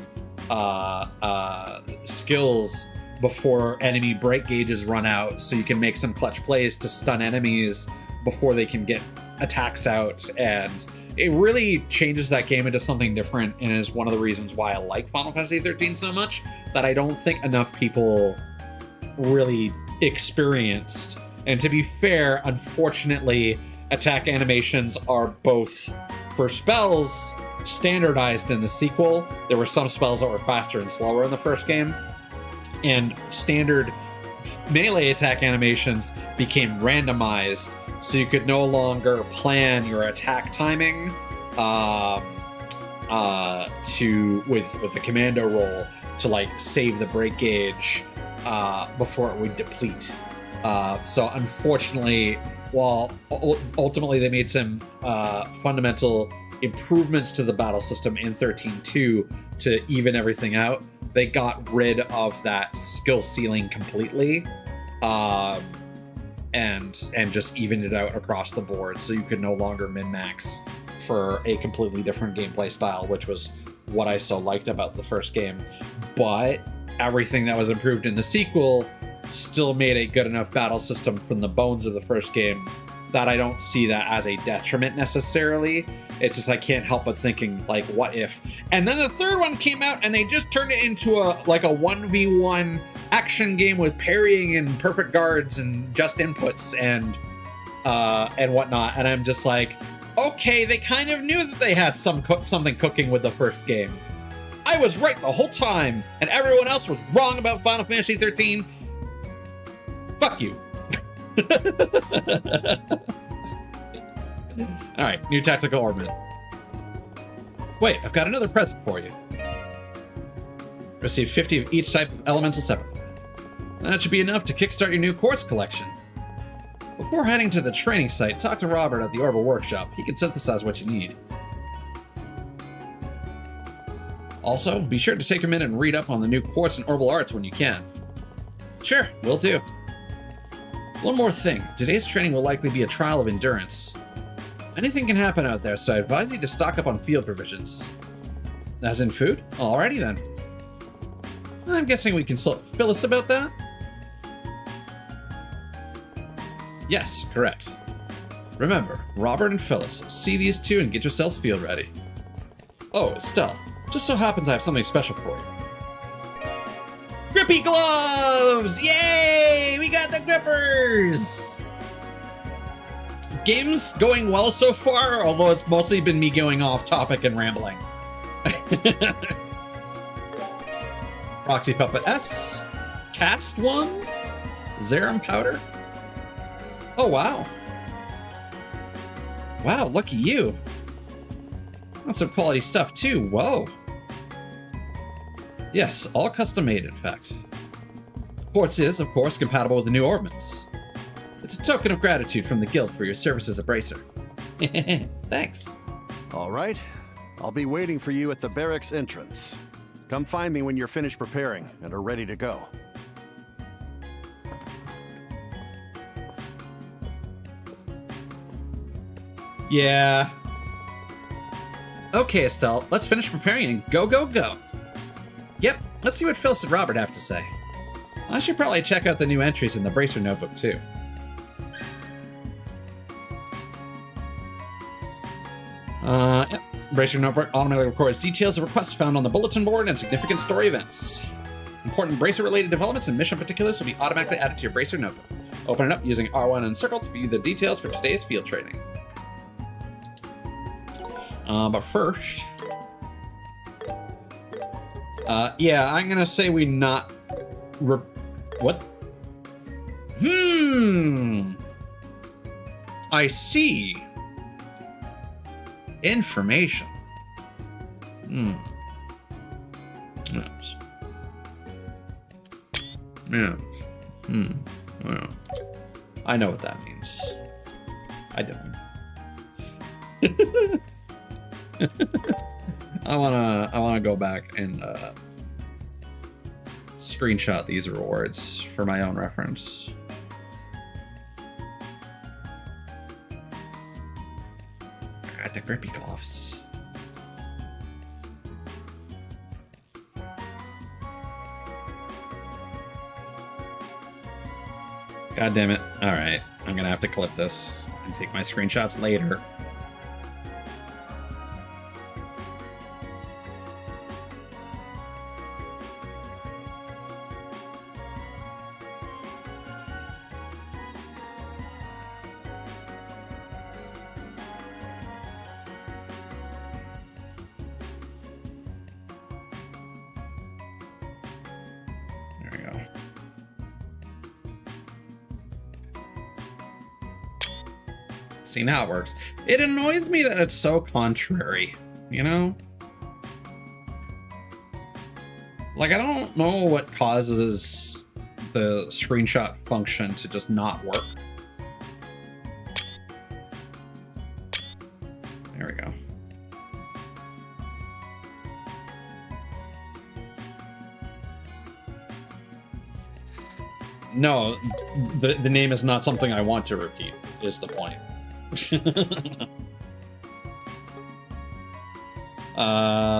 skills before enemy break gauges run out, so you can make some clutch plays to stun enemies before they can get attacks out. And it really changes that game into something different, and is one of the reasons why I like Final Fantasy 13 so much, that I don't think enough people really experienced. And to be fair, unfortunately, attack animations are both, for spells, standardized in the sequel. There were some spells that were faster and slower in the first game, and standard melee attack animations became randomized, so you could no longer plan your attack timing with the commando roll to like save the break gauge before it would deplete. So unfortunately, while ultimately they made some fundamental improvements to the battle system in 13.2 to even everything out, they got rid of that skill ceiling completely, and just evened it out across the board, so you could no longer min-max for a completely different gameplay style, which was what I so liked about the first game. But everything that was improved in the sequel still made a good enough battle system from the bones of the first game that I don't see that as a detriment necessarily. It's just I can't help but thinking, like, what if? And then the third one came out and they just turned it into a 1v1 action game with parrying and perfect guards and just inputs and whatnot. And I'm just like, okay, they kind of knew that they had something cooking with the first game. I was right the whole time, and everyone else was wrong about Final Fantasy 13. Fuck you. Alright, new tactical ornament. Wait, I've got another present for you. Receive 50 of each type of elemental separately. That should be enough to kickstart your new quartz collection. Before heading to the training site, talk to Robert at the Orbital Workshop. He can synthesize what you need. Also, be sure to take a minute and read up on the new quartz and orbital arts when you can. Sure, will do. One more thing, today's training will likely be a trial of endurance. Anything can happen out there, so I advise you to stock up on field provisions. As in food? Alrighty then. I'm guessing we consult Phyllis about that? Yes, correct. Remember, Robert and Phyllis, see these two and get yourselves field ready. Oh, Estelle, just so happens I have something special for you. Grippy gloves! Yay! We got the grippers! Game's going well so far, although it's mostly been me going off topic and rambling. Proxy Puppet S. Cast 1. Zerum Powder. Oh, wow. Wow, look at you. That's some quality stuff, too. Whoa. Yes, all custom made, in fact. Quartz is, of course, compatible with the new ornaments. It's a token of gratitude from the guild for your service as a bracer. Thanks. All right. I'll be waiting for you at the barracks entrance. Come find me when you're finished preparing and are ready to go. Yeah. Okay, Estelle, let's finish preparing and go, go, go. Yep, let's see what Phyllis and Robert have to say. I should probably check out the new entries in the Bracer notebook, too. Yep. Bracer notebook automatically records details of requests found on the bulletin board and significant story events. Important Bracer-related developments and mission particulars will be automatically added to your Bracer notebook. Open it up using R1 and Circle to view the details for today's field training. But first... yeah, I'm gonna say we not... What? I see. Information. Yes. Yeah. Well, I know what that means. I don't. I wanna go back and screenshot these rewards for my own reference. God, the grippy gloves. God damn it. Alright, I'm gonna have to clip this and take my screenshots later. See, now it works. It annoys me that it's so contrary, you know? Like, I don't know what causes the screenshot function to just not work. There we go. No, the name is not something I want to repeat, is the point.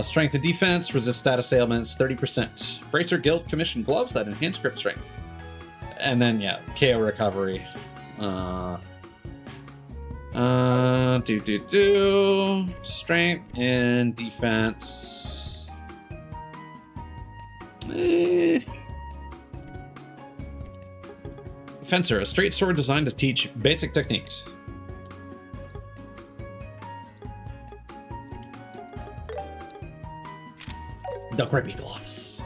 Strength and defense, resist status ailments 30%. Bracer Guild commission gloves that enhance grip strength. And then yeah, KO recovery. Strength and defense. Fencer, a straight sword designed to teach basic techniques. The grippy gloves.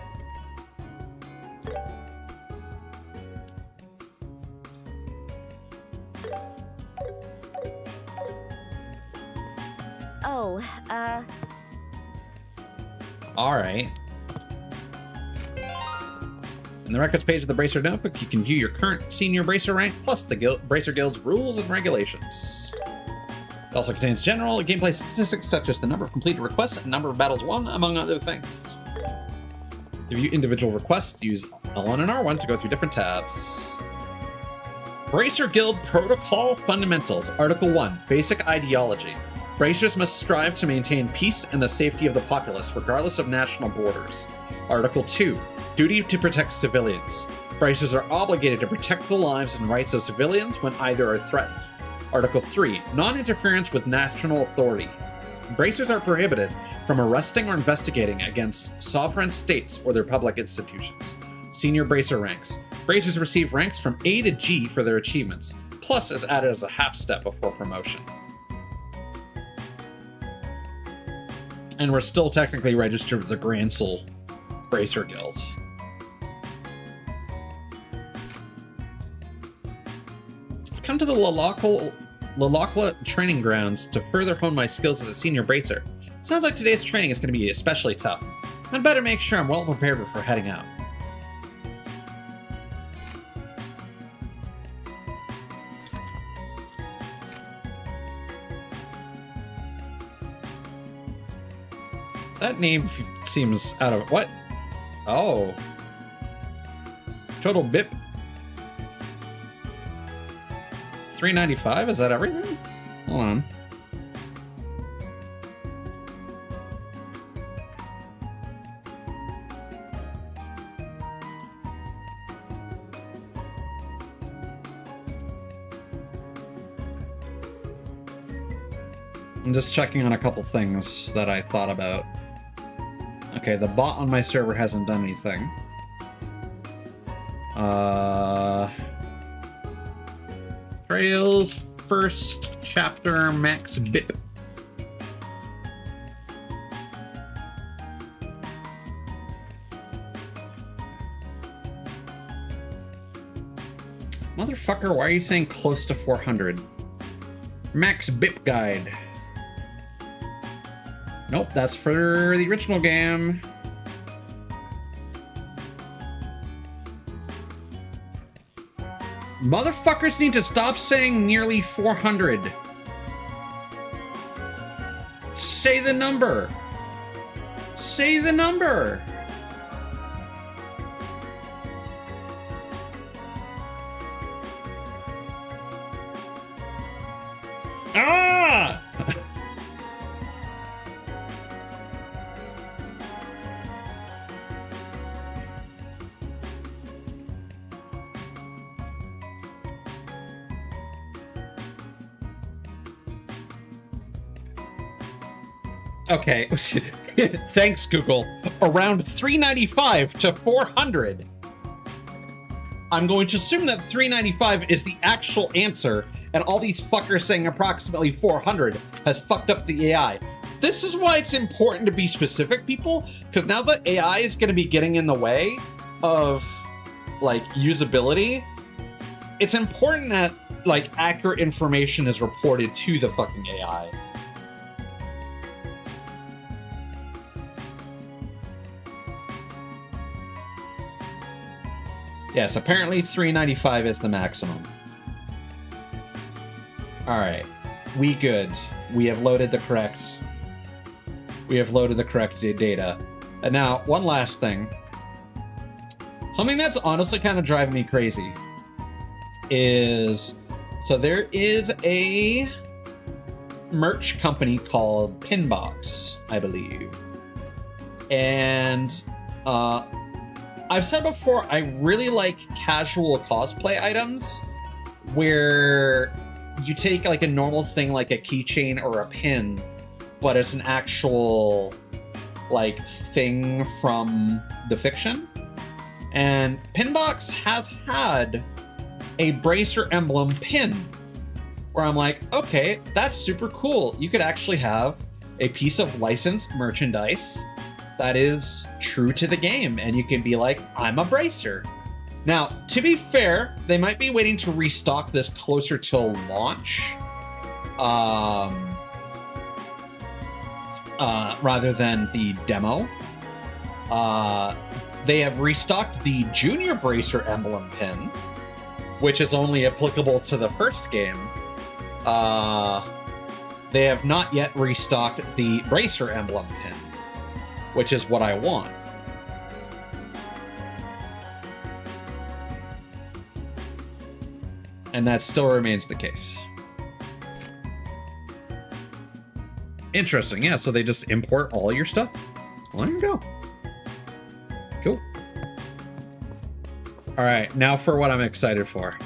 Oh, All right. In the records page of the Bracer Notebook, you can view your current senior Bracer rank, plus the Bracer Guild's rules and regulations. It also contains general gameplay statistics such as the number of completed requests and number of battles won, among other things. To view individual requests, use L1 and R1 to go through different tabs. Bracer Guild Protocol Fundamentals. Article 1. Basic Ideology. Bracers must strive to maintain peace and the safety of the populace, regardless of national borders. Article 2. Duty to protect civilians. Bracers are obligated to protect the lives and rights of civilians when either are threatened. Article 3. Non-interference with national authority. Bracers are prohibited from arresting or investigating against sovereign states or their public institutions. Senior Bracer ranks. Bracers receive ranks from A to G for their achievements. Plus is added as a half step before promotion. And we're still technically registered with the Gransel Bracer Guild. I've come to the Lalakla training grounds to further hone my skills as a senior bracer. Sounds like today's training is going to be especially tough. I'd better make sure I'm well prepared before heading out. That name seems out of... What? Oh. Total BIP. 395? Is that everything? Hold on. I'm just checking on a couple things that I thought about. Okay, the bot on my server hasn't done anything. Trails, first chapter, max BIP. Motherfucker, why are you saying close to 400? Max BIP guide. Nope, that's for the original game. Motherfuckers need to stop saying nearly 400. Say the number. Say the number. Ah! Okay, thanks Google. Around 395 to 400. I'm going to assume that 395 is the actual answer, and all these fuckers saying approximately 400 has fucked up the AI. This is why it's important to be specific, people, because now that AI is going to be getting in the way of, like, usability, it's important that, like, accurate information is reported to the fucking AI. Yes, apparently 395 is the maximum. Alright. We good. We have loaded the correct data. And now, one last thing. Something that's honestly kind of driving me crazy is, so there is a merch company called Pinbox, I believe. And I've said before, I really like casual cosplay items where you take like a normal thing like a keychain or a pin, but it's an actual like thing from the fiction. And Pinbox has had a Bracer emblem pin where I'm like, okay, that's super cool. You could actually have a piece of licensed merchandise that is true to the game, and you can be like, I'm a Bracer. Now, to be fair, they might be waiting to restock this closer to launch, rather than the demo. They have restocked the Junior Bracer emblem pin, which is only applicable to the first game. They have not yet restocked the Bracer emblem pin, which is what I want. And that still remains the case. Interesting, yeah, so they just import all your stuff? Well, there you go. Cool. Alright, now for what I'm excited for.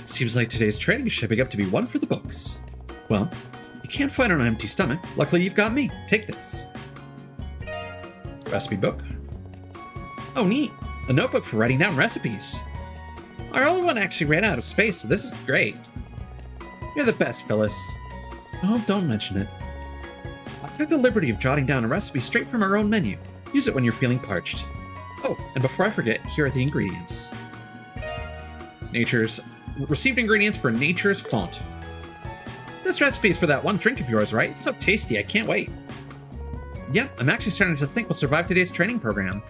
Seems like today's training is shaping up to be one for the books. Well, you can't fight on an empty stomach. Luckily, you've got me. Take this. Recipe book. Oh, neat. A notebook for writing down recipes. Our other one actually ran out of space, so this is great. You're the best, Phyllis. Oh, don't mention it. I took the liberty of jotting down a recipe straight from our own menu. Use it when you're feeling parched. Oh, and before I forget, here are the ingredients. Received ingredients for Nature's Font. This recipe's for that one drink of yours, right? It's so tasty, I can't wait. Yep, I'm actually starting to think we'll survive today's training program.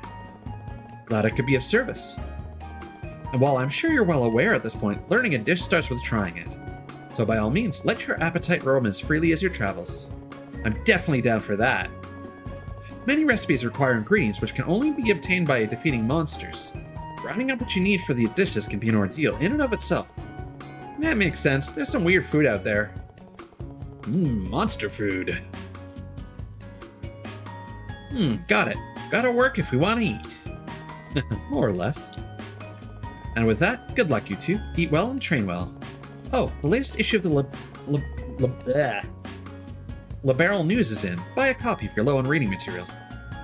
Glad I could be of service. And while I'm sure you're well aware at this point, learning a dish starts with trying it. So by all means, let your appetite roam as freely as your travels. I'm definitely down for that. Many recipes require ingredients which can only be obtained by defeating monsters. Rounding up what you need for these dishes can be an ordeal in and of itself. That makes sense, there's some weird food out there. Monster food. Got it. Gotta work if we want to eat. More or less. And with that, good luck you two. Eat well and train well. Oh, the latest issue of the Liberal News is in. Buy a copy if you're low on reading material.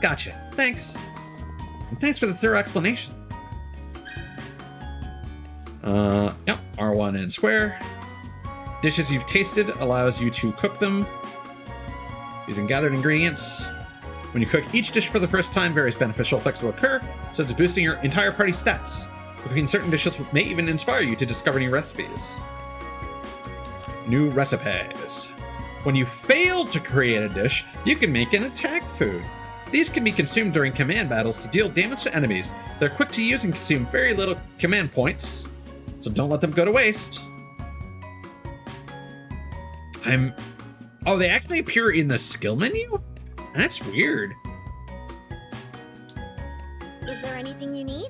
Gotcha. Thanks. And thanks for the thorough explanation. Yep, R1 and square. Dishes you've tasted allows you to cook them using gathered ingredients. When you cook each dish for the first time, various beneficial effects will occur, so it's boosting your entire party's stats. Cooking certain dishes may even inspire you to discover new recipes. New recipes. When you fail to create a dish, you can make an attack food. These can be consumed during command battles to deal damage to enemies. They're quick to use and consume very little command points, so don't let them go to waste. Oh, they actually appear in the skill menu? That's weird. Is there anything you need?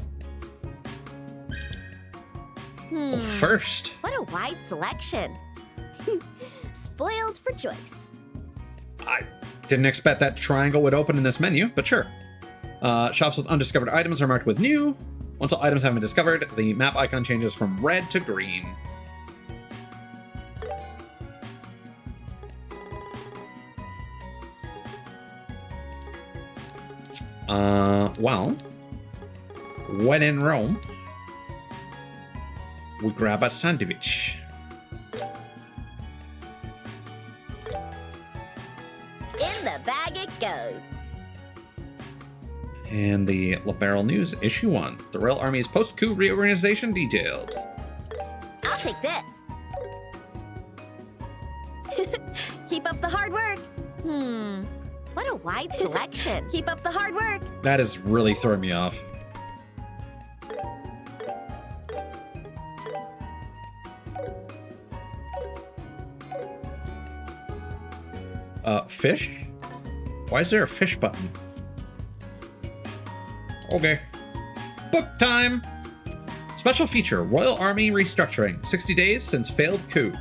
Well, first, What a wide selection. Spoiled for choice. I didn't expect that triangle would open in this menu, but sure. Shops with undiscovered items are marked with new. Once all items have been discovered, the map icon changes from red to green. Well, when in Rome, we grab a sandwich. In the bag it goes. And the Liberal News, Issue 1. The Royal Army's post-coup reorganization detailed. I'll take this. Keep up the hard work. What a wide selection. Keep up the hard work. That is really throwing me off. Fish? Why is there a fish button? Okay. Book time! Special feature, Royal Army restructuring. 60 days since failed coup.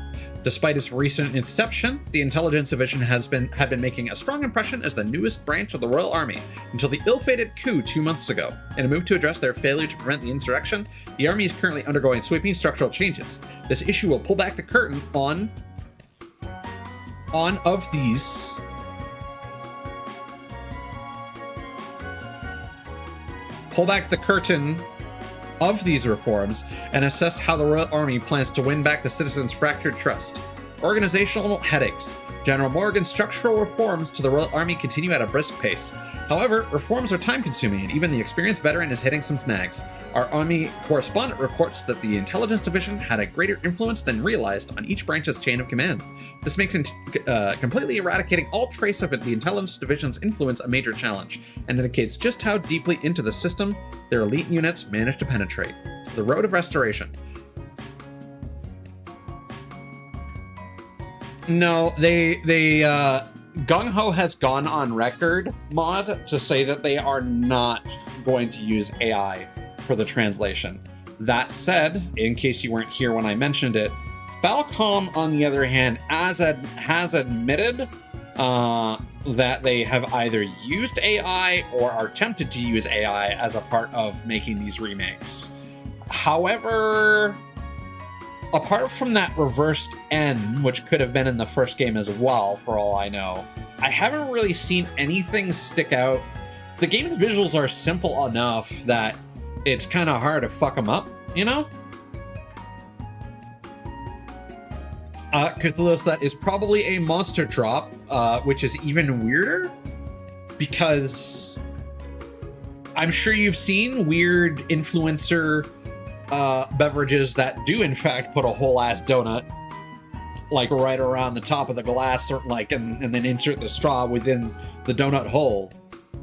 Despite its recent inception, the Intelligence Division had been making a strong impression as the newest branch of the Royal Army until the ill-fated coup 2 months ago. In a move to address their failure to prevent the insurrection, the Army is currently undergoing sweeping structural changes. This issue will pull back the curtain on of these reforms and assess how the Royal Army plans to win back the citizens' fractured trust. Organizational headaches. General Morgan's structural reforms to the Royal Army continue at a brisk pace. However, reforms are time-consuming, and even the experienced veteran is hitting some snags. Our Army correspondent reports that the Intelligence Division had a greater influence than realized on each branch's chain of command. This makes completely eradicating all trace of the Intelligence Division's influence a major challenge, and indicates just how deeply into the system their elite units managed to penetrate. The road of restoration. No, Gung Ho has gone on record, mod, to say that they are not going to use AI for the translation. That said, in case you weren't here when I mentioned it, Falcom, on the other hand, has admitted that they have either used AI or are tempted to use AI as a part of making these remakes. However, apart from that reversed N, which could have been in the first game as well, for all I know, I haven't really seen anything stick out. The game's visuals are simple enough that it's kind of hard to fuck them up, you know? Cthulhu's that is probably a monster drop, which is even weirder, because I'm sure you've seen weird influencer beverages that do in fact put a whole ass donut like right around the top of the glass, or like, and then insert the straw within the donut hole.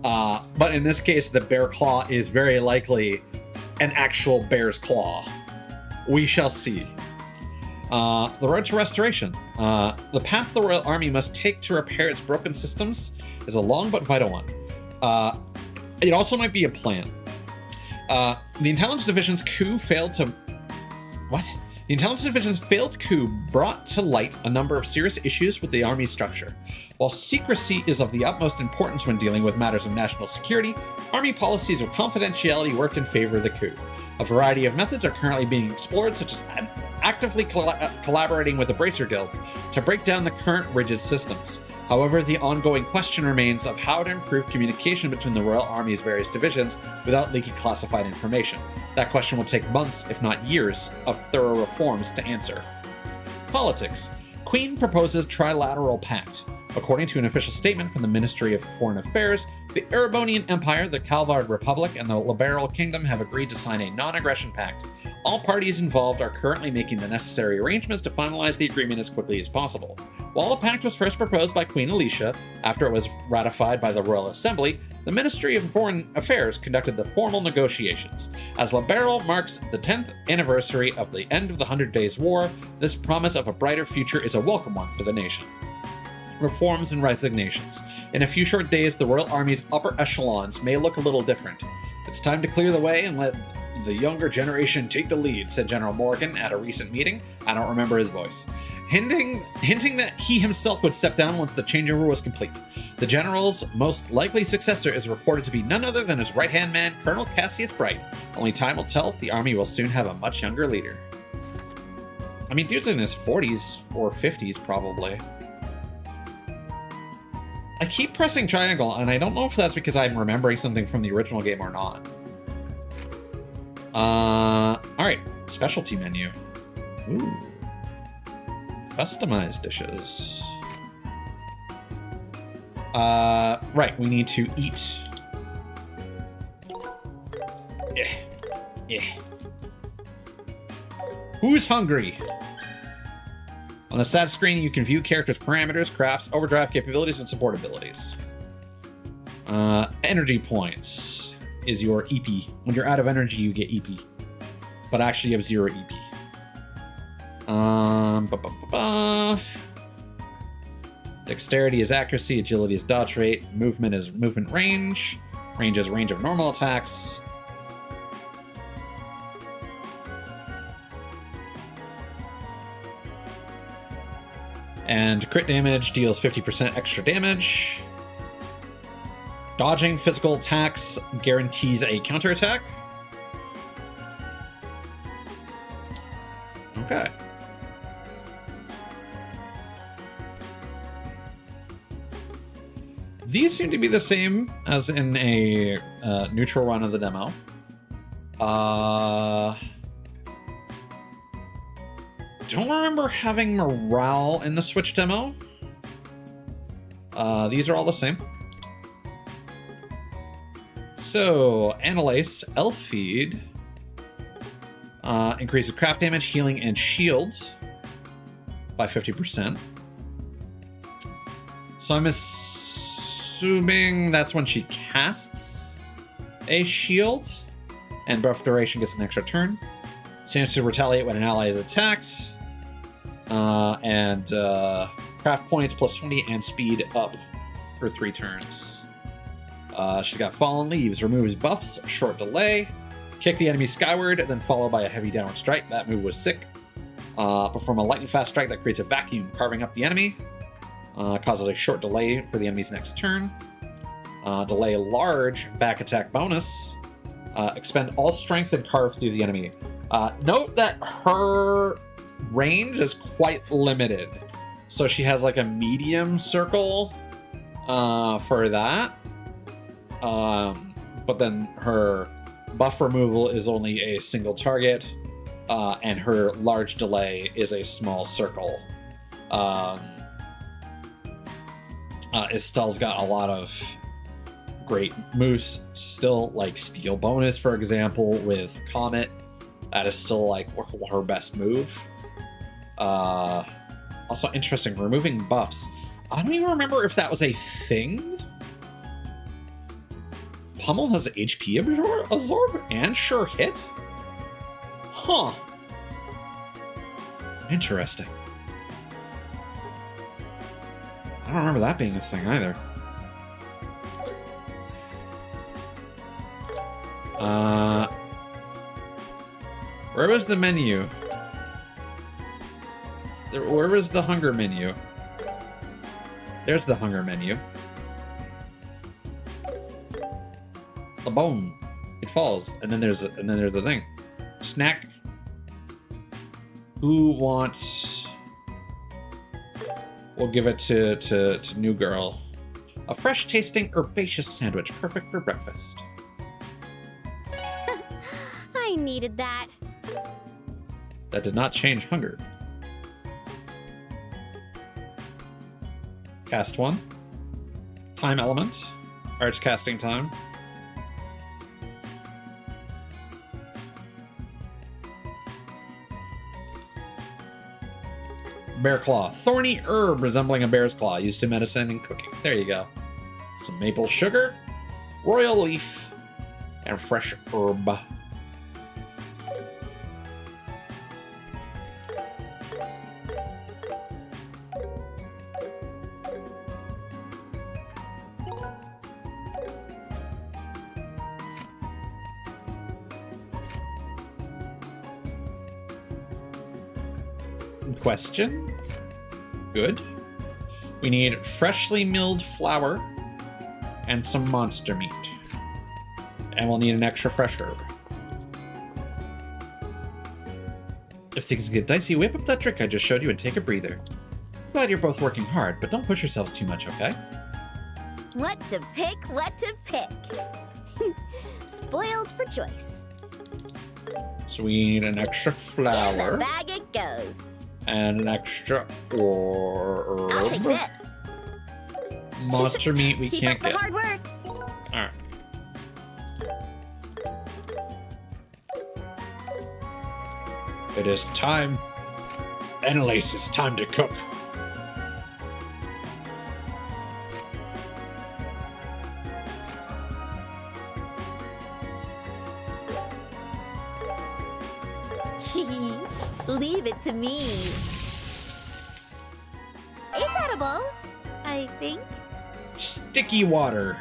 But in this case, the bear claw is very likely an actual bear's claw. We shall see. The road to restoration. The path the Royal Army must take to repair its broken systems is a long but vital one. It also might be a plan. The Intelligence Division's coup failed to... What? The Intelligence Division's failed coup brought to light a number of serious issues with the Army's structure. While secrecy is of the utmost importance when dealing with matters of national security, Army policies of confidentiality worked in favor of the coup. A variety of methods are currently being explored, such as actively collaborating with the Bracer Guild to break down the current rigid systems. However, the ongoing question remains of how to improve communication between the Royal Army's various divisions without leaking classified information. That question will take months, if not years, of thorough reforms to answer. Politics. Queen proposes trilateral pact. According to an official statement from the Ministry of Foreign Affairs, the Erebonian Empire, the Calvard Republic, and the Liberal Kingdom have agreed to sign a non-aggression pact. All parties involved are currently making the necessary arrangements to finalize the agreement as quickly as possible. While the pact was first proposed by Queen Alicia, after it was ratified by the Royal Assembly, the Ministry of Foreign Affairs conducted the formal negotiations. As Liberal marks the 10th anniversary of the end of the 100 Days' War, this promise of a brighter future is a welcome one for the nation. Reforms and resignations. In a few short days, the Royal Army's upper echelons may look a little different. It's time to clear the way and let the younger generation take the lead, said General Morgan at a recent meeting. I don't remember his voice. Hinting that he himself would step down once the changeover was complete. The general's most likely successor is reported to be none other than his right-hand man, Colonel Cassius Bright. Only time will tell. The army will soon have a much younger leader. I mean, dude's in his 40s or 50s, probably. I keep pressing triangle, and I don't know if that's because I'm remembering something from the original game or not. Alright. Specialty menu. Ooh. Customized dishes. Right, we need to eat. Yeah. Who's hungry? On the stats screen, you can view characters' parameters, crafts, overdrive capabilities, and support abilities. Energy points is your EP. When you're out of energy, you get EP. But actually, you have 0 EP. Dexterity is accuracy, agility is dodge rate, movement is movement range, range is range of normal attacks. And crit damage deals 50% extra damage. Dodging physical attacks guarantees a counterattack. Okay. These seem to be the same as in a neutral run of the demo. Don't remember having morale in the Switch demo. These are all the same. So, Analyse, Elf Feed, increases craft damage, healing, and shields by 50%. So I'm assuming that's when she casts a shield, and buff duration gets an extra turn. Chance to retaliate when an ally is attacked. And craft points plus 20 and speed up for 3 turns. She's got Fallen Leaves, removes buffs, short delay, kick the enemy skyward, then followed by a heavy downward strike. That move was sick. Perform a lightning fast strike that creates a vacuum, carving up the enemy. Causes a short delay for the enemy's next turn. Delay large back attack bonus. Expend all strength and carve through the enemy. Note that her range is quite limited. So she has like a medium circle for that. But then her buff removal is only a single target, and her large delay is a small circle. Estelle's got a lot of great moves still, like Steel Bonus, for example, with Comet. That is still like her best move. Also interesting, removing buffs. I don't even remember if that was a thing. Pummel has HP absorb and sure hit? Huh. Interesting. I don't remember that being a thing either. Where was the menu? Where was the hunger menu? There's the hunger menu. A bone. It falls, and then there's the thing. Snack. Who wants? We'll give it to New Girl. A fresh tasting herbaceous sandwich, perfect for breakfast. I needed that. That did not change hunger. Cast 1. Time element. Arts casting time. Bear claw. Thorny herb resembling a bear's claw, used in medicine and cooking. There you go. Some maple sugar, royal leaf, and fresh herb. question. Good. We need freshly milled flour and some monster meat. And we'll need an extra fresh herb. If things get dicey, whip up that trick I just showed you and take a breather. Glad you're both working hard, but don't push yourselves too much, okay? What to pick, what to pick. Spoiled for choice. So we need an extra flour. In the bag it goes. And an extra herb. I'll take this. Monster meat we Keep can't up the get. hard work. Alright. It is time. Annalise, it's time to cook. Leave it to me. It's edible, I think. Sticky water.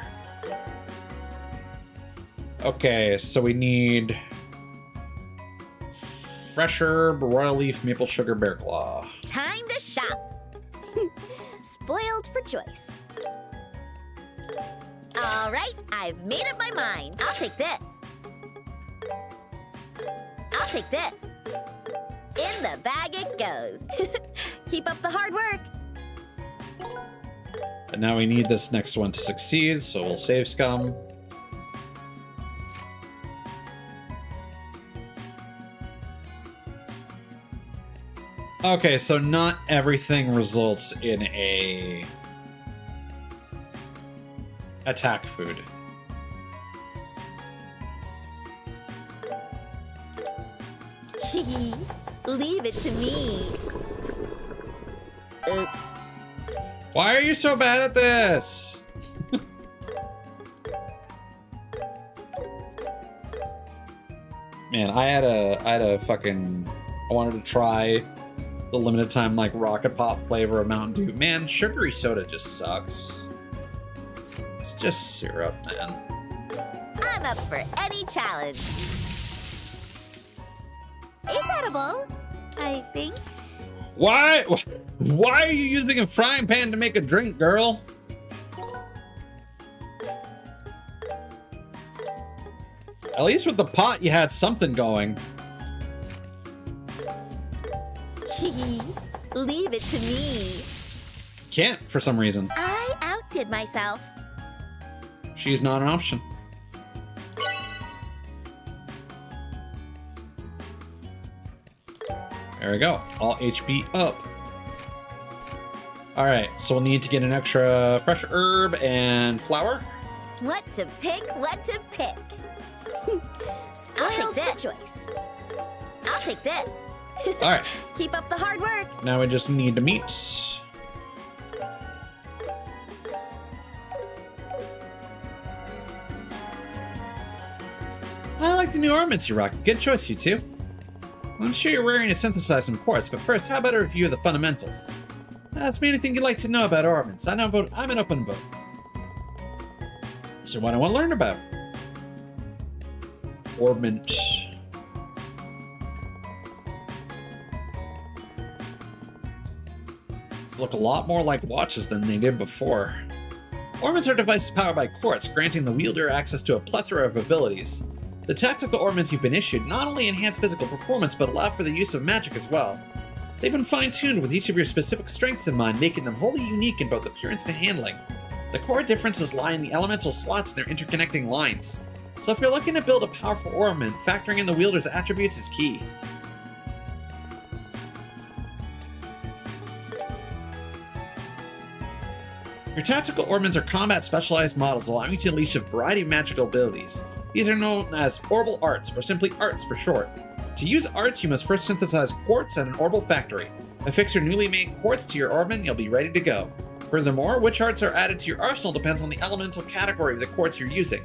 Okay, so we need fresh herb, royal leaf, maple sugar, bear claw. Time to shop. Spoiled for choice. All right, I've made up my mind. I'll take this. I'll take this. In the bag it goes. Keep up the hard work. And now we need this next one to succeed, so we'll save scum. Okay, so not everything results in a attack food. Leave it to me. Oops. Why are you so bad at this? Man, I had a fucking, I wanted to try the limited time like Rocket Pop flavor of Mountain Dew. Man, sugary soda just sucks. It's just syrup, man. I'm up for any challenge. It's edible, I think. Why are you using a frying pan to make a drink, girl? At least with the pot, you had something going. Leave it to me. Can't, for some reason. I outdid myself. She's not an option. There we go. All HP up. All right, so we'll need to get an extra fresh herb and flour. What to pick, what to pick. I'll take this. Choice. I'll take this. All right. Keep up the hard work. Now we just need the meats. I like the new ornaments you rock. Good choice, you two. I'm sure you're raring to synthesize some quartz, but first, how about a review of the fundamentals? Ask me anything you'd like to know about ornaments. I'm an open book. So what do I want to learn about? Ornaments. These look a lot more like watches than they did before. Ornaments are devices powered by quartz, granting the wielder access to a plethora of abilities. The tactical ornaments you've been issued not only enhance physical performance, but allow for the use of magic as well. They've been fine-tuned with each of your specific strengths in mind, making them wholly unique in both appearance and handling. The core differences lie in the elemental slots and their interconnecting lines. So if you're looking to build a powerful ornament, factoring in the wielder's attributes is key. Your tactical ornaments are combat specialized models, allowing you to unleash a variety of magical abilities. These are known as Orbal Arts, or simply Arts for short. To use Arts, you must first synthesize quartz at an Orbal factory. Affix your newly made quartz to your ornament and you'll be ready to go. Furthermore, which arts are added to your arsenal depends on the elemental category of the quartz you're using.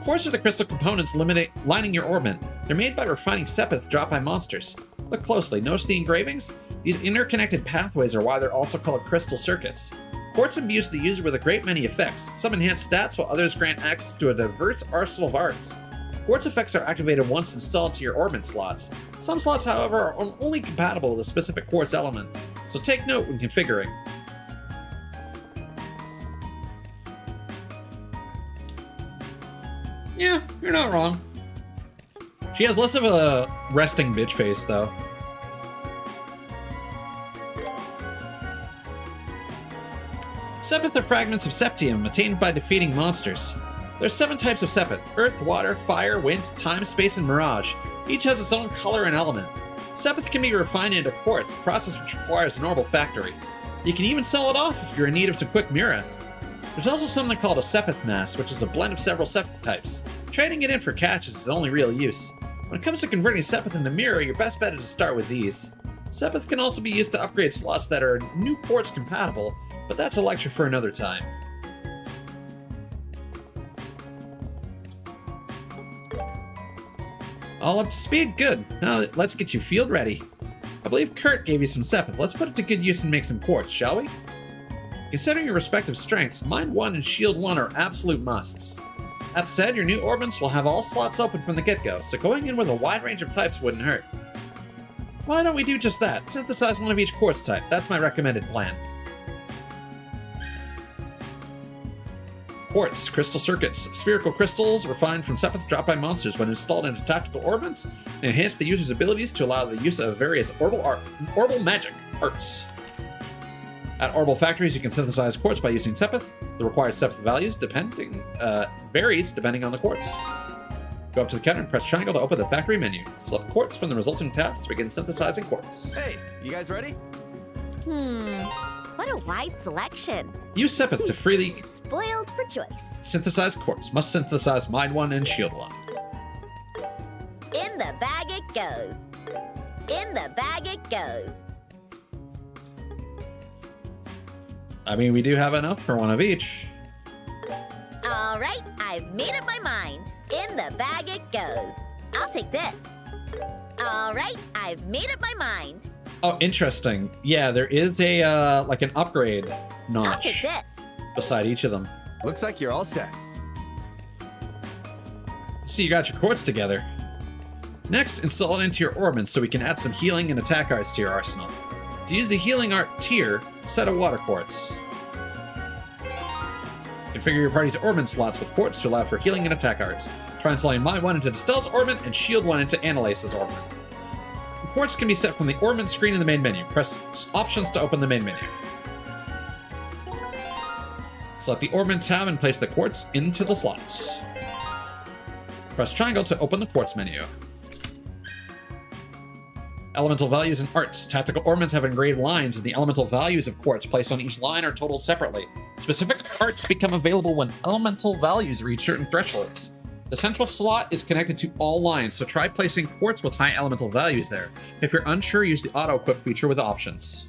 Quartz are the crystal components lining your ornament. They're made by refining sepiths dropped by monsters. Look closely, notice the engravings? These interconnected pathways are why they're also called crystal circuits. Quartz imbues the user with a great many effects. Some enhance stats, while others grant access to a diverse arsenal of arts. Quartz effects are activated once installed to your orbit slots. Some slots, however, are only compatible with a specific quartz element, so take note when configuring. Yeah, you're not wrong. She has less of a resting bitch face, though. Sepith are fragments of septium attained by defeating monsters. There are 7 types of Sepith: Earth, Water, Fire, Wind, Time, Space, and Mirage. Each has its own color and element. Sepith can be refined into quartz, a process which requires an orbital factory. You can even sell it off if you're in need of some quick Mira. There's also something called a Sepith mass, which is a blend of several Sepith types. Trading it in for cash is its only real use. When it comes to converting Sepith into Mira, your best bet is to start with these. Sepith can also be used to upgrade slots that are new quartz compatible, but that's a lecture for another time. All up to speed? Good. Now let's get you field ready. I believe Kurt gave you some Sepith. Let's put it to good use and make some quartz, shall we? Considering your respective strengths, Mind 1 and Shield 1 are absolute musts. That said, your new orbits will have all slots open from the get-go, so going in with a wide range of types wouldn't hurt. Why don't we do just that? Synthesize one of each quartz type. That's my recommended plan. Quartz, crystal circuits. Spherical crystals refined from Sepith dropped by monsters when installed into tactical orbits and enhance the user's abilities to allow the use of various orbital magic arts. At orbital factories, you can synthesize quartz by using Sepith. The required Sepith values varies depending on the quartz. Go up to the counter and press triangle to open the factory menu. Select quartz from the resulting tab to begin synthesizing quartz. Hey, you guys ready? What a wide selection. Use Sepith to freely Spoiled for choice. synthesize quartz. Must synthesize Mind 1 and Shield 1. In the bag it goes. In the bag it goes. I mean, we do have enough for one of each. All right, I've made up my mind. In the bag it goes. I'll take this. All right, I've made up my mind. Oh, interesting. Yeah, there is a like an upgrade I'll take notch this. beside each of them. Looks like you're all set. See, you got your quartz together. Next, install it into your orbits so we can add some healing and attack arts to your arsenal. To use the healing art tier, set a water quartz. Configure your party's orbit slots with quartz to allow for healing and attack arts. Try installing Mind 1 into Distell's orbit and Shield 1 into Annalace's orbit. Quartz can be set from the orbit screen in the main menu. Press options to open the main menu. Select the orbit tab and place the quartz into the slots. Press triangle to open the quartz menu. Elemental values and arts. Tactical orbits have engraved lines, and the elemental values of quartz placed on each line are totaled separately. Specific arts become available when elemental values reach certain thresholds. The central slot is connected to all lines, so try placing quartz with high elemental values there. If you're unsure, use the auto-equip feature with options.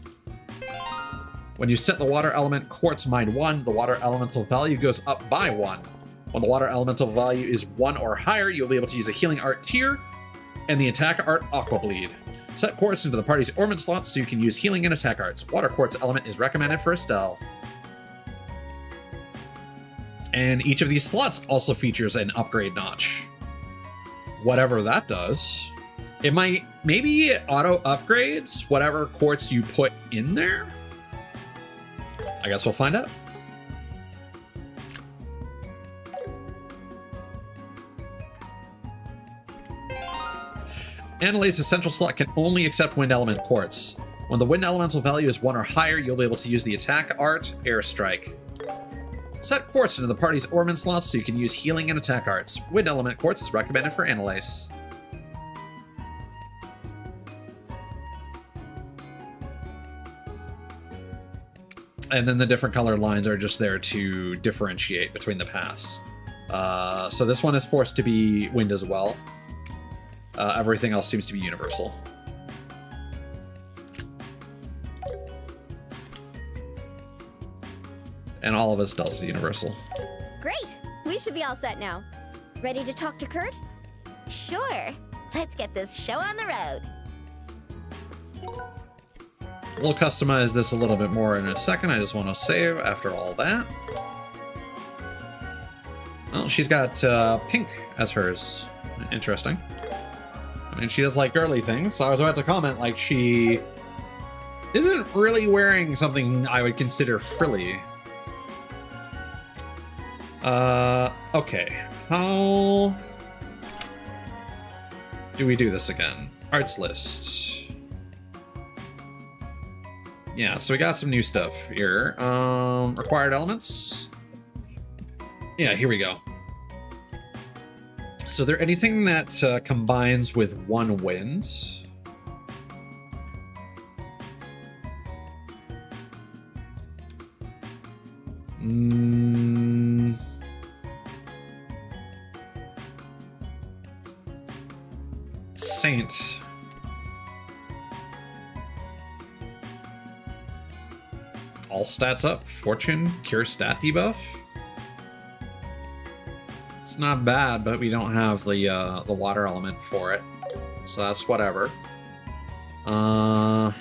When you set the water element quartz Mind 1, the water elemental value goes up by 1. When the water elemental value is 1 or higher, you'll be able to use a healing art tier and the attack art Aqua Bleed. Set quartz into the party's orbit slots so you can use healing and attack arts. Water quartz element is recommended for Estelle. And each of these slots also features an upgrade notch. Whatever that does. It might, maybe it auto upgrades whatever quartz you put in there? I guess we'll find out. Annalace's central slot can only accept wind element quartz. When the wind elemental value is 1 or higher, you'll be able to use the attack art Airstrike. Set quartz into the party's orbit slots so you can use healing and attack arts. Wind element quartz is recommended for Annalace. And then the different colored lines are just there to differentiate between the paths. So this one is forced to be wind as well. Everything else seems to be universal. And all of Estelle's is universal. Great! We should be all set now. Ready to talk to Kurt? Sure. Let's get this show on the road. We'll customize this a little bit more in a second. I just want to save after all that. Oh, she's got pink as hers. Interesting. I mean, she does like girly things, so I was about to comment, like, she isn't really wearing something I would consider frilly. Okay. How do we do this again? Arts list. Yeah, so we got some new stuff here. Required elements. Yeah, here we go. So there anything that combines with one wind? Saint. All stats up. Fortune, cure stat debuff. It's not bad, but we don't have the water element for it, so that's whatever. All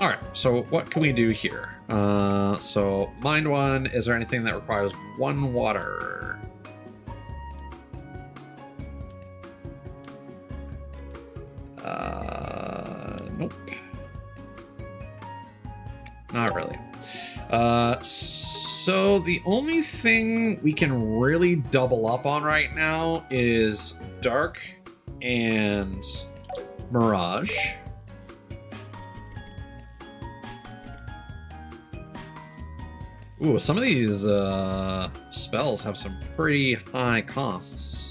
right, so what can we do here? So mind one, is there anything that requires one water? Nope. Not really. So the only thing we can really double up on right now is Dark and Mirage. Ooh, some of these spells have some pretty high costs.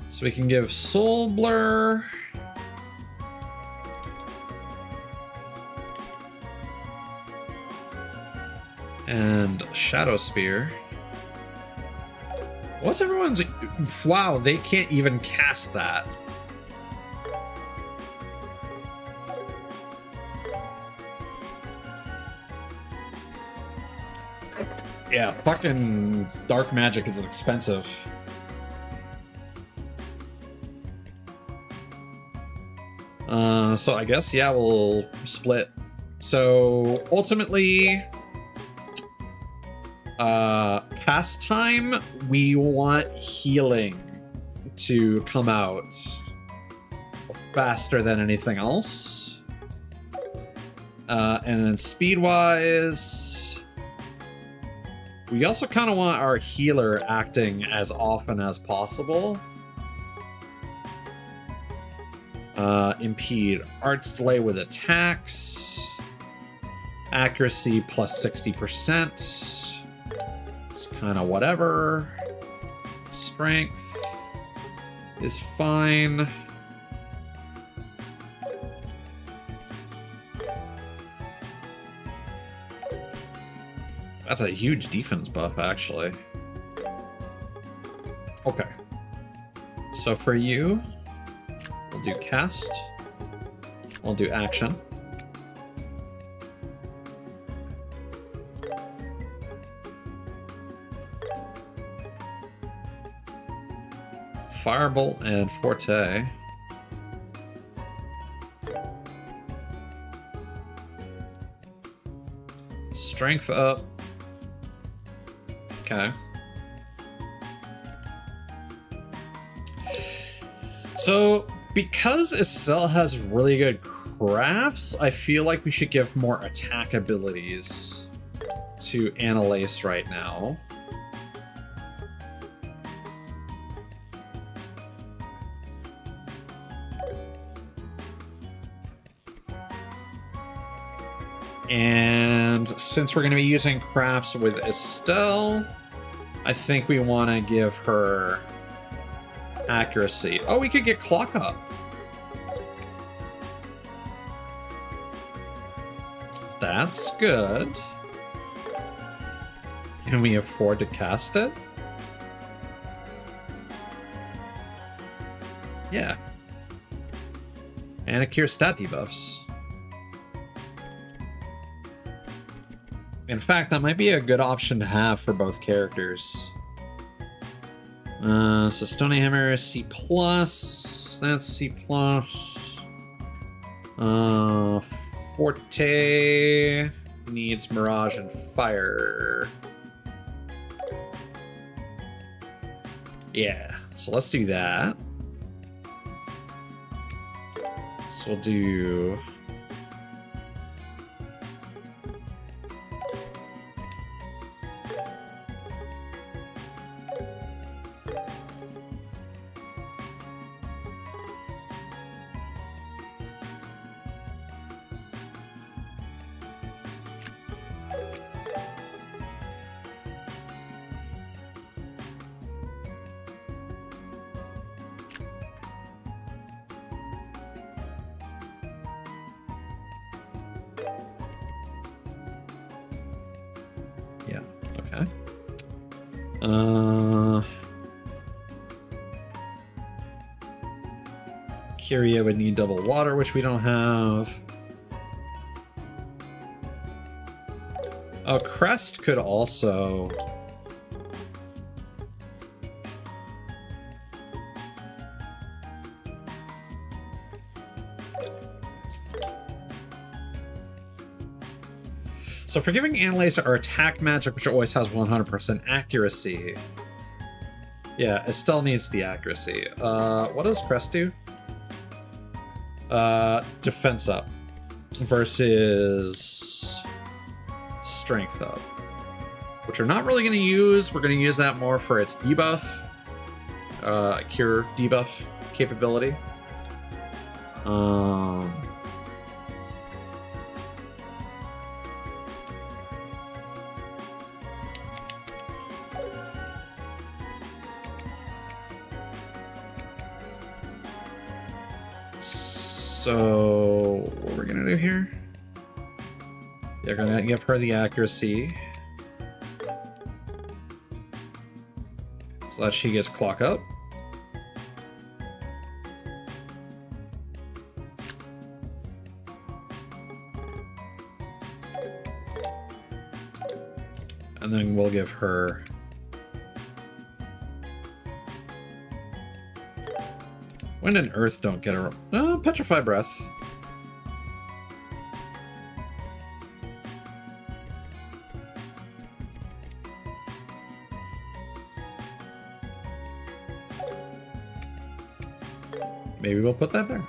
So we can give Soul Blur. And Shadow Spear. What's everyone's... Wow, they can't even cast that. Yeah, fucking dark magic is expensive. So I guess, yeah, we'll split. So ultimately, cast time, we want healing to come out faster than anything else. And then speed-wise, we also kind of want our healer acting as often as possible. Impede arts delay with attacks. Accuracy plus 60%. It's kind of whatever. Strength is fine. That's a huge defense buff, actually. Okay. So for you, we'll do cast. We'll do action. Firebolt and Forte. Strength up. Okay. So, because Estelle has really good crafts, I feel like we should give more attack abilities to Annalise right now. And since we're going to be using crafts with Estelle, I think we want to give her accuracy. Oh, we could get clock up. That's good. Can we afford to cast it? Yeah. And a cure stat debuffs. In fact, that might be a good option to have for both characters. So Stony Hammer is C+. That's C+. Forte needs Mirage and Fire. Yeah, so let's do that. So we'll do... Yeah, okay. Kyria would need double water, which we don't have. Oh, Crest could also... So for giving Analyzer or attack magic, which always has 100% accuracy. Yeah, it still needs the accuracy. What does Crest do? Defense up versus strength up, which we're not really going to use. We're going to use that more for its debuff, cure debuff capability. So what we're gonna do here? They're gonna give her the accuracy so that she gets clock up. And then we'll give her Wind and Earth don't get her. Oh, Petrify Breath. Maybe we'll put that there.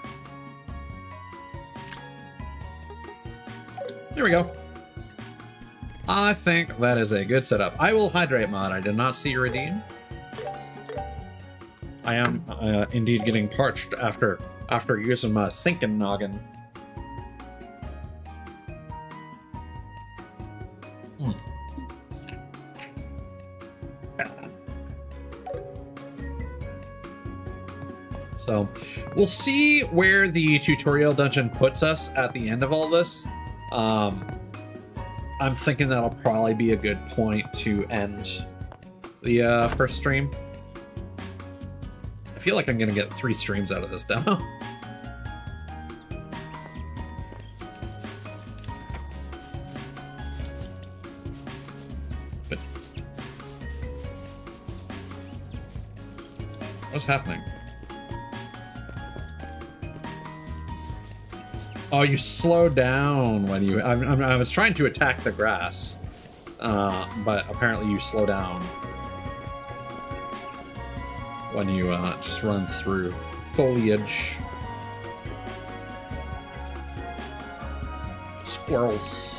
There we go. I think that is a good setup. I will hydrate mod. I did not see you redeem. I am indeed getting parched after using my thinking noggin. So we'll see where the tutorial dungeon puts us at the end of all this. I'm thinking that'll probably be a good point to end the first stream. I feel like I'm gonna get 3 streams out of this demo. But what's happening? Oh, you slow down when you... I was trying to attack the grass, but apparently you slow down when you just run through foliage. Squirrels.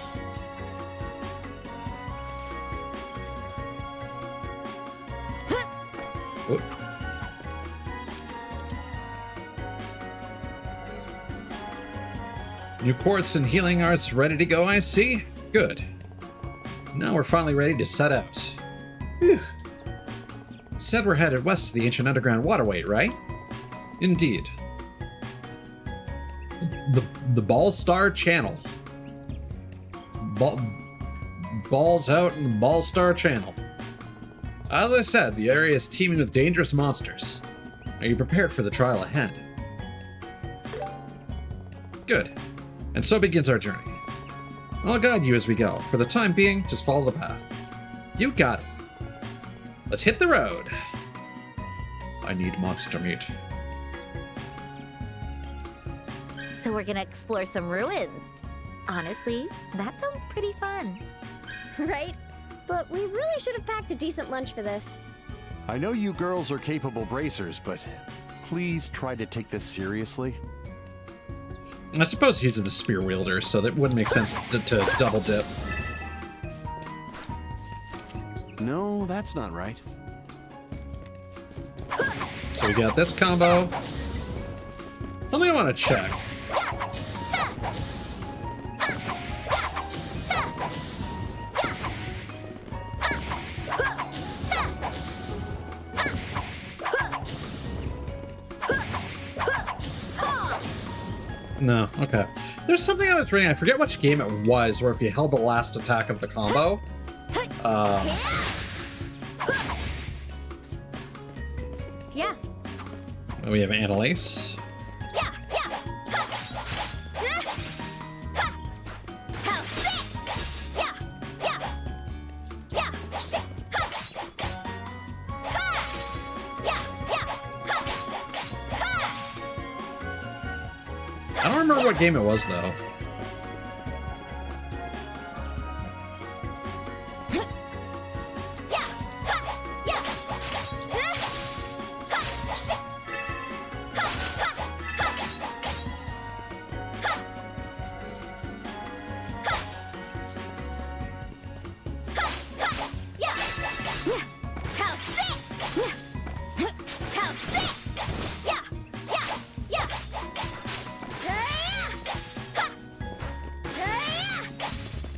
Whoop. New quartz and healing arts ready to go, I see. Good. Now we're finally ready to set out. Whew. Said we're headed west to the ancient underground waterway, right? Indeed. The Ball Star Channel. Balls out in the Ball Star Channel. As I said, the area is teeming with dangerous monsters. Are you prepared for the trial ahead? Good. And so begins our journey. I'll guide you as we go. For the time being, just follow the path. You got it. Let's hit the road. I need monster meat. So we're gonna explore some ruins. Honestly, that sounds pretty fun. Right? But we really should have packed a decent lunch for this. I know you girls are capable bracers, but please try to take this seriously. I suppose he's the spear wielder, so that wouldn't make sense to double dip. No, that's not right. So we got this combo. Something I want to check. No, okay. There's something I was reading, I forget which game it was, where if you held the last attack of the combo, Yeah. we have Annalise. I don't remember what game it was, though.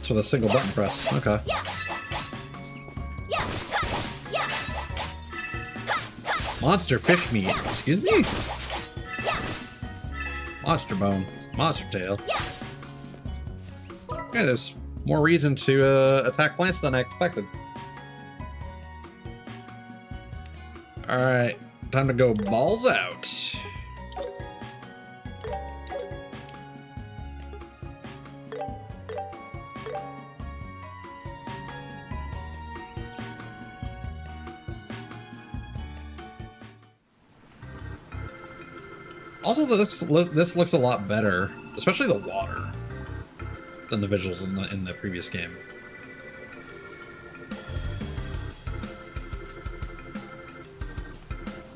With a single button press. Okay. Monster fish meat. Excuse me. Monster bone. Monster tail. Okay, there's more reason to attack plants than I expected. Alright, time to go balls out. Also, this looks a lot better, especially the water, than the visuals in the previous game.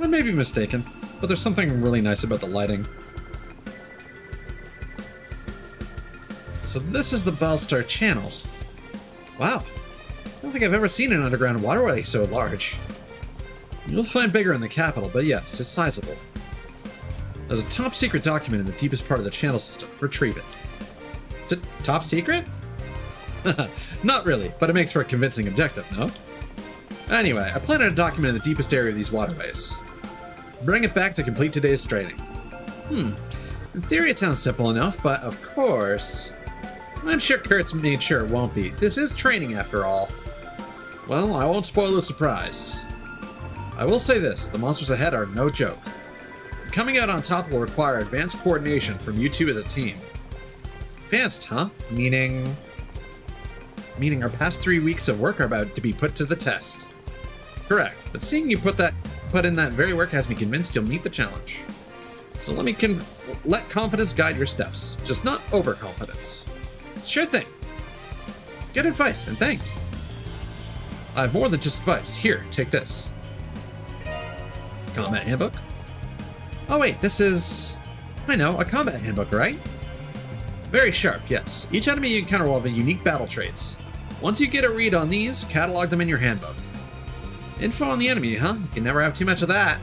I may be mistaken, but there's something really nice about the lighting. So this is the Bellstar Channel. Wow, I don't think I've ever seen an underground waterway so large. You'll find bigger in the capital, but yes, it's sizable. There's a top secret document in the deepest part of the channel system. Retrieve it. Top secret? Not really, but it makes for a convincing objective, no? Anyway, I planted a document in the deepest area of these waterways. Bring it back to complete today's training. In theory it sounds simple enough, but of course... I'm sure Kurt's made sure it won't be. This is training after all. Well, I won't spoil the surprise. I will say this, the monsters ahead are no joke. Coming out on top will require advanced coordination from you two as a team. Advanced, huh? Meaning our past 3 weeks of work are about to be put to the test. Correct, but seeing you put in that very work has me convinced you'll meet the challenge. So let confidence guide your steps, just not overconfidence. Sure thing. Good advice, and thanks. I have more than just advice. Here, take this. Combat handbook? Oh wait, this is... I know, a combat handbook, right? Very sharp, yes. Each enemy you encounter will have a unique battle traits. Once you get a read on these, catalog them in your handbook. Info on the enemy, huh? You can never have too much of that.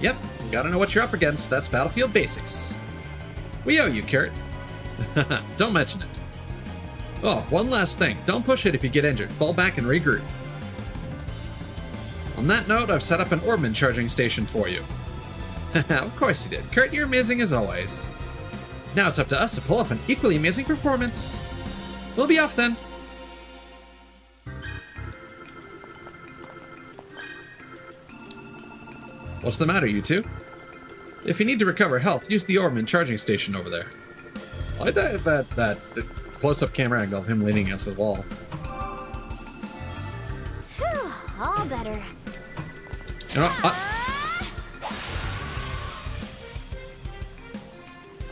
Yep, you gotta know what you're up against. That's battlefield basics. We owe you, Kurt. Don't mention it. Oh, one last thing. Don't push it if you get injured. Fall back and regroup. On that note, I've set up an Orbman charging station for you. Of course you did. Kurt, you're amazing as always. Now it's up to us to pull off an equally amazing performance. We'll be off then. What's the matter, you two? If you need to recover health, use the Orbman charging station over there. I like that close-up camera angle of him leaning against the wall. Phew, all better. You know,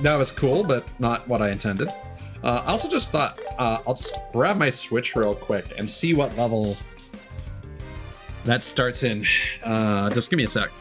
that was cool, but not what I intended. I also just thought I'll just grab my Switch real quick and see what level that starts in. Just give me a sec.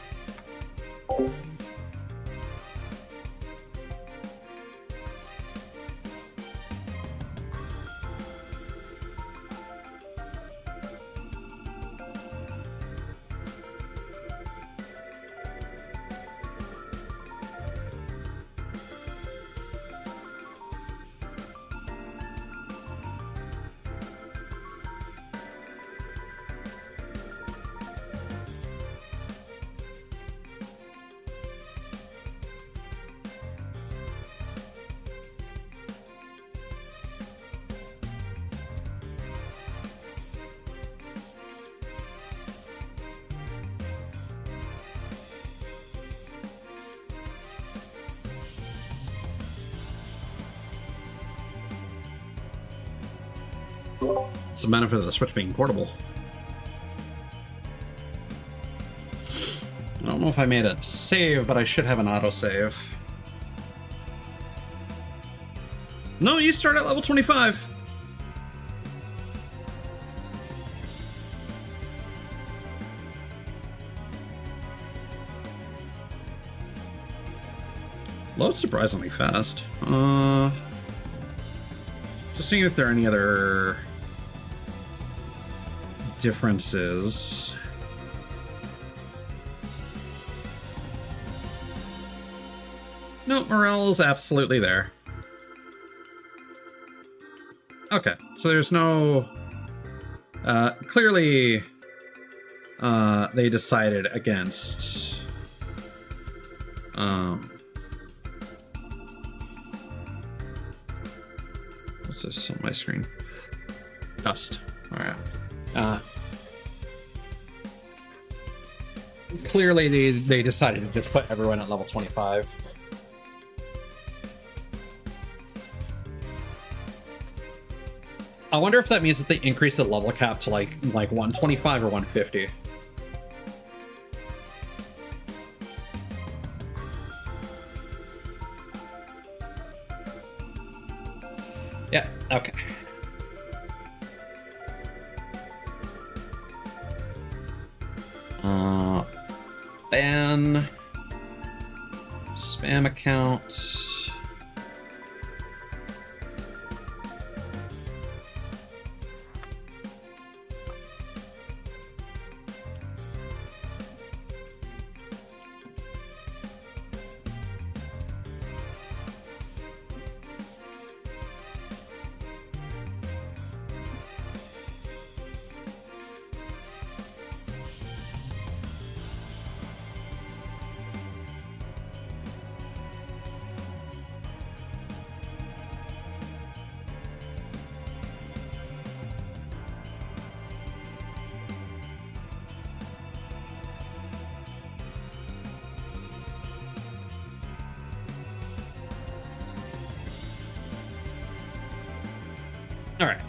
It's the benefit of the Switch being portable. I don't know if I made a save, but I should have an autosave. No, you start at level 25. Loads surprisingly fast. Just seeing if there are any other differences. No, morale is absolutely there. Okay, so there's no... clearly, they decided against... what's this on my screen? Dust. Alright. Clearly, they decided to just put everyone at level 25. I wonder if that means that they increased the level cap to like 125 or 150. Yeah, okay. Ban spam account. Alright.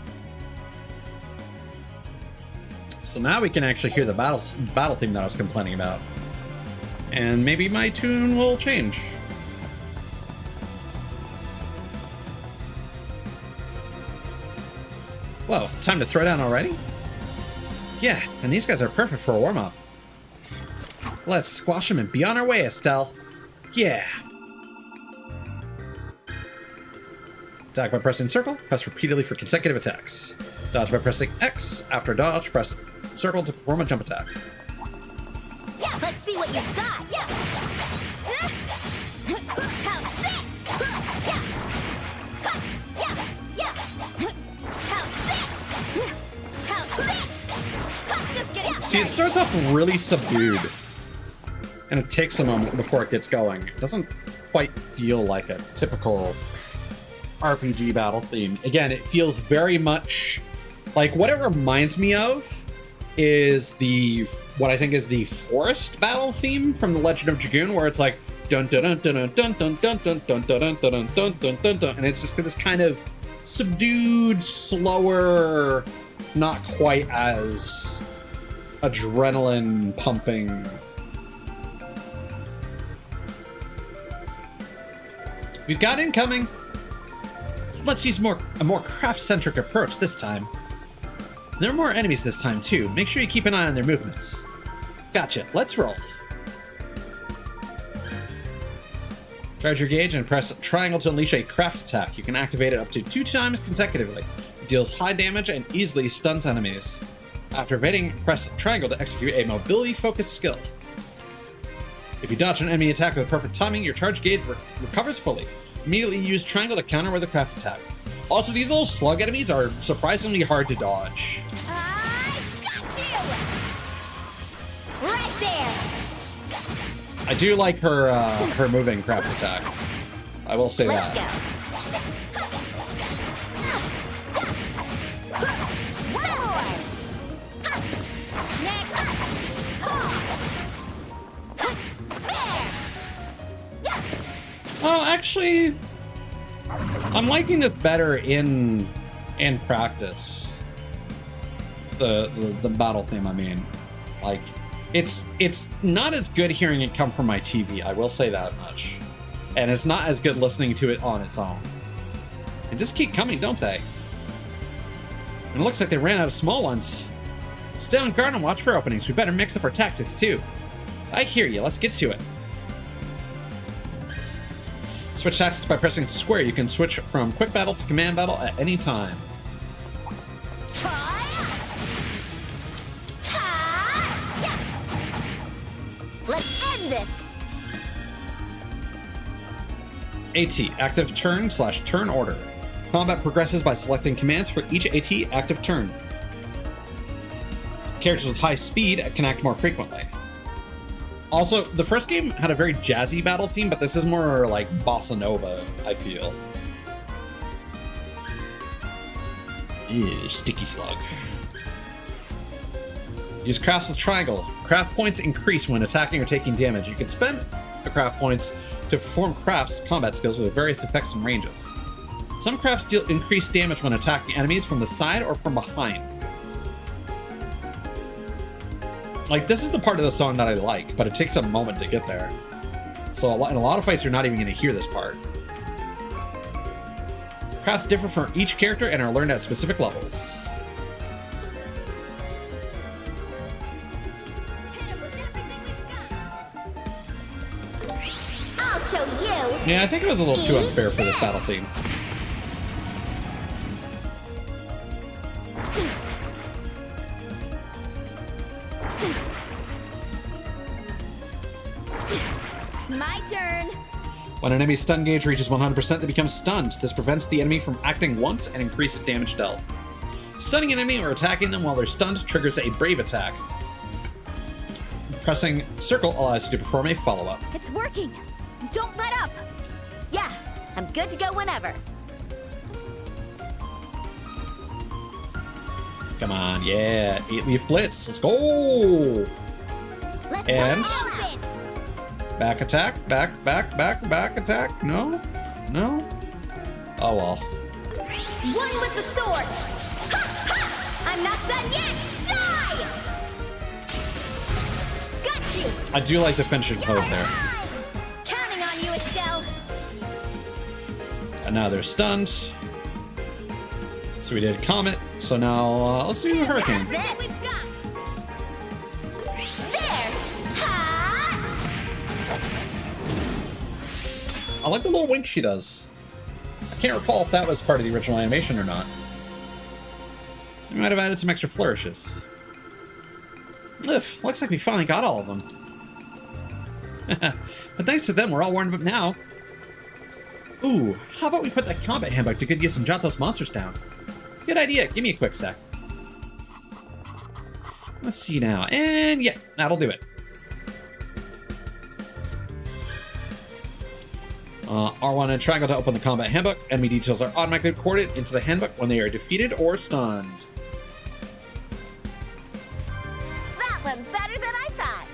So now we can actually hear the battle theme that I was complaining about. And maybe my tune will change. Whoa, time to throw down already? Yeah, and these guys are perfect for a warm-up. Let's squash them and be on our way, Estelle. Yeah. Attack by pressing circle, press repeatedly for consecutive attacks. Dodge by pressing X. After dodge, press circle to perform a jump attack. Yeah, let's see what you've got. Yeah. How's this? Yeah. How's this? Just getting See, it starts off really subdued, and it takes a moment before it gets going. It doesn't quite feel like a typical RPG battle theme. Again, it feels very much like what it reminds me of is what I think is the forest battle theme from The Legend of Dragoon, where it's like dun dun dun dun dun dun dun dun dun dun dun dun dun dun dun dun, and it's just this kind of subdued, slower, not quite as adrenaline pumping. We've got incoming. Let's use a more craft-centric approach this time. There are more enemies this time too. Make sure you keep an eye on their movements. Gotcha. Let's roll. Charge your gauge and press triangle to unleash a craft attack. You can activate it up to 2 times consecutively. It deals high damage and easily stuns enemies. After evading, press triangle to execute a mobility-focused skill. If you dodge an enemy attack with perfect timing, your charge gauge recovers fully. Immediately use triangle to counter with a craft attack. Also, these little slug enemies are surprisingly hard to dodge. I got you! Right there! I do like her moving craft attack. I will say that. Oh, actually, I'm liking this better in practice. The battle theme, I mean, like, it's not as good hearing it come from my TV. I will say that much, and it's not as good listening to it on its own. They just keep coming, don't they? And it looks like they ran out of small ones. Stay on guard and watch for openings. We better mix up our tactics too. I hear you. Let's get to it. Switch tactics by pressing square. You can switch from quick battle to command battle at any time. Let's end this! AT, active turn/turn order. Combat progresses by selecting commands for each AT active turn. Characters with high speed can act more frequently. Also, the first game had a very jazzy battle theme, but this is more like bossa nova, I feel. Ew, sticky slug. Use crafts with triangle. Craft points increase when attacking or taking damage. You can spend the craft points to perform crafts combat skills with various effects and ranges. Some crafts deal increased damage when attacking enemies from the side or from behind. Like, this is the part of the song that I like, but it takes a moment to get there. So in a lot of fights, you're not even going to hear this part. Crafts differ for each character and are learned at specific levels. I'll show you! Yeah, I think it was a little too unfair for this battle theme. My turn! When an enemy's stun gauge reaches 100%, they become stunned. This prevents the enemy from acting once and increases damage dealt. Stunning an enemy or attacking them while they're stunned triggers a brave attack. Pressing circle allows you to perform a follow-up. It's working! Don't let up! Yeah, I'm good to go whenever. Come on, yeah. 8-leaf blitz. Let's go! And back attack, back attack. No? Oh well. One with the sword! Ha ha! I'm not done yet! Die! Got you! I do like the finishing pose there. Counting on you, Estelle! And now they're stunned. So we did Comet. So now let's do Hurricane. I like the little wink she does. I can't recall if that was part of the original animation or not. We might have added some extra flourishes. Looks like we finally got all of them. But thanks to them, we're all warmed up now. Ooh, how about we put that combat handbook to good use and jot those monsters down? Good idea. Give me a quick sec. Let's see now. And yeah, that'll do it. R1 and triangle to open the combat handbook. Enemy details are automatically recorded into the handbook when they are defeated or stunned. That went better than I thought!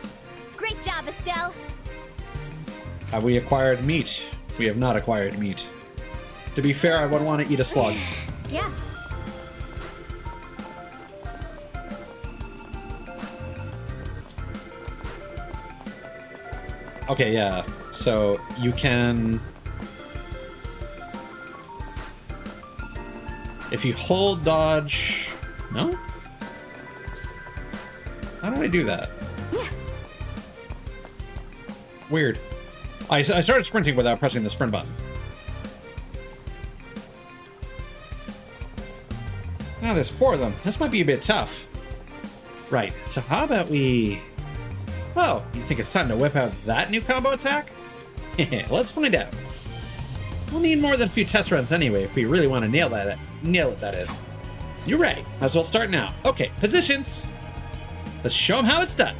Great job, Estelle! Have we acquired meat? We have not acquired meat. To be fair, I would want to eat a slug. Yeah. Okay, yeah. So you can... If you hold dodge... No? How do I do that? Yeah. Weird. I started sprinting without pressing the sprint button. Ah, there's 4 of them. This might be a bit tough. Right, so how about we... Oh, you think it's time to whip out that new combo attack? Let's find out. We'll need more than a few test runs anyway if we really want to nail it, that is. You're right. Might as well start now. Okay, positions. Let's show them how it's done.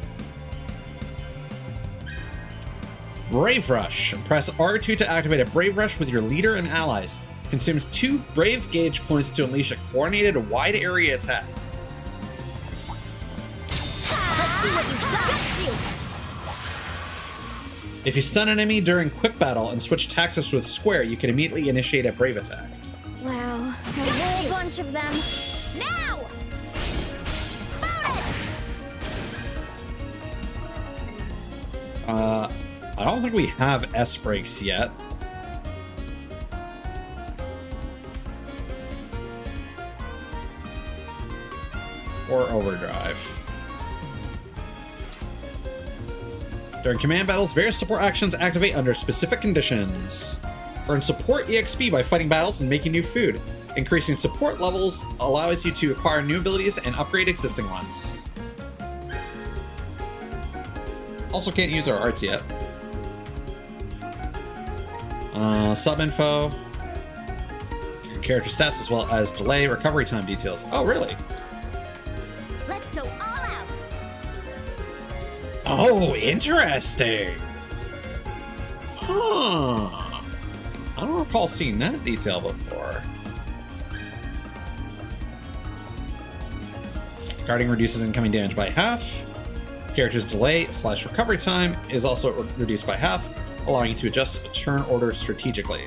Brave Rush. Press R2 to activate a Brave Rush with your leader and allies. Consumes 2 Brave Gauge points to unleash a coordinated wide area attack. Let's see what you got. If you stun an enemy during quick battle and switch tactics with square, you can immediately initiate a Brave attack. Wow, a whole bunch of them. Now! I don't think we have S breaks yet. Or overdrive. During command battles, various support actions activate under specific conditions. Earn support EXP by fighting battles and making new food. Increasing support levels allows you to acquire new abilities and upgrade existing ones. Also can't use our arts yet. Sub info. Character stats as well as delay recovery time details. Oh, really? Let's go all out. Oh, interesting. Huh. I don't recall seeing that detail before. Guarding reduces incoming damage by half. Character's delay / recovery time is also reduced by half, allowing you to adjust a turn order strategically.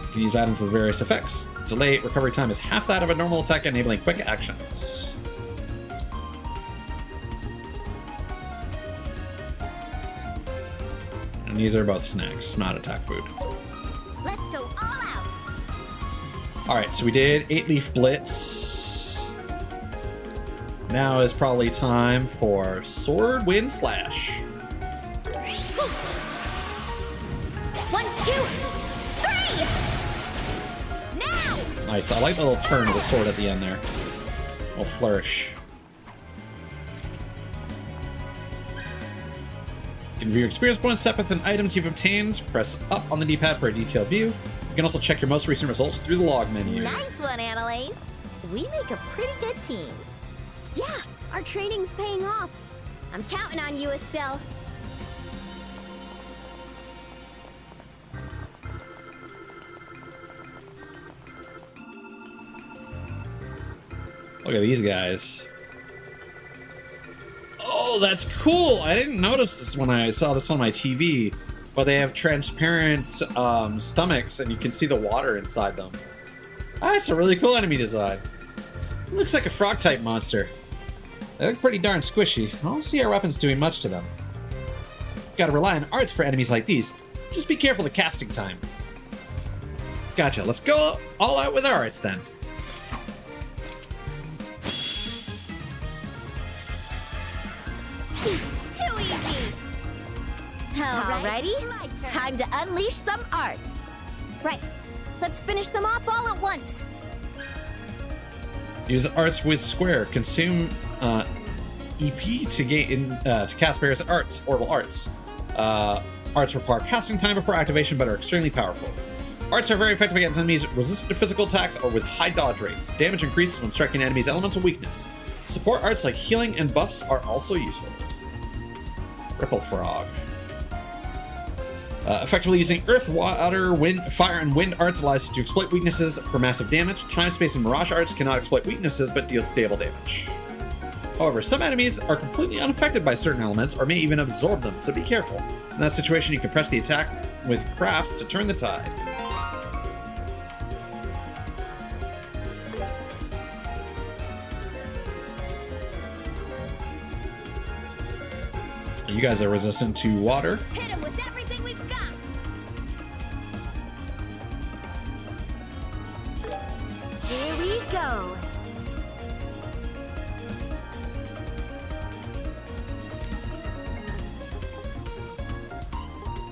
You can use items with various effects. Delay recovery time is half that of a normal attack, enabling quick actions. And these are both snacks, not attack food. Let's go all out. Alright, so we did 8-leaf blitz. Now is probably time for sword, wind, slash. 1, 2, 3. Now. Nice. I like the little turn of the sword at the end there. A little flourish. You can view experience points set within items you've obtained. Press up on the D-pad for a detailed view. You can also check your most recent results through the log menu. Nice one, Annalise. We make a pretty good team. Yeah, our training's paying off. I'm counting on you, Estelle. Look at these guys. Oh, that's cool. I didn't notice this when I saw this on my TV, but they have transparent stomachs and you can see the water inside them. That's a really cool enemy design. Looks like a frog-type monster. They look pretty darn squishy. I don't see our weapons doing much to them. Gotta rely on arts for enemies like these. Just be careful of casting time. Gotcha. Let's go all out with our arts then. Too easy. Alrighty, time to unleash some arts. Right, let's finish them off all at once. Use arts with square. Consume EP to gain to cast various arts, orbital arts. Arts require casting time before activation, but are extremely powerful. Arts are very effective against enemies resistant to physical attacks or with high dodge rates. Damage increases when striking enemies' elemental weakness. Support arts like healing and buffs are also useful. Ripple Frog. Effectively using Earth, Water, Wind, Fire, and Wind arts allows you to exploit weaknesses for massive damage. Time, Space, and Mirage arts cannot exploit weaknesses but deal stable damage. However, some enemies are completely unaffected by certain elements or may even absorb them, so be careful. In that situation, you can press the attack with crafts to turn the tide. You guys are resistant to water. Hit him with everything we've got. Here we go.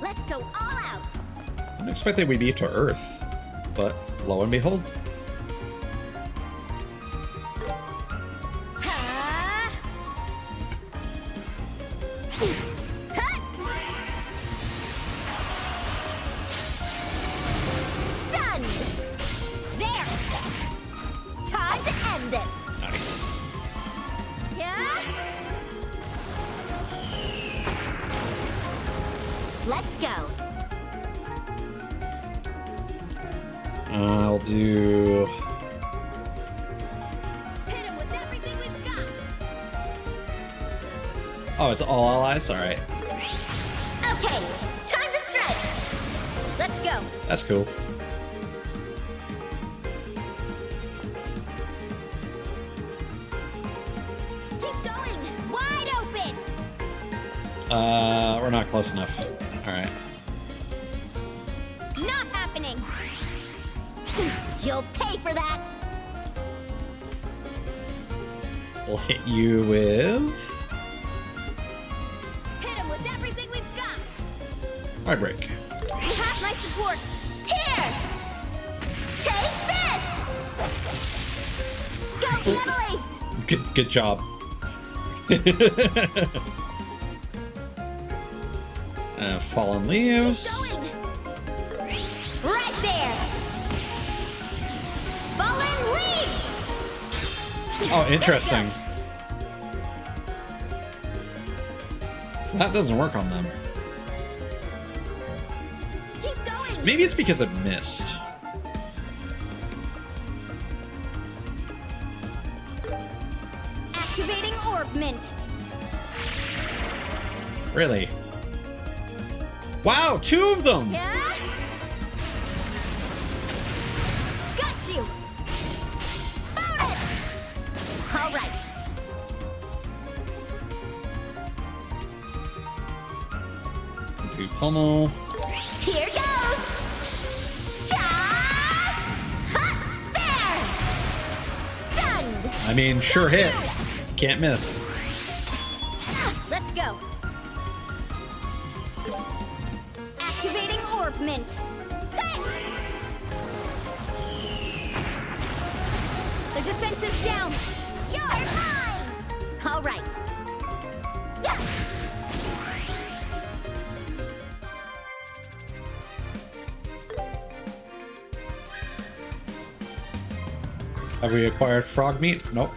Let's go all out. I didn't expect that we'd be to Earth, but lo and behold. Stunned. There. Time to end this. Nice. Yeah. Let's go. I'll do. Hit him with everything we've got. Oh, it's all allies? Alright. Okay, time to strike. Let's go. That's cool. Keep going. Wide open. We're not close enough. Alright. Not happening. You'll pay for that. We'll hit you with. Hit him with everything we've got. Hard break. You have my support. Here. Take this. Go, Annalise. Good job. Fallen leaves. Keep going. Right there. Fallen leaves. Oh, interesting. So that doesn't work on them. Keep going. Maybe it's because it missed. Activating orb mint. Really? Wow, 2 of them! Yeah. Got you. Found it. All right. Do pummel. Here goes. There. Stunned. I mean, sure hit. Can't miss. Let's go. Activating orb mint. Hey! The defense is down. You're mine. All right. Yeah. Have we acquired frog meat? Nope.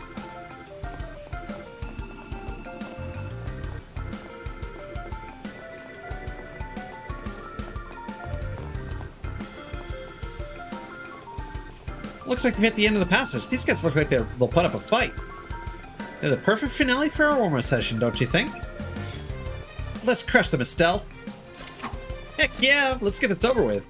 Looks like we've hit the end of the passage. These guys look like they'll put up a fight. They're the perfect finale for a warmer session, don't you think? Let's crush them, Estelle. Heck yeah, let's get this over with.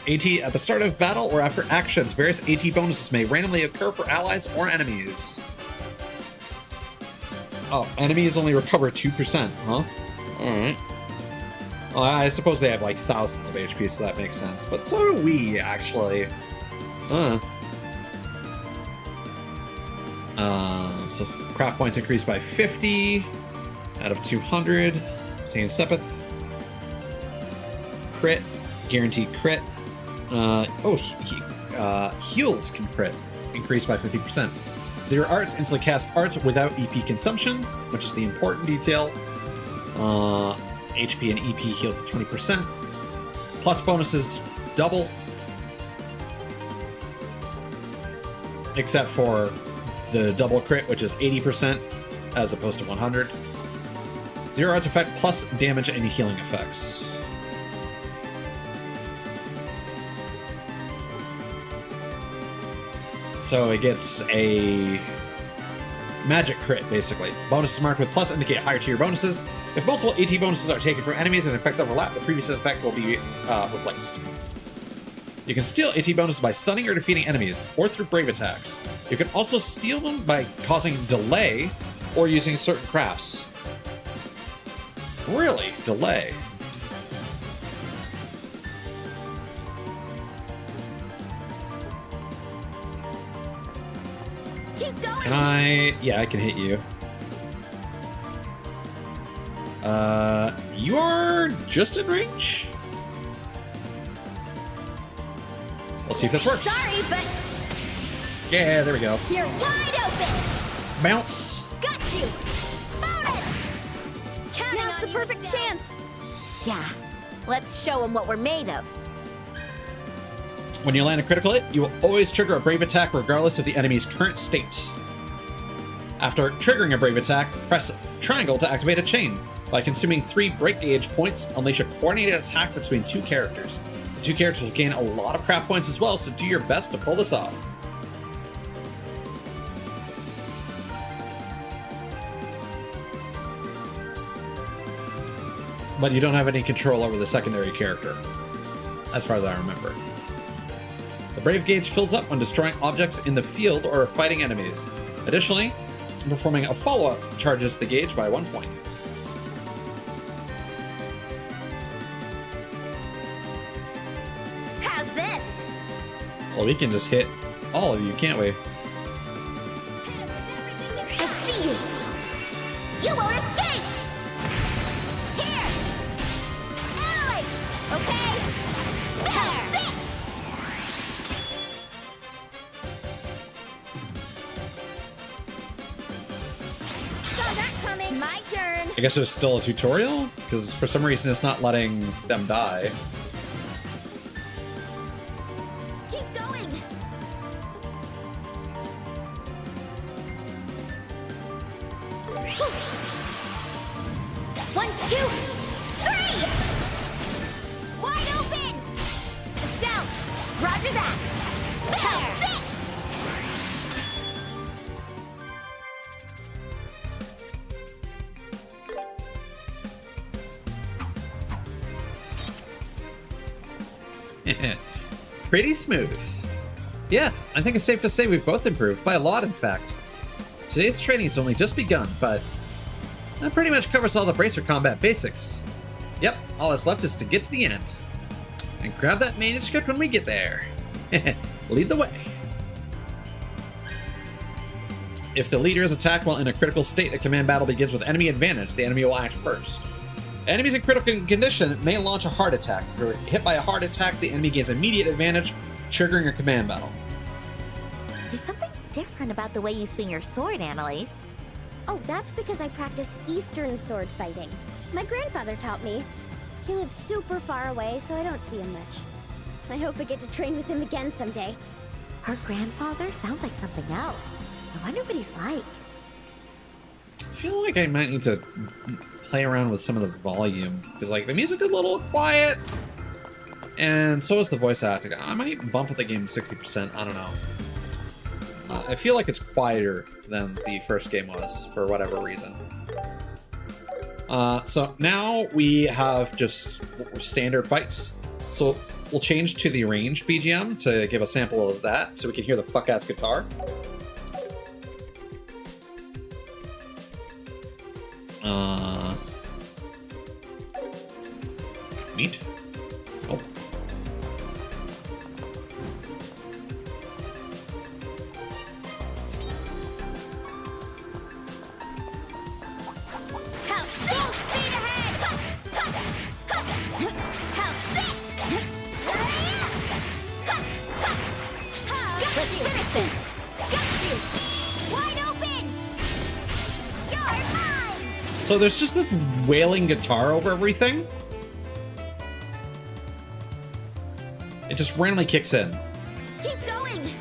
AT at the start of battle or after actions, various AT bonuses may randomly occur for allies or enemies. Oh, enemies only recover 2%, huh? Alright. Well, I suppose they have like thousands of HP, so that makes sense. But so do we, actually. So craft points increased by 50 out of 200. Obtain Sepith. Crit. Guaranteed crit. Heals can crit. Increased by 50%. Zero Arts instantly cast arts without EP consumption, which is the important detail. HP and EP healed 20%. Plus bonuses double. Except for the double crit, which is 80% as opposed to 100. Zero Arts effect plus damage and healing effects. So it gets a magic crit, basically. Bonuses marked with plus indicate higher tier bonuses. If multiple AT bonuses are taken from enemies and effects overlap, the previous effect will be replaced. You can steal AT bonuses by stunning or defeating enemies, or through brave attacks. You can also steal them by causing delay or using certain crafts. Really? Delay? Keep going. Can I... Yeah, I can hit you. You are just in range? Let's see if this works. Sorry, but Yeah, there we go. you're wide open. Bounce. Got you. Bonus. Now's the perfect chance. Yeah, let's show them what we're made of. When you land a critical hit, you will always trigger a brave attack regardless of the enemy's current state. After triggering a brave attack, press triangle to activate a chain. By consuming 3 break gauge points, unleash a coordinated attack between 2 characters. The 2 characters will gain a lot of craft points as well, so do your best to pull this off. But you don't have any control over the secondary character, as far as I remember. The Brave gauge fills up when destroying objects in the field or fighting enemies. Additionally, performing a follow-up charges the gauge by 1 point. How's this? Well, we can just hit all of you, can't we? I see you. You won't escape. Here. Ally. Okay. There. Saw that coming. My turn. I guess there's still a tutorial? Because for some reason it's not letting them die. Keep going. One, two, three. Wide open. South. Roger that. There. Pretty smooth. Yeah, I think it's safe to say we've both improved, by a lot in fact. Today's training's only just begun, but that pretty much covers all the bracer combat basics. Yep, all that's left is to get to the end. And grab that manuscript when we get there. Lead the way. If the leader is attacked while in a critical state, a command battle begins with enemy advantage. The enemy will act first. Enemies in critical condition may launch a heart attack. If you're hit by a heart attack, the enemy gains immediate advantage, triggering a command battle. There's something different about the way you swing your sword, Annalise. Oh, that's because I practice Eastern sword fighting. My grandfather taught me. He lives super far away, so I don't see him much. I hope I get to train with him again someday. Her grandfather sounds like something else. I wonder what he's like. I feel like I might need to play around with some of the volume, because like the music is a little quiet, and so is the voice acting. I might bump the game to 60%. I don't know. I feel like it's quieter than the first game was for whatever reason. So now we have just standard fights. So we'll change to the ranged BGM to give a sample of that, so we can hear the fuck-ass guitar. Neat. Oh. How's full speed ahead? How's this? Let's finish this. Got you. Wide open. You're mine. So there's just this wailing guitar over everything. It just randomly kicks in. Keep going.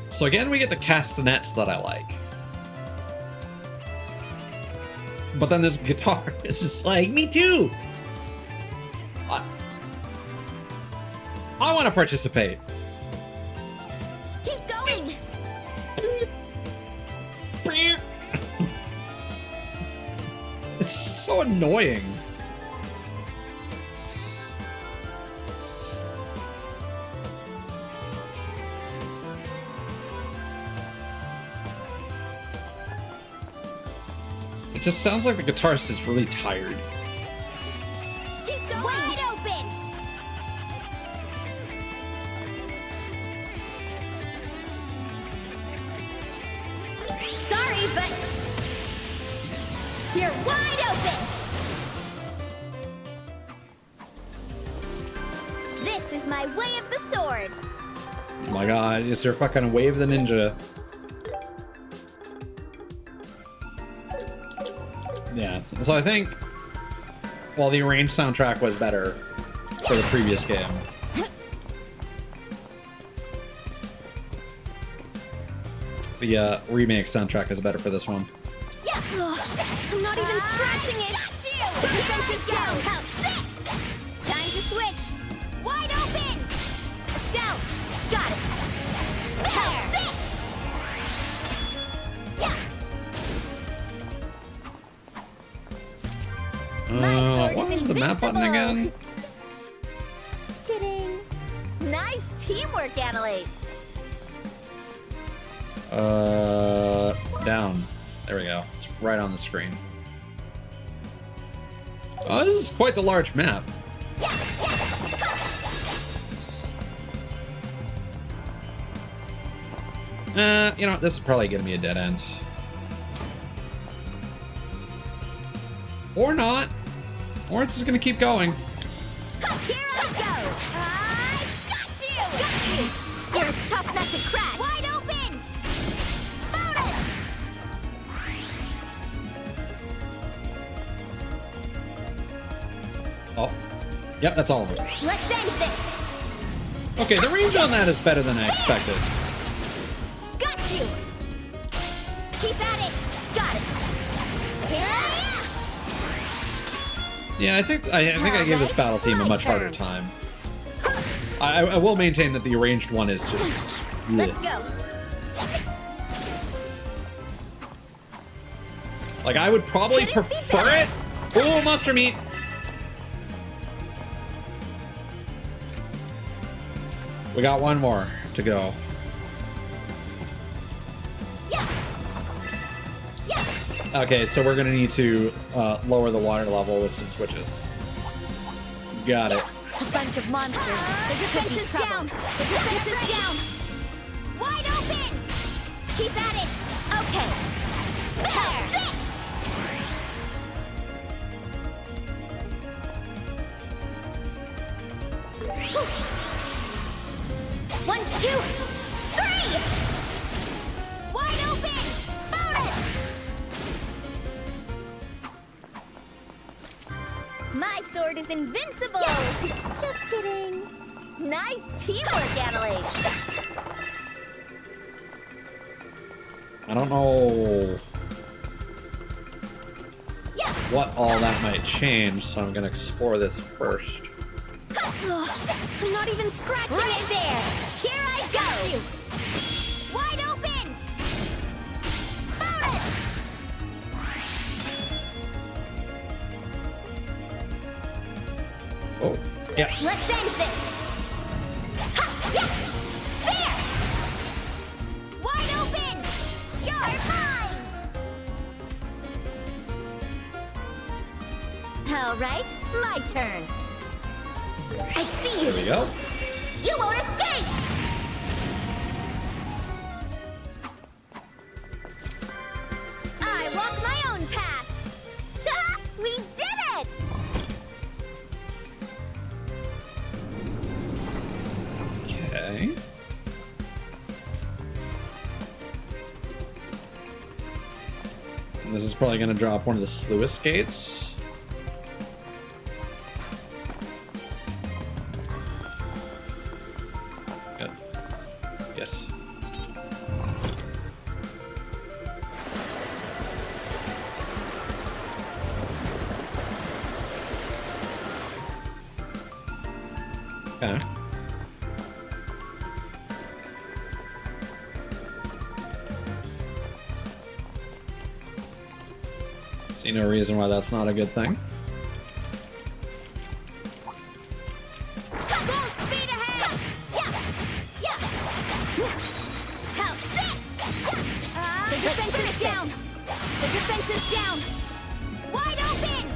So again, we get the castanets that I like. But then this guitar is just like, me too. I want to participate. Keep going. It's so annoying. It just sounds like the guitarist is really tired. Keep going. Wide open. Sorry, but you're wide open. This is my way of the sword. Oh my god, it's your fucking Wave the Ninja. Yeah, so I think, well, the arranged soundtrack was better for the previous game. The remake soundtrack is better for this one. Yeah. I'm not even scratching it. Defense is down. How's this? Time to switch. Wide open. Down. Got it. How's this? What was the map button again? Kidding. Nice teamwork, Annalise. Down. There we go. It's right on the screen. Oh, this is quite the large map. You know, this is probably gonna be a dead end. Or not. Or it's just gonna keep going. Here I go. I got you. Got you. You're a tough nut to crack. Wide open. Found it. Oh. Yep, that's all of it. Let's end this. Okay, the range on that is better than I expected. Got you. Keep at it. Got it. Here. Yeah, I think I gave this battle theme a much harder time. I will maintain that the arranged one is just. Let's go. Like, I would probably prefer it. Oh, monster meat. We got one more to go. Okay, so we're gonna need to lower the water level with some switches. Got it. A bunch of monsters. The defense is down. The defense is down. Wide open. Keep at it. Okay. There. 1, 2, 3. Wide open. Found it. My sword is invincible. Just kidding. Nice teamwork, Annalise. I don't know what all that might change, so I'm gonna explore this first. I'm not even scratching it there. Here I go. Wide open. Found it. Oh, yeah. Let's end this. Ha, yeah. There. Wide open. You're mine. All right, my turn. I see you. There we go. You won't escape. I walk my own path. We did it. Okay. And this is probably gonna drop one of the sluice gates. Yes. Okay. See no reason why that's not a good thing. Full speed ahead! How's this? The defense is down! The defense is down! Wide open!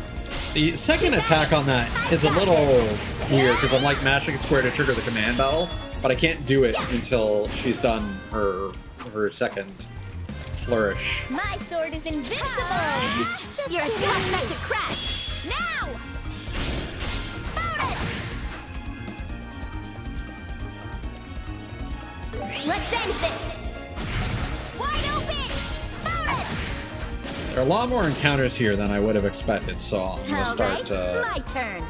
The second attack on that is a little weird because I'm like mashing square to trigger the command bell, but I can't do it until she's done her second flourish. My sword is invincible! You're a tough nut to crash! Now! Let's end this! Wide open! There are a lot more encounters here than I would have expected, so I'm gonna start my turn.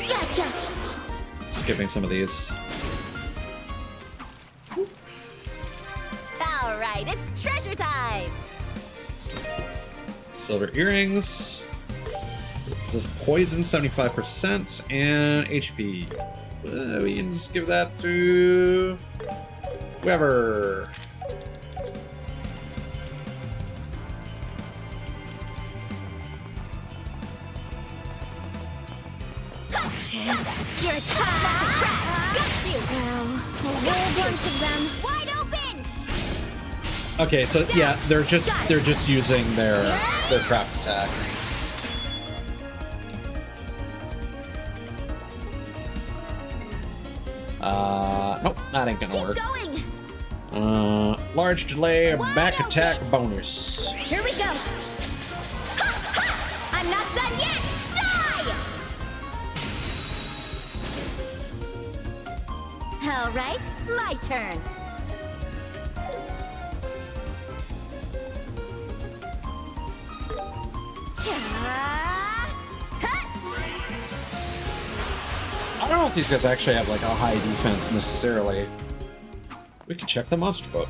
Gotcha! skipping some of these. All right, it's treasure time. Silver earrings. This is poison 75% and HP. We can just give that to whoever. You're a tough nut to crack. Got you. A whole bunch of them. Wide open. Okay, so yeah, they're just using their craft attacks. Nope, that ain't gonna work. Large delay, back attack bonus. Here we go. Ha, ha! I'm not done yet. Die. All right, my turn. I don't know if these guys actually have like a high defense necessarily. We could check the monster book.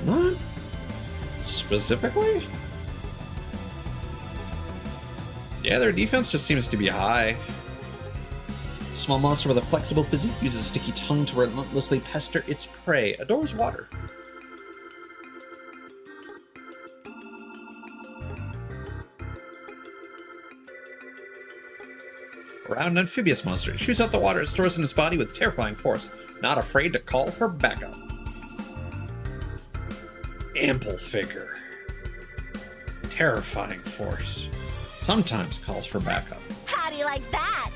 Not specifically? Yeah, their defense just seems to be high. Small monster with a flexible physique uses a sticky tongue to relentlessly pester its prey. Adores water. Round amphibious monster. It shoots out the water it stores in its body with terrifying force. Not afraid to call for backup. Ample figure. Terrifying force. Sometimes calls for backup. How do you like that?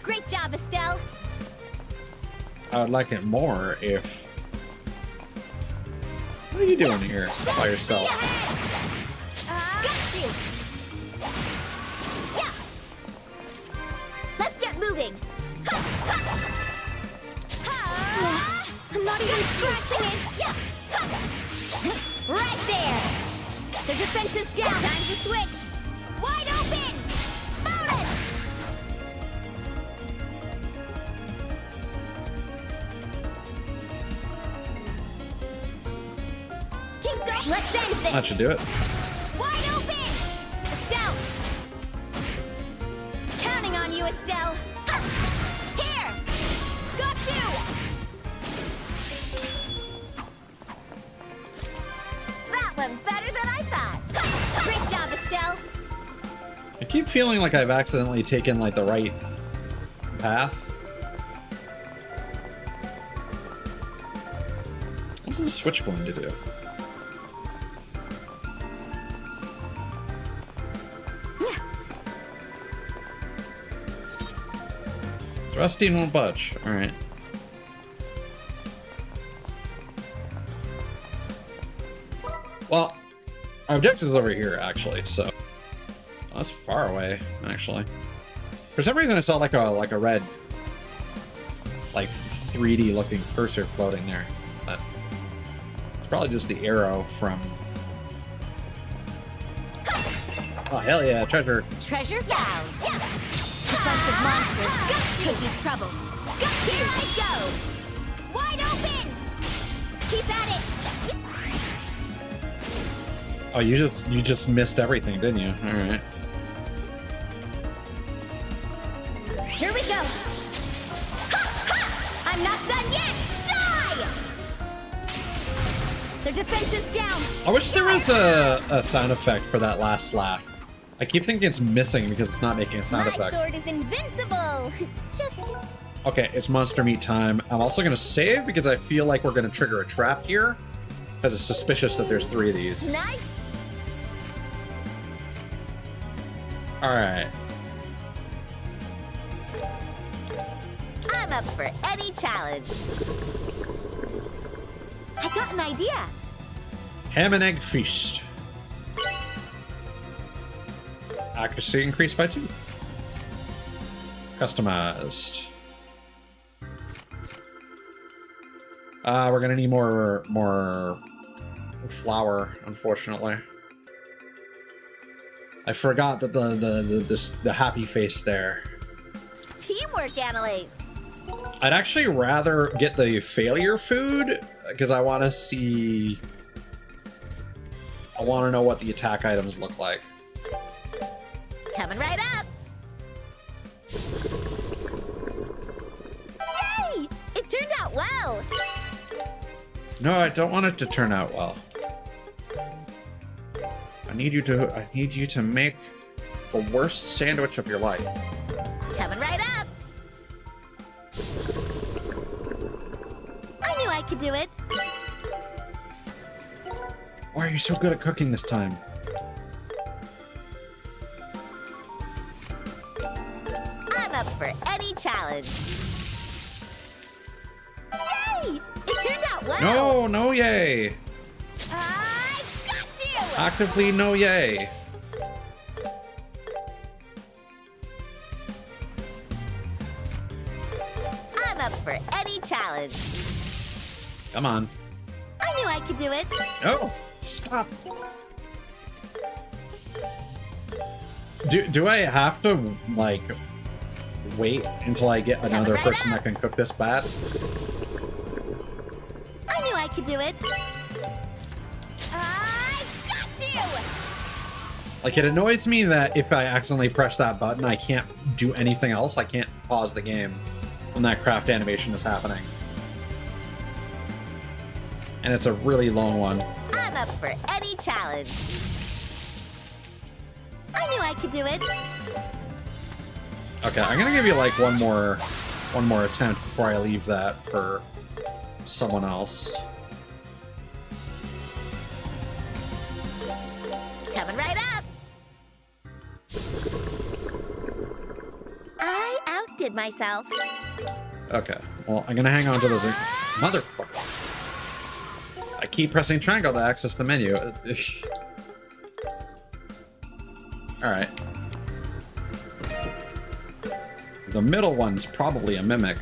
Great job, Estelle. I would like it more if... What are you doing here by yourself? Got you. Yeah. Let's get moving. Ha, ha. Ha. I'm not even scratching it. Yeah. Ha. Right there. The defense is down. Time to switch. Wide open. Bonus. Keep going. Let's end this. That should do it. Wide open. Estelle. Counting on you, Estelle. Ha. Here. Got you. That went better than I thought. Ha. Great job, Estelle. I keep feeling like I've accidentally taken like the right path. What's this switch going to do? Rusty won't budge. Alright. Well, our objective is over here, actually, so... Oh, that's far away, actually. For some reason I saw like a red... like 3D looking cursor floating there. But it's probably just the arrow from... Oh, hell yeah, treasure. Treasure found. Yeah. Defensive monsters could be trouble. Here I go. Wide open. Keep at it. Oh, you just missed everything, didn't you? All right. Here we go. Ha, ha! I'm not done yet. Die. Their defense is down. I wish there was a sound effect for that last slap. I keep thinking it's missing because it's not making a sound effect. My sword is invincible. Just Okay, it's monster meat time. I'm also gonna save because I feel like we're gonna trigger a trap here. Because it's suspicious that there's 3 of these. nice. Alright. I'm up for any challenge. I got an idea. Ham and egg feast. Accuracy increased by 2. Customized. We're gonna need more flour, unfortunately. I forgot that the happy face there. Teamwork, Annalise. I'd actually rather get the failure food because I want to see. I want to know what the attack items look like. Coming right up. Yay! It turned out well. No, I don't want it to turn out well. I need you to make the worst sandwich of your life. Coming right up. I knew I could do it. Why are you so good at cooking this time? I'm up for any challenge. Yay! It turned out well. No yay. I got you. Actively no yay. I'm up for any challenge. Come on. I knew I could do it. No, stop. Do I have to like wait until I get another person that can cook this bad? I knew I could do it. I got you. Like, it annoys me that if I accidentally press that button, I can't do anything else. I can't pause the game when that craft animation is happening. And it's a really long one. I'm up for any challenge. I knew I could do it. Okay, I'm gonna give you like one more attempt before I leave that for someone else. Coming right up. I outdid myself. Okay, well, I'm gonna hang on to those. Motherfucker. I keep pressing triangle to access the menu. Alright. The middle one's probably a mimic.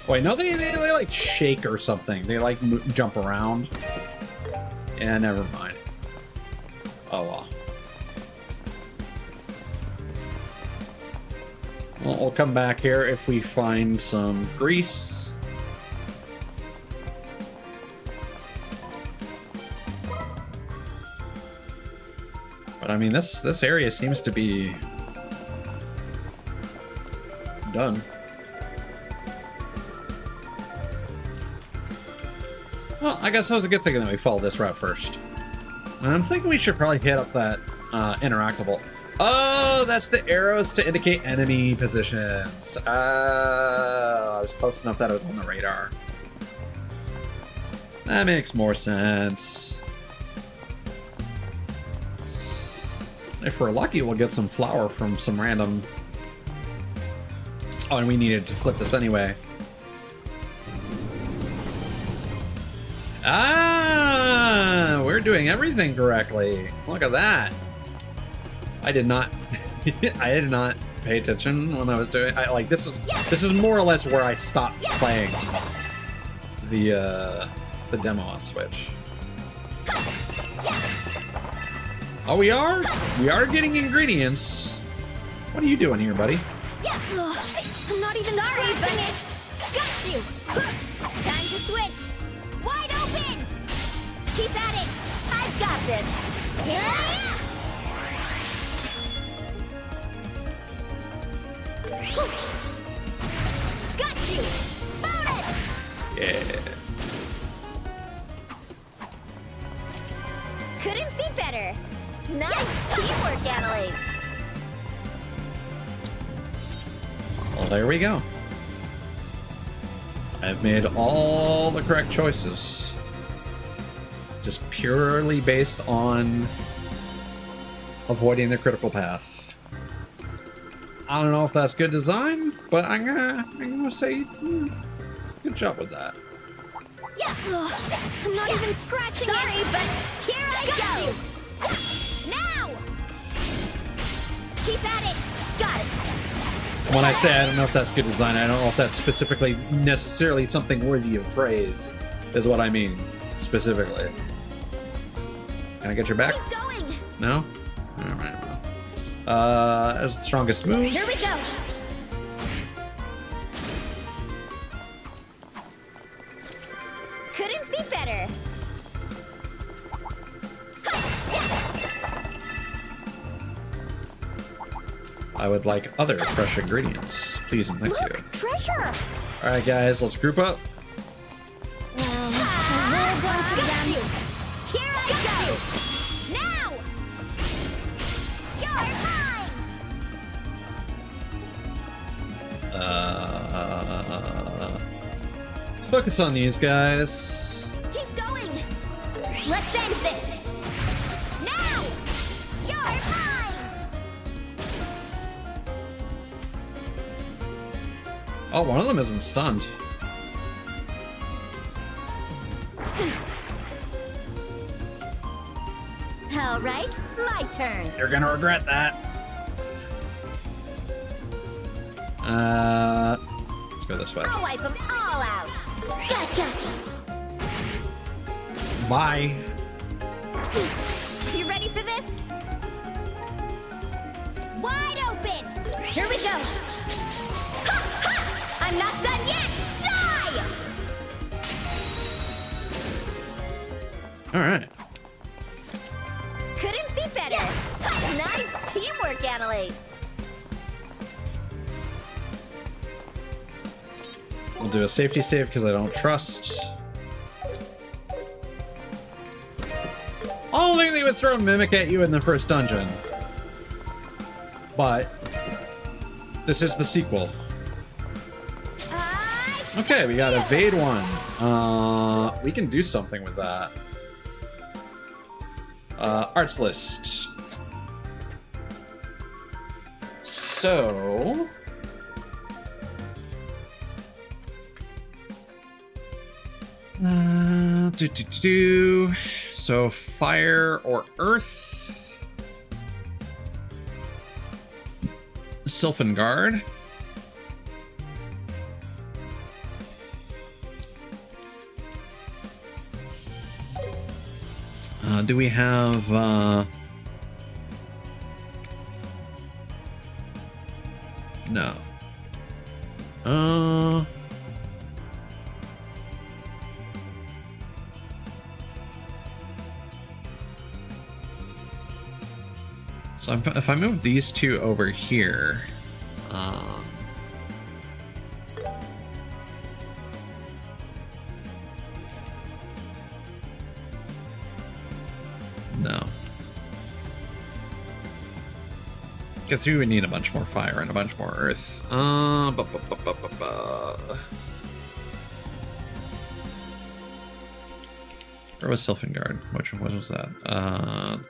Wait, no, they like shake or something. They like jump around. Yeah, never mind. Oh well. Well, we'll come back here if we find some grease. But I mean, this area seems to be done. Well, I guess that was a good thing that we followed this route first. And I'm thinking we should probably hit up that interactable. Oh, that's the arrows to indicate enemy positions. I was close enough that it was on the radar. That makes more sense. If we're lucky, we'll get some flour from some random... Oh, and we needed to flip this anyway. Ah, we're doing everything correctly. Look at that. I did not I did not pay attention when I was doing this is more or less where I stopped playing the demo on Switch. Oh, we are? We are getting ingredients. What are you doing here, buddy? Yeah. I'm not even scratching it. Got you. Time to switch. Wide open. Keep at it. I've got this. Yeah. Got you. Bonus. Yeah. Couldn't be better. Nice teamwork, Annalise. Well, there we go. I've made all the correct choices. Just purely based on avoiding the critical path. I don't know if that's good design, but I'm gonna say good job with that. Yeah. I'm not even scratching it. Sorry, but here I go. Now. Keep at it. Got it. When I say I don't know if that's good design, I don't know if that's specifically necessarily something worthy of praise, is what I mean, specifically. Can I get your back? Keep going. No? Alright. As the strongest move. Here we go. Couldn't be better. I would like other fresh ingredients. Please and thank you. Treasure. Alright guys, let's group up. Here I go. Now. You're mine. Let's focus on these guys. Keep going. Let's end this. Now. You're mine. Oh, one of them isn't stunned. All right, my turn. You're gonna regret that. Let's go this way. I'll wipe them all out. Gotcha. Bye. You ready for this? Wide open. Here we go. Ha, ha! I'm not done yet. Die. All right. Couldn't be better. Nice teamwork, Annalise. We'll do a safety save because I don't trust. I don't think they would throw a mimic at you in the first dungeon. But this is the sequel. Okay, we got evade one. We can do something with that. Arts list. So so fire or earth. Sylphan Guard. Do we have no. So if I move these two over here, no. Guess we would need a bunch more fire and a bunch more earth. Where was Sylphan Guard? Which one was that?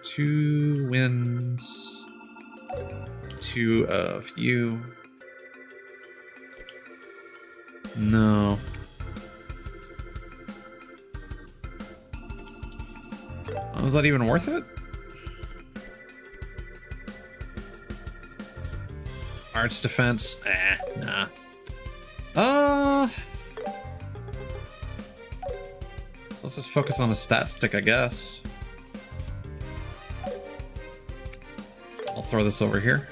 2 winds. 2 of you. No. Was that even worth it? Arts defense? Nah. So let's just focus on a stat stick, I guess. throw this over here.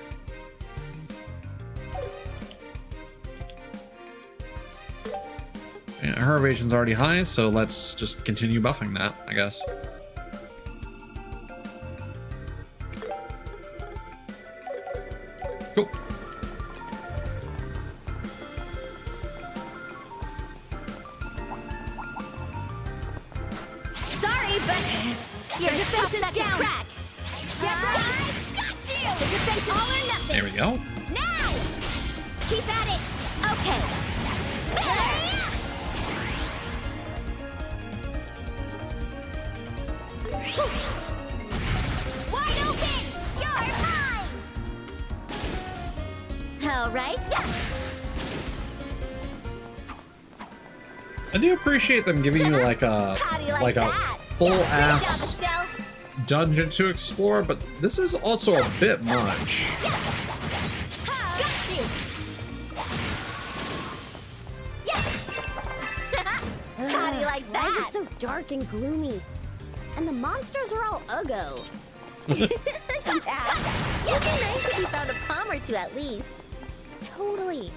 Yeah, her evasion's already high, so let's just continue buffing that, I guess. Cool. Sorry, but your defense is down. Crack. Got you. The defense is all or nothing. There we go. Now. Keep at it. Okay. Wide open. You're mine. All right. Yeah. I do appreciate them giving you like a full ass dungeon to explore, but this is also a bit much. How do you like that? Why is it so dark and gloomy? And the monsters are all uggo. Yeah. It'd be nice if you found a palm or two at least. Totally.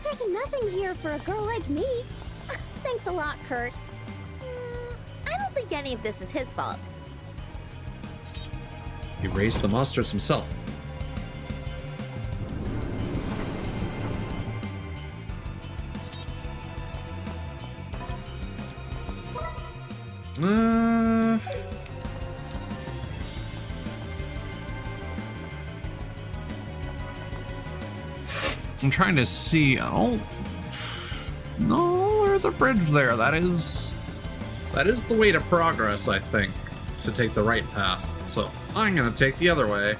There's nothing here for a girl like me. Thanks a lot, Kurt. I don't think any of this is his fault. He raised the monsters himself. I'm trying to see. Oh, no, there's a bridge there. That is the way to progress, I think, to take the right path. So I'm gonna take the other way.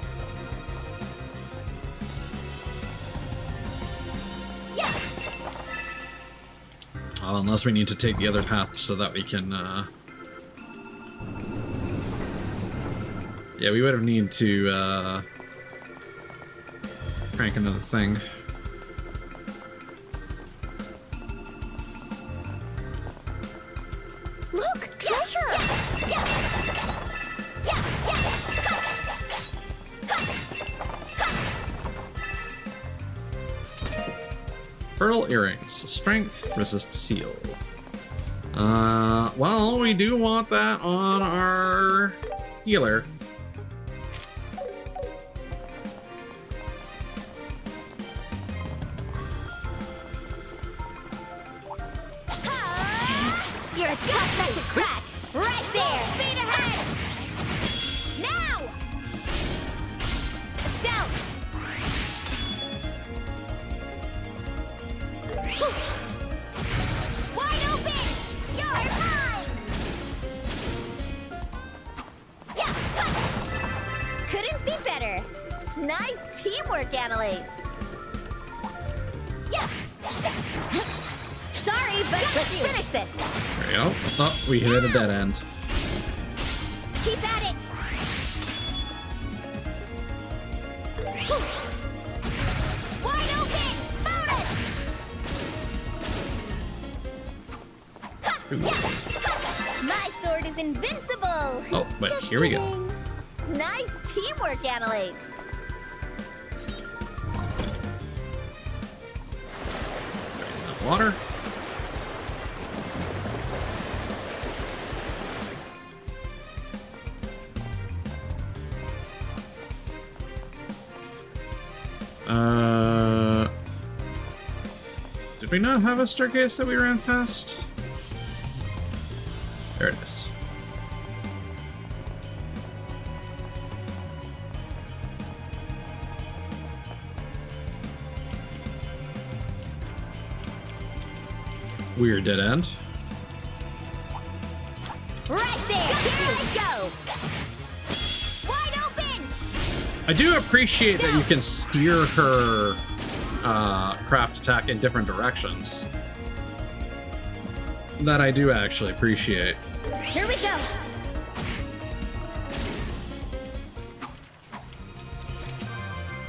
Yeah. Unless we need to take the other path so that we can. Yeah, we would have needed to crank another thing. Look, treasure! Pearl earrings. Strength, resist seal. Well, we do want that on our healer. You're a tough nut to crack. Right there. Speed ahead. Now. Stealth. Wide open. You're mine. Yeah. Couldn't be better. Nice teamwork, Annalise. Yeah. Sorry, but let's finish this. There we go. Oh, we hit a dead end. Keep at it. Wide open. Bonus. My sword is invincible. Oh, wait, Just here we go. kidding. Nice teamwork, Annalise. Water. Did we not have a staircase that we ran past? There it is. Weird dead end. Right there. Here we go. Wide open. I do appreciate that you can steer her craft attack in different directions. That I do actually appreciate. Here we go.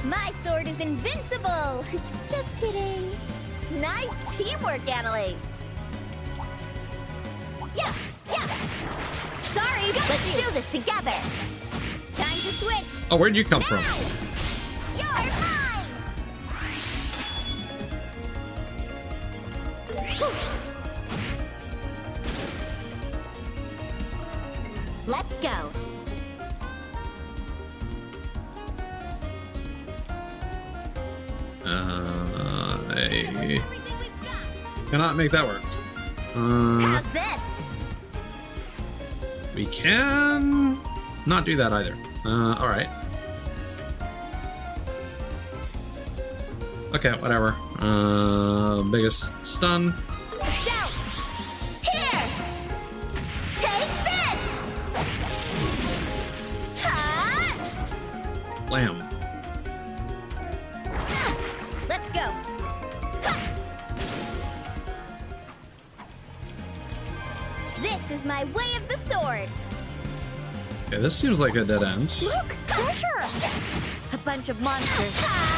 My sword is invincible. Just kidding. Nice teamwork, Annalise. Yeah, yeah. Sorry, let's do this together. Time to switch. Oh, where'd you come from? Let's go. I cannot make that work. How's this? We can not do that either. All right. Okay, whatever. Biggest stun. Stealth! Here! Take this! Ha! Blam. Let's go. This is my way of the sword. Okay, this seems like a dead end. Look, treasure! A bunch of monsters.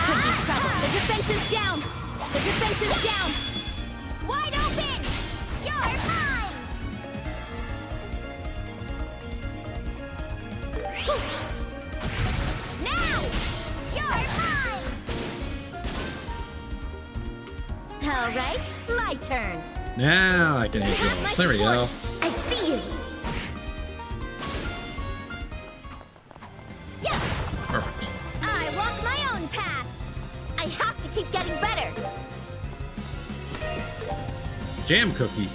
Could be trouble. The defense is down. The defense is down. Wide open. You're mine. Now, you're mine. All right, my turn. Now I can hit you all. There we go. I see you. Perfect. I walk my own path. I have to keep getting better. Jam cookie.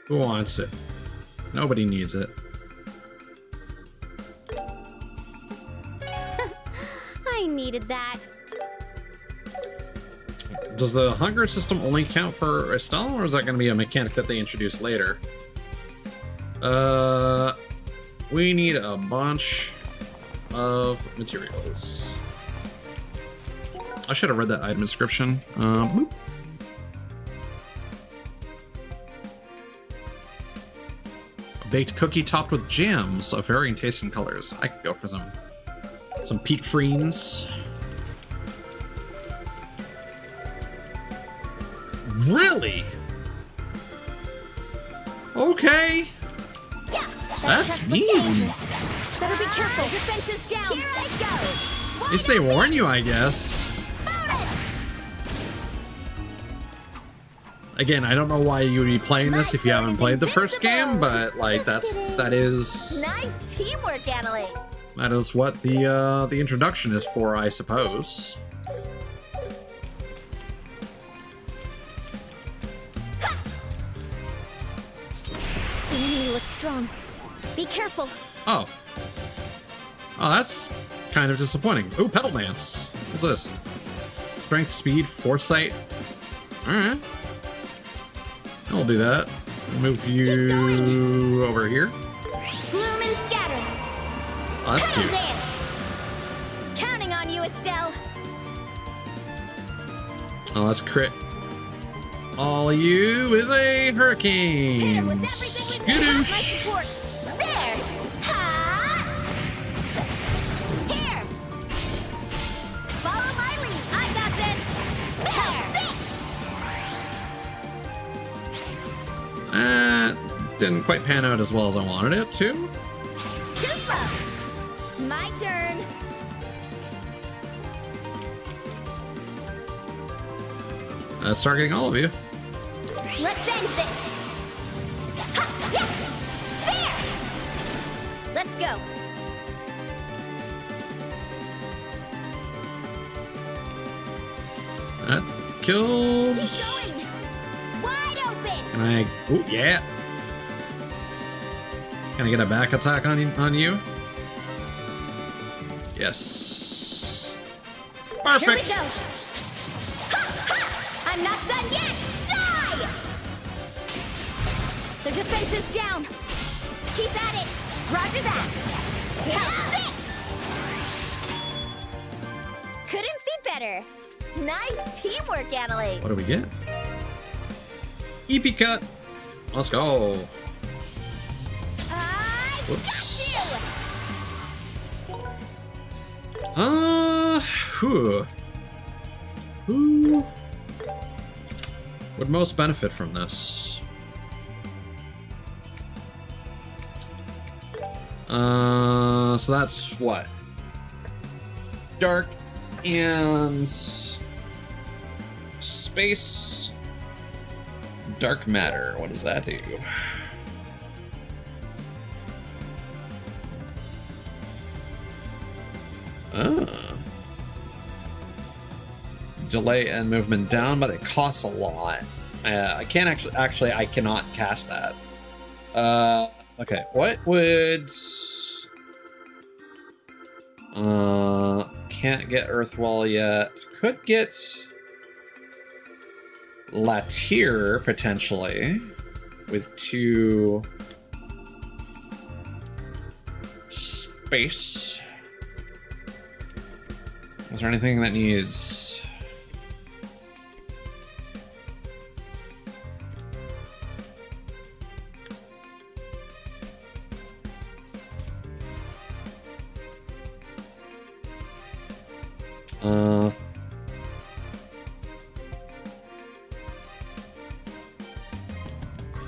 Who wants it? Nobody needs it. I needed that. Does the hunger system only count for Estelle, or is that going to be a mechanic that they introduce later? We need a bunch of materials. I should have read that item description. Boop. A baked cookie topped with jams of varying tastes and colors. I could go for some peak freens. Really? Okay. That's mean. Better be careful. Defense is down. Here I go. At least they warn you, I guess. Again, I don't know why you would be playing this if you haven't played the first game, but like that is Nice teamwork, Annalise. that is what the introduction is for, I suppose. The enemy looks strong. Be careful. Oh. Oh, that's kind of disappointing. Ooh, pedal dance. What's this? Strength, speed, foresight. Alright. I'll do that. Move you over here. Bloom and scatter. Oh, that's Pedal cute. dance. Counting on you, Estelle. Oh, that's crit. All you with a hurricane. My Skadoosh. support. There. Ha! Here. Follow my lead. I got this. There. Didn't quite pan out as well as I wanted it to. Koopa. My turn. Let's start getting all of you. Let's end this. Ha! Yeah. There. Let's go. That killed. Keep going. Wide open. Can I? Oh yeah. Can I get a back attack on you? Yes. Perfect. Here we go. Ha! Ha! I'm not done yet. Die. The defense is down. Keep at it. Roger that. How's this? Couldn't be better. Nice teamwork, Annalise. What do we get? EP cut. Let's go. Whoops. Who would most benefit from this? So that's what? Dark and space. Dark matter. What does that do? Delay and movement down, but it costs a lot. I can't actually I cannot cast that. Okay, what would can't get Earthwall yet. Could get Latier potentially with 2 space. Is there anything that needs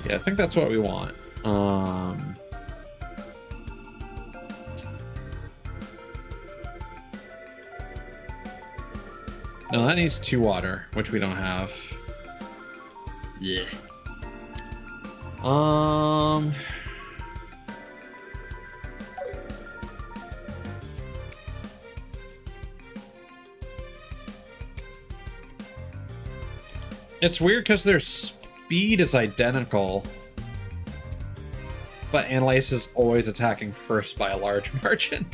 yeah, I think that's what we want. No, that needs 2 water, which we don't have. Yeah. It's weird because their speed is identical, but Analyse is always attacking first by a large margin.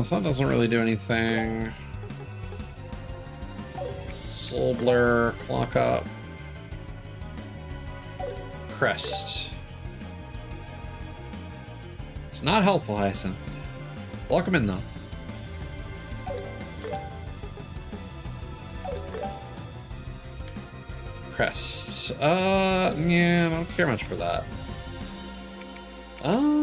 So that doesn't really do anything. Soul Blur, Clock Up. Crest. It's not helpful, Hyacinth. Lock him in, though. Crest. Yeah, I don't care much for that. Oh.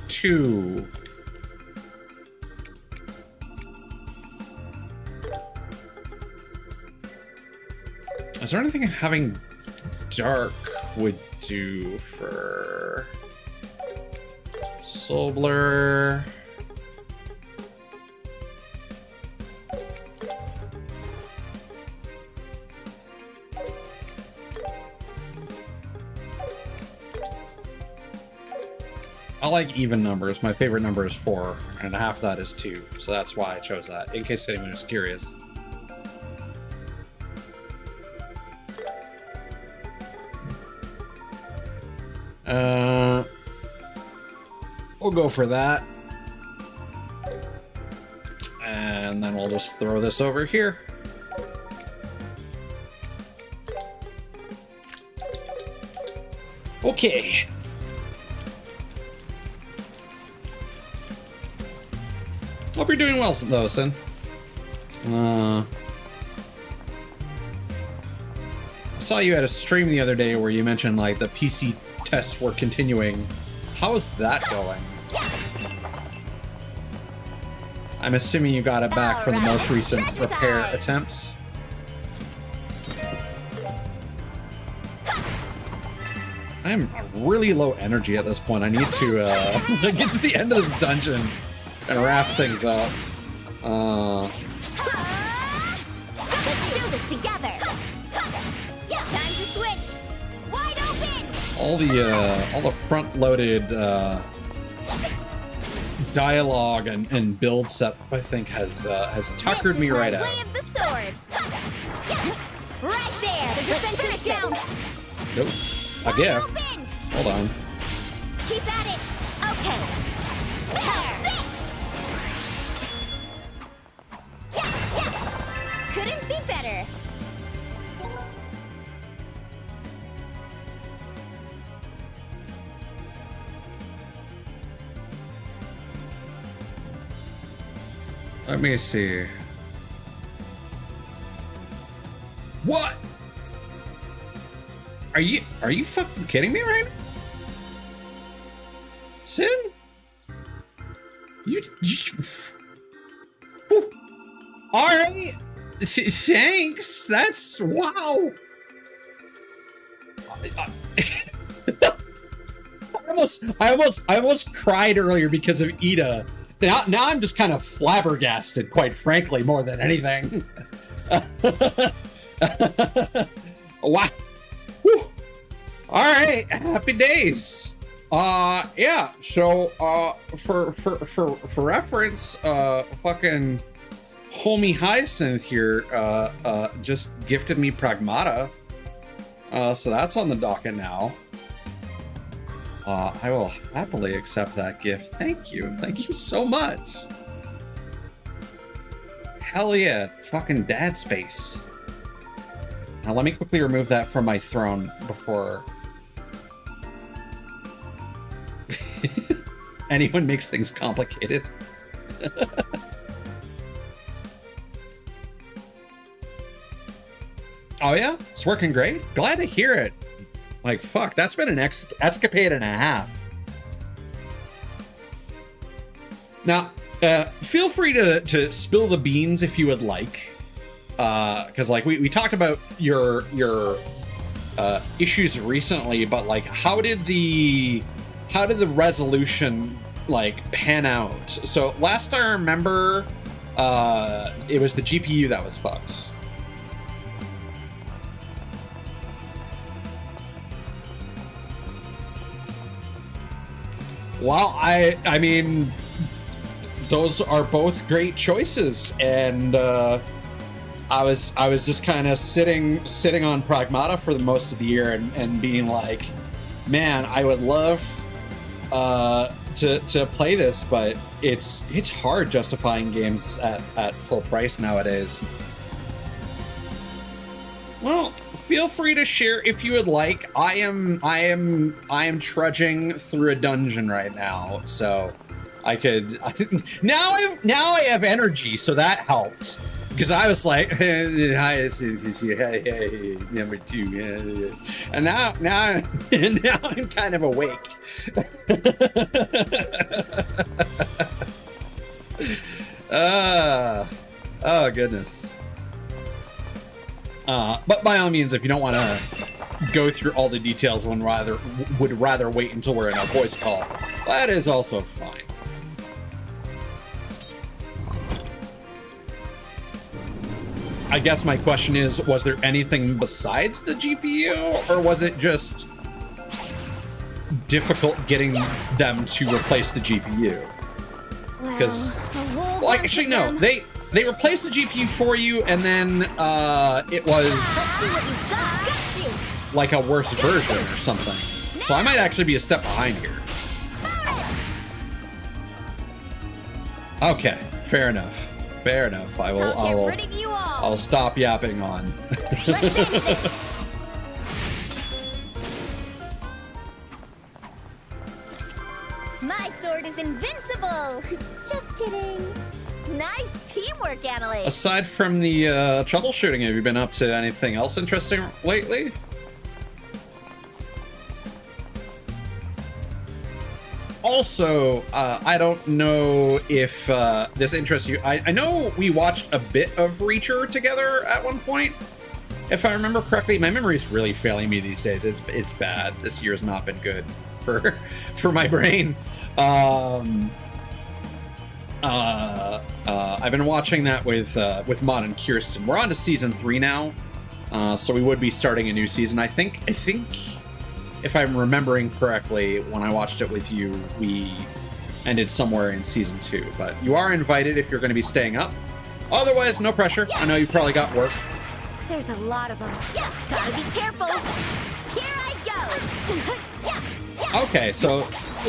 2. Is there anything having dark would do for Soul Blur? I like even numbers. My favorite number is 4, and half of that is 2, so that's why I chose that, in case anyone was curious. We'll go for that. And then we'll just throw this over here. Okay. Hope you're doing well, though, Sin. I saw you had a stream the other day where you mentioned, like, the PC tests were continuing. How is that going? I'm assuming you got it back from the most recent repair attempts. I'm really low energy at this point. I need to get to the end of this dungeon and wrap things up. Let's do this together. Time to switch. Wide open. All the front-loaded dialogue and build setup, I think, has tuckered me right out. Way of the sword. Right there. The defense is down. Nope. A gift. Hold on. Keep at it. Okay. There. Couldn't be better. Let me see. What? Are you fucking kidding me right now? Sin? You all right. Thanks. That's wow. I almost cried earlier because of Ida. Now I'm just kind of flabbergasted, quite frankly, more than anything. Wow. Whew. All right. Happy days. Yeah. So, for reference, fucking homie Hyacinth here, just gifted me Pragmata. So that's on the docket now. I will happily accept that gift. Thank you. Thank you so much. Hell yeah. Fucking dad space. Now let me quickly remove that from my throne before anyone makes things complicated. Oh yeah? It's working great? Glad to hear it. Like, fuck, that's been an escapade and a half. Now, feel free to spill the beans if you would like. Because, like, we talked about your issues recently, but, like, how did the resolution, like, pan out? So, last I remember, it was the GPU that was fucked. Well, I mean, those are both great choices, and I was just kind of sitting on Pragmata for the most of the year and being like, man, I would love to play this, but it's hard justifying games at full price nowadays. Well, feel free to share if you would like. I am trudging through a dungeon right now, so now I have energy, so that helped. Because I was like, number 2, and now I'm kind of awake. Oh goodness. But by all means, if you don't want to go through all the details, would rather wait until we're in a voice call, that is also fine. I guess my question is, was there anything besides the GPU, or was it just difficult getting them to replace the GPU? Because, well, actually, no, they replaced the GPU for you, and then it was like a worse version or something. So I might actually be a step behind here. Okay, fair enough. Fair enough. I'll stop yapping on. My sword is invincible. Just kidding. Nice teamwork, Annalise. Aside from the troubleshooting, have you been up to anything else interesting lately? Also, I don't know if this interests you. I know we watched a bit of Reacher together at one point. If I remember correctly, my memory's really failing me these days. It's bad. This year's not been good for my brain. I've been watching that with Mod and Kirsten. We're on to season 3 now, so we would be starting a new season. I think, if I'm remembering correctly, when I watched it with you, we ended somewhere in season 2. But you are invited if you're going to be staying up. Otherwise, no pressure. I know you probably got work. There's a lot of them. Yeah, gotta be careful. Here I go. Okay, so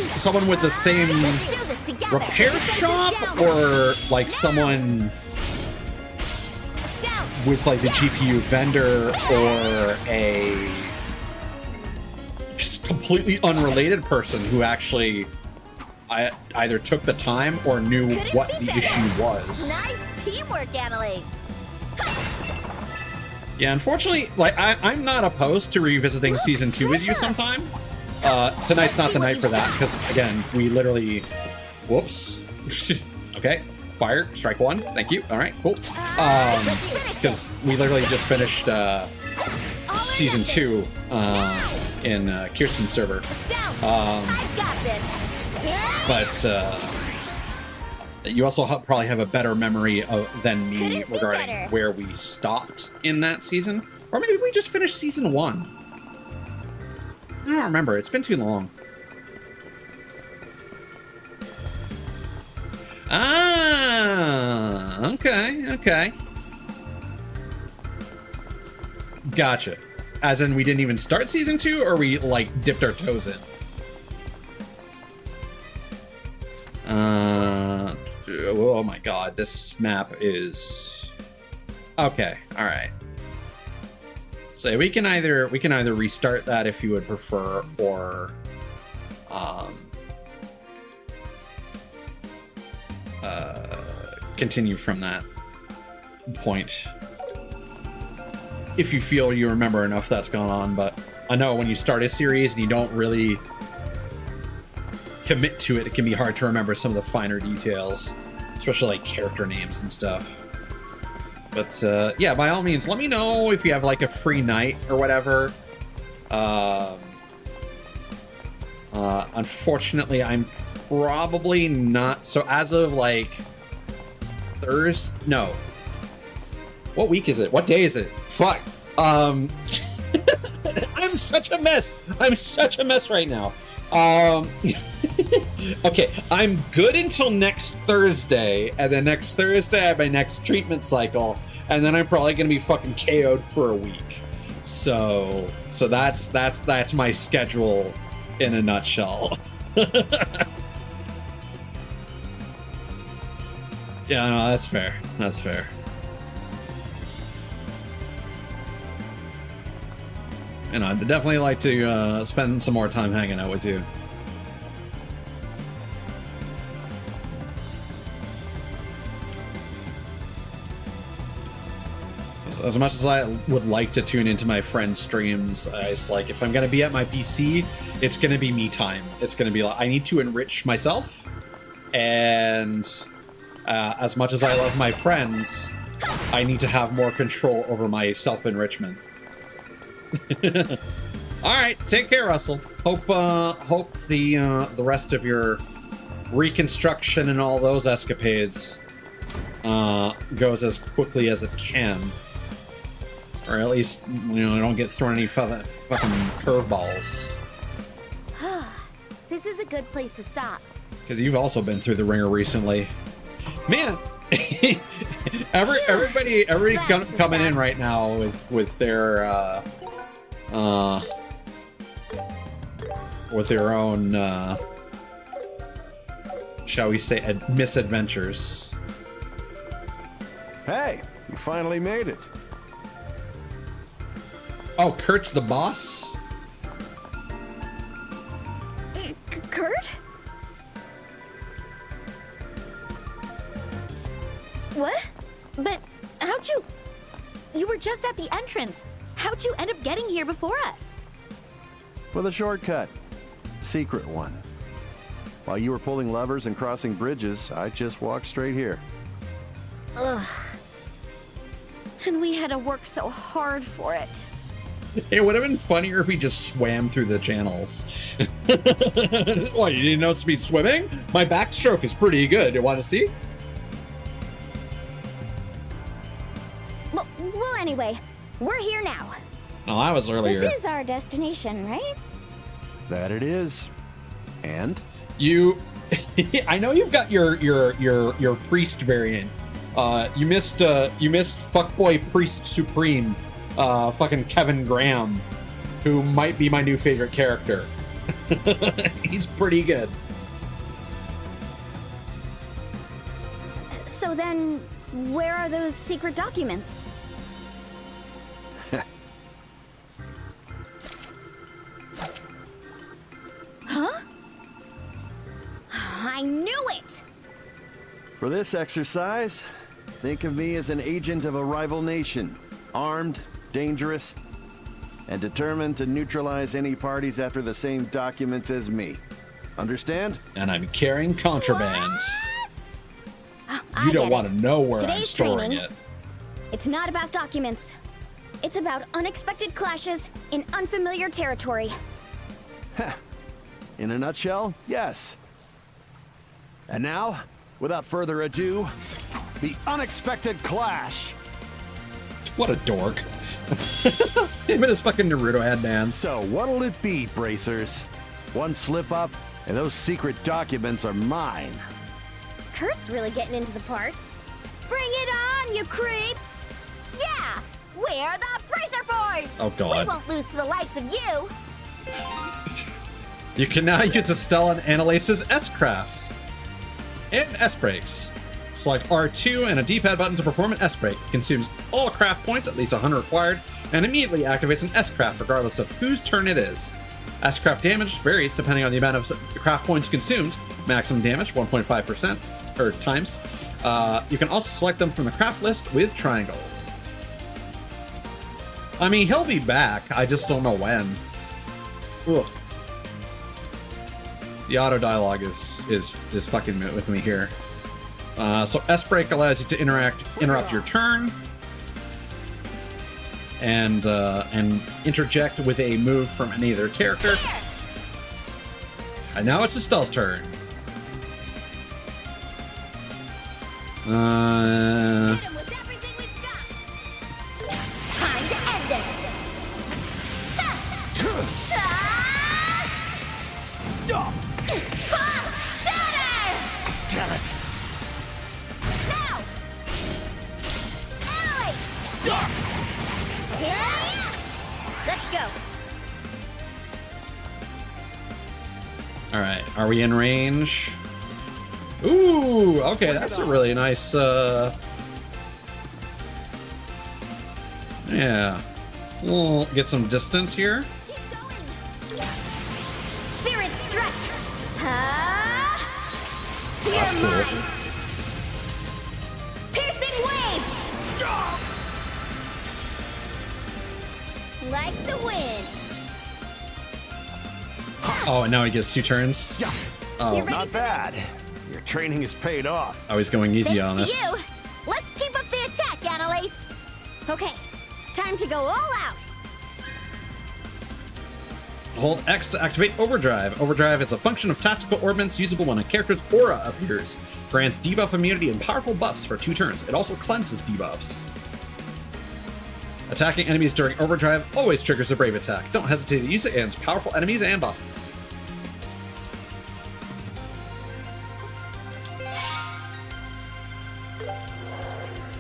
someone with the same repair shop, or like someone with like the GPU vendor, or a just completely unrelated person who actually I either took the time or knew what the issue was. Nice teamwork, Annalise. Yeah, unfortunately, like I'm not opposed to revisiting season 2 with you sometime. Tonight's not the night for that because again, we literally, whoops. Okay, fire, strike 1. Thank you. All right, cool. Because we literally just finished season 2 in Kirsten's server. But you also probably have a better memory than me regarding where we stopped in that season. Or maybe we just finished season 1. I don't remember. It's been too long. Ah, okay. Gotcha. As in we didn't even start season 2, or we, like, dipped our toes in? Oh my god, this map is... Okay, alright. So we can either restart that if you would prefer, or continue from that point if you feel you remember enough that's gone on. But I know when you start a series and you don't really commit to it, it can be hard to remember some of the finer details, especially like character names and stuff. But yeah, by all means, let me know if you have like a free night or whatever. Unfortunately, I'm probably not. So as of like Thursday, no. What week is it? What day is it? Fuck. I'm such a mess. I'm such a mess right now. Okay, I'm good until next Thursday, and then next Thursday I have my next treatment cycle, and then I'm probably gonna be fucking KO'd for a week. So that's my schedule in a nutshell. Yeah, no, that's fair. That's fair. And I'd definitely like to spend some more time hanging out with you. As much as I would like to tune into my friends' streams, it's like if I'm gonna be at my PC, it's gonna be me time. It's gonna be like I need to enrich myself, and as much as I love my friends, I need to have more control over my self-enrichment. All right, take care, Russell. Hope the rest of your reconstruction and all those escapades goes as quickly as it can, or at least don't get thrown any fucking curveballs. This is a good place to stop. Because you've also been through the ringer recently, man. everybody coming in right now with their own shall we say misadventures. Hey, you finally made it. Oh, Kurt's the boss? Kurt? What? But how'd you... You were just at the entrance. How'd you end up getting here before us? With a shortcut. Secret one. While you were pulling levers and crossing bridges, I just walked straight here. Ugh. And we had to work so hard for it. It would have been funnier if we just swam through the channels. What, you didn't notice me swimming? My backstroke is pretty good. You want to see? Well, anyway, we're here now. Oh, I was earlier. This is our destination, right? That it is. And? You... I know you've got your priest variant. You missed fuckboy priest supreme, fucking Kevin Graham, who might be my new favorite character. He's pretty good. So then, where are those secret documents? Huh? For this exercise, think of me as an agent of a rival nation, armed, dangerous, and determined to neutralize any parties after the same documents as me. Understand? And I'm carrying contraband. I You don't get want it. to know where I'm Today's storing training, it. It's not about documents. It's about unexpected clashes in unfamiliar territory. In a nutshell, yes. And now, without further ado, the unexpected clash. What a dork. Him and his fucking Naruto headband. So what'll it be, Bracers? One slip up, and those secret documents are mine. Kurt's really getting into the part. Bring it on, you creep! Yeah, we're the Bracer Boys. Oh, God. We won't lose to the likes of you. You can now use Estelle and Annalise's S-Crafts and S-Breaks. Select R2 and a D-pad button to perform an S-Break. Consumes all craft points, at least 100 required, and immediately activates an S-Craft regardless of whose turn it is. S-Craft damage varies depending on the amount of craft points consumed. Maximum damage, 1.5%, or times. You can also select them from the craft list with triangle. I mean, he'll be back, I just don't know when. Ugh. The auto dialogue is fucking with me here. So S-Break allows you to interrupt your turn and interject with a move from any other character. And now it's Estelle's turn. Hit him with everything we've got. Time to end it. Shatter! Damn it! Now! Alley! Let's go. All right, are we in range? Ooh, okay, that's a really nice, yeah. We'll get some distance here. Spirit strike. That's You're cool. mine. Piercing wave. Like the wind. Oh, and now he gets 2 turns. Yeah. Oh, You ready Not for bad. Your training has paid off. oh, he's going easy on Thanks us. to you. Let's keep up the attack, Annalise. Okay, time to go all out. Hold X to activate Overdrive. Overdrive is a function of tactical ordnance usable when a character's aura appears. Grants debuff immunity and powerful buffs for 2 turns. It also cleanses debuffs. Attacking enemies during Overdrive always triggers a Brave attack. Don't hesitate to use it against powerful enemies and bosses.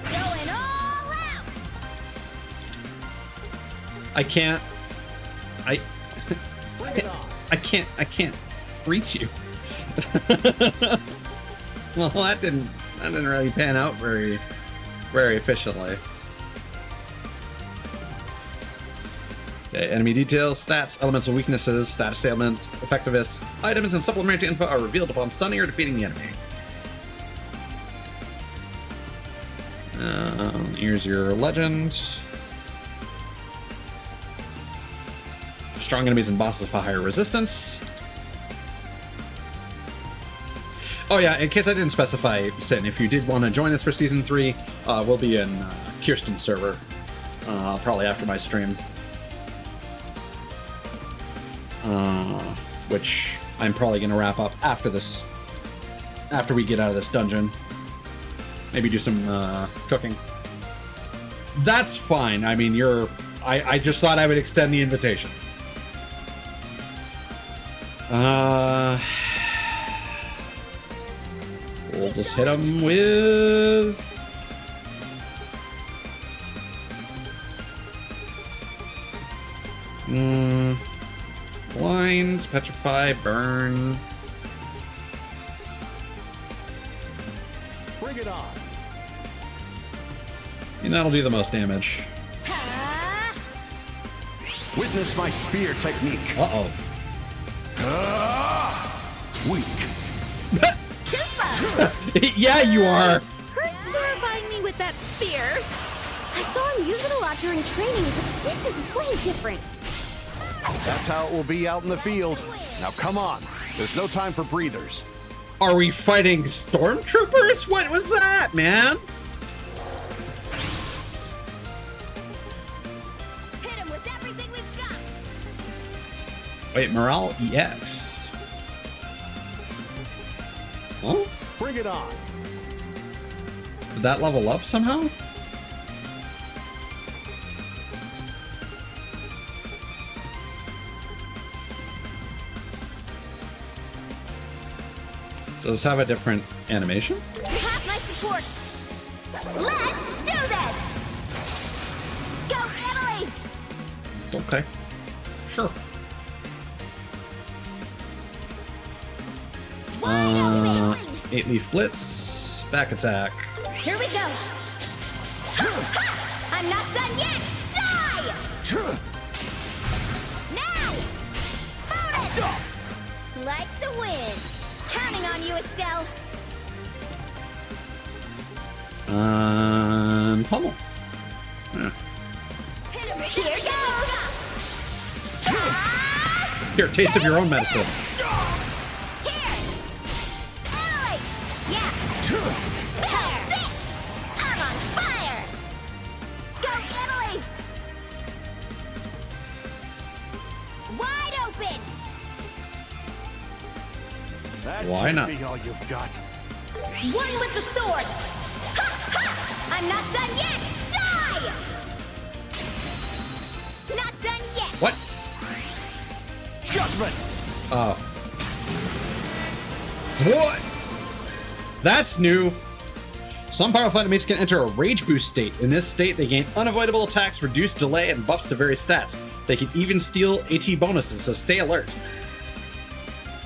Going all out. I can't reach you. Well, that didn't really pan out very efficiently. Okay, enemy details, stats, elemental weaknesses, status ailment, effectiveness, items, and supplementary info are revealed upon stunning or defeating the enemy. Here's your legend. Strong enemies and bosses have higher resistance. Oh yeah, in case I didn't specify, Sin, if you did want to join us for Season 3, we'll be in Kirsten's server, probably after my stream. Which I'm probably going to wrap up after this, after we get out of this dungeon. Maybe do some cooking. That's fine. I mean, I just thought I would extend the invitation. We'll just hit him with... Blind, petrify, burn. Bring it on. And that'll do the most damage. Witness my spear technique. Uh-oh. Weak. Yeah, you are. Kurt's terrifying me with that spear. I saw him use it a lot during training, but this is way different. That's how it will be out in the field. Now come on. There's no time for breathers. Are we fighting stormtroopers? What was that, man? Hit him with everything we've got. Wait, morale EX. Huh? Bring it on. Did that level up somehow? Does this have a different animation? You have my support. Let's do this. Go, Annalise. Okay. Sure. Wide open. 8-leaf blitz. Back attack. Here we go. I'm not done yet. Die. Now. Bonus. Like the wind. Counting on you, Estelle. Pummel. Yeah. Here goes. Here, taste of your own medicine. Here. Annalise. Yeah. How's this? I'm on fire. Go, Annalise. Wide open. That Why can't not? be all you've got. One with the sword. Ha, ha. I'm not done yet. Die. Not done yet. What? Judgment. What? That's new. Some powerful enemies can enter a rage boost state. In this state, they gain unavoidable attacks, reduced delay, and buffs to various stats. They can even steal AT bonuses, so stay alert.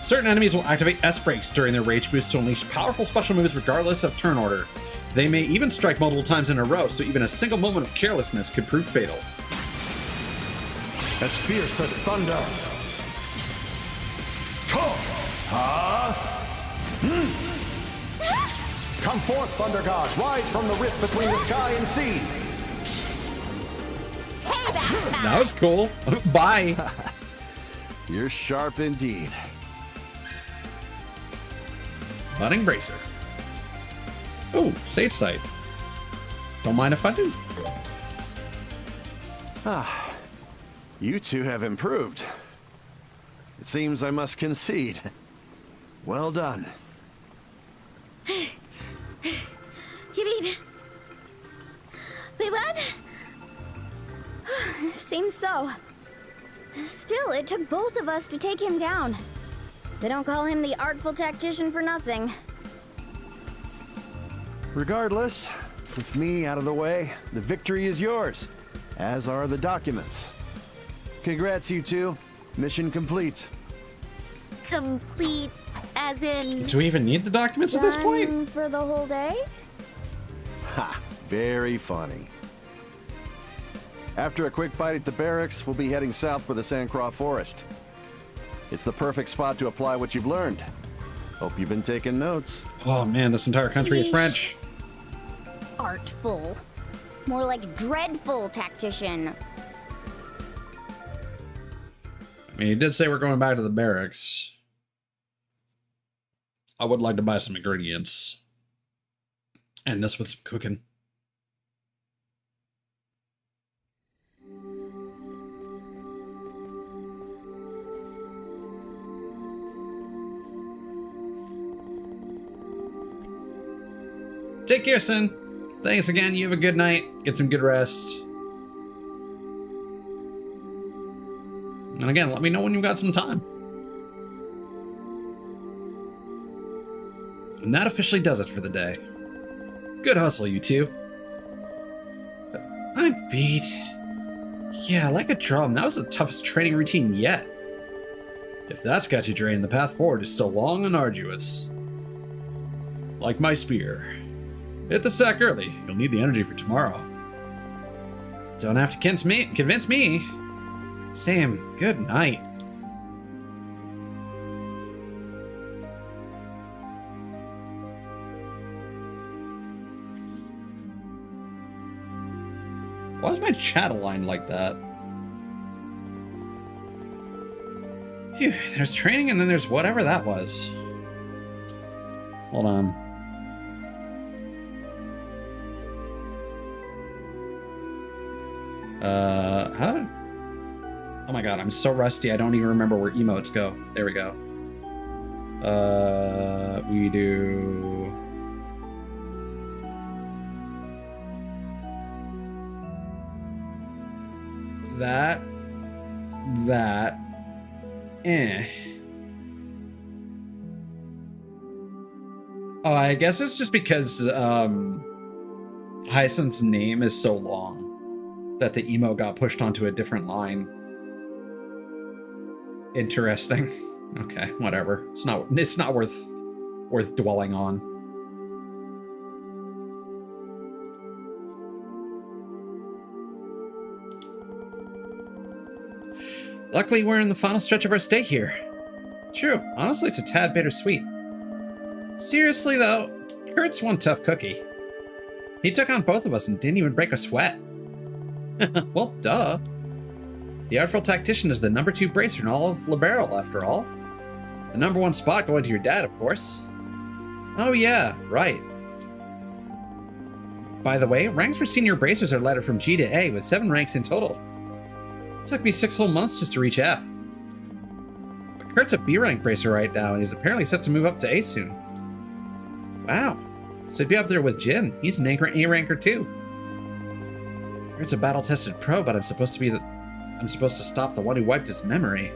Certain enemies will activate S-Breaks during their rage boost to unleash powerful special moves regardless of turn order. They may even strike multiple times in a row, so even a single moment of carelessness could prove fatal. As fierce as thunder. Come forth, Thunder God. Rise from the rift between the sky and sea. That was cool. Bye. You're sharp indeed. Budding Bracer. Oh, save site. Don't mind if I do. Ah, you two have improved. It seems I must concede. Well done. You mean... we won? Seems so. Still, it took both of us to take him down. They don't call him the artful tactician for nothing. Regardless, with me out of the way, the victory is yours, as are the documents. Congrats, you two. Mission complete. Complete as in... Do we even need the documents at this point? Done for the whole day? Ha! Very funny. After a quick fight at the barracks, we'll be heading south for the Sandcraw Forest. It's the perfect spot to apply what you've learned. Hope you've been taking notes. Oh man, this entire country is French. Artful. More like dreadful tactician. I mean, he did say we're going back to the barracks. I would like to buy some ingredients. And this with some cooking. Take care, Sin. Thanks again. You have a good night. Get some good rest. And again, let me know when you've got some time. And that officially does it for the day. Good hustle, you two. I'm beat. Yeah, like a drum. That was the toughest training routine yet. If that's got you drained, the path forward is still long and arduous. Like my spear. Hit the sack early. You'll need the energy for tomorrow. Don't have to convince me. Sam, good night. Why is my chat aligned like that? Phew, there's training and then there's whatever that was. Hold on. How did... Oh my god, I'm so rusty, I don't even remember where emotes go. There we go. We do... That. Oh, I guess it's just because Hyacinth's name is so long that the emo got pushed onto a different line. Interesting. Okay, whatever. It's not worth dwelling on. Luckily, we're in the final stretch of our stay here. True, honestly, it's a tad bittersweet. Seriously, though, Kurt's one tough cookie. He took on both of us and didn't even break a sweat. Well, duh. The Artful Tactician is the #2 bracer in all of Liberal, after all. The #1 spot going to your dad, of course. Oh yeah, right. By the way, ranks for senior bracers are laddered from G to A, with 7 ranks in total. It took me 6 whole months just to reach F. But Kurt's a B rank bracer right now, and he's apparently set to move up to A soon. Wow, so he'd be up there with Jin. He's an A ranker too. Kurt's a battle-tested pro, but I'm supposed to stop the one who wiped his memory.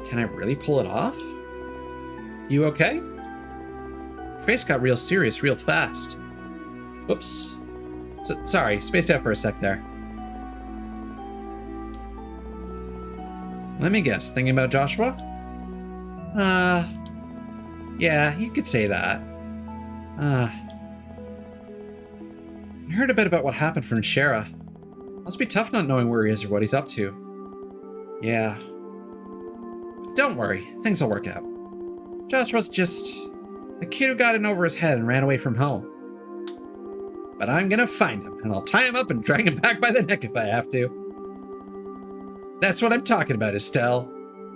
Can I really pull it off? You okay? Your face got real serious real fast. Oops. Sorry, spaced out for a sec there. Let me guess, thinking about Joshua? Yeah, you could say that. I heard a bit about what happened from Shara. Must be tough not knowing where he is or what he's up to. Yeah. But don't worry, things will work out. Joshua's just a kid who got in over his head and ran away from home. But I'm gonna find him, and I'll tie him up and drag him back by the neck if I have to. That's what I'm talking about, Estelle.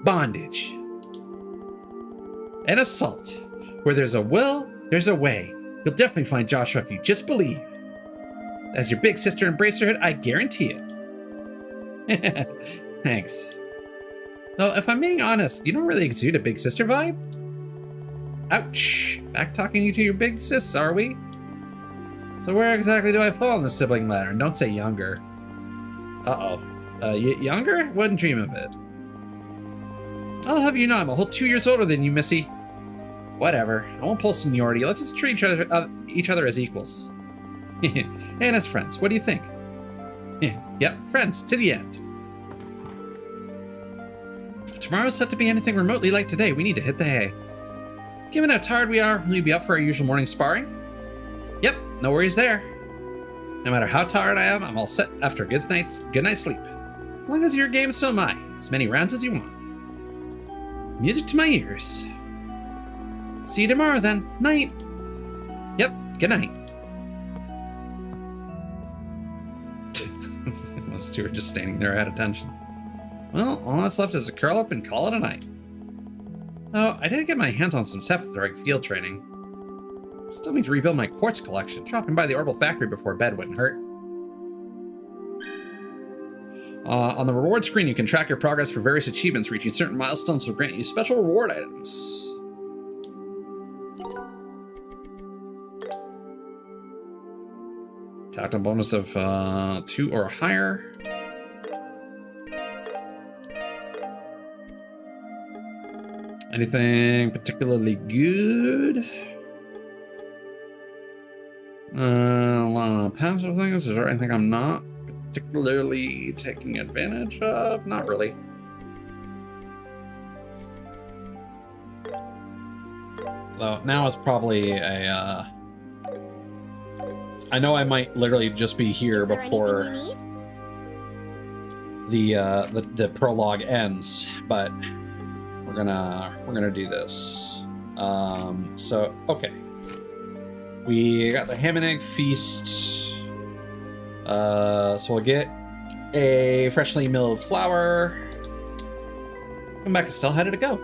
Bondage. And assault. Where there's a will, there's a way. You'll definitely find Joshua if you just believe. As your big sister in Bracerhood, I guarantee it. Thanks. Though, if I'm being honest, you don't really exude a big sister vibe. Ouch. Back talking you to your big sis, are we? So where exactly do I fall on the sibling ladder? And don't say younger. Uh-oh. Younger? Wouldn't dream of it. I'll have you know I'm a whole 2 years older than you, Missy. Whatever. I won't pull seniority. Let's just treat each other as equals. And as friends. What do you think? Yep, friends to the end. If tomorrow's set to be anything remotely like today, we need to hit the hay. Given how tired we are, will you be up for our usual morning sparring? Yep, no worries there. No matter how tired I am, I'm all set after a good night's sleep. As long as you're game, so am I. As many rounds as you want. Music to my ears. See you tomorrow then. Night. Yep, good night. Those two are just standing there at attention. Well, all that's left is to curl up and call it a night. Oh, I did get my hands on some Sepith during field training. Still need to rebuild my quartz collection. Dropping by the Orbital Factory before bed wouldn't hurt. On the reward screen, you can track your progress for various achievements. Reaching certain milestones will grant you special reward items. Tactile bonus of 2 or higher. Anything particularly good? A lot of passive things. Is there anything I'm not particularly taking advantage of? Not really. Though now is probably a I know I might literally just be here before the prologue ends, but we're gonna do this. So okay. We got the ham and egg feast. So we'll get a freshly milled flour. Come back, Estelle. How did it go?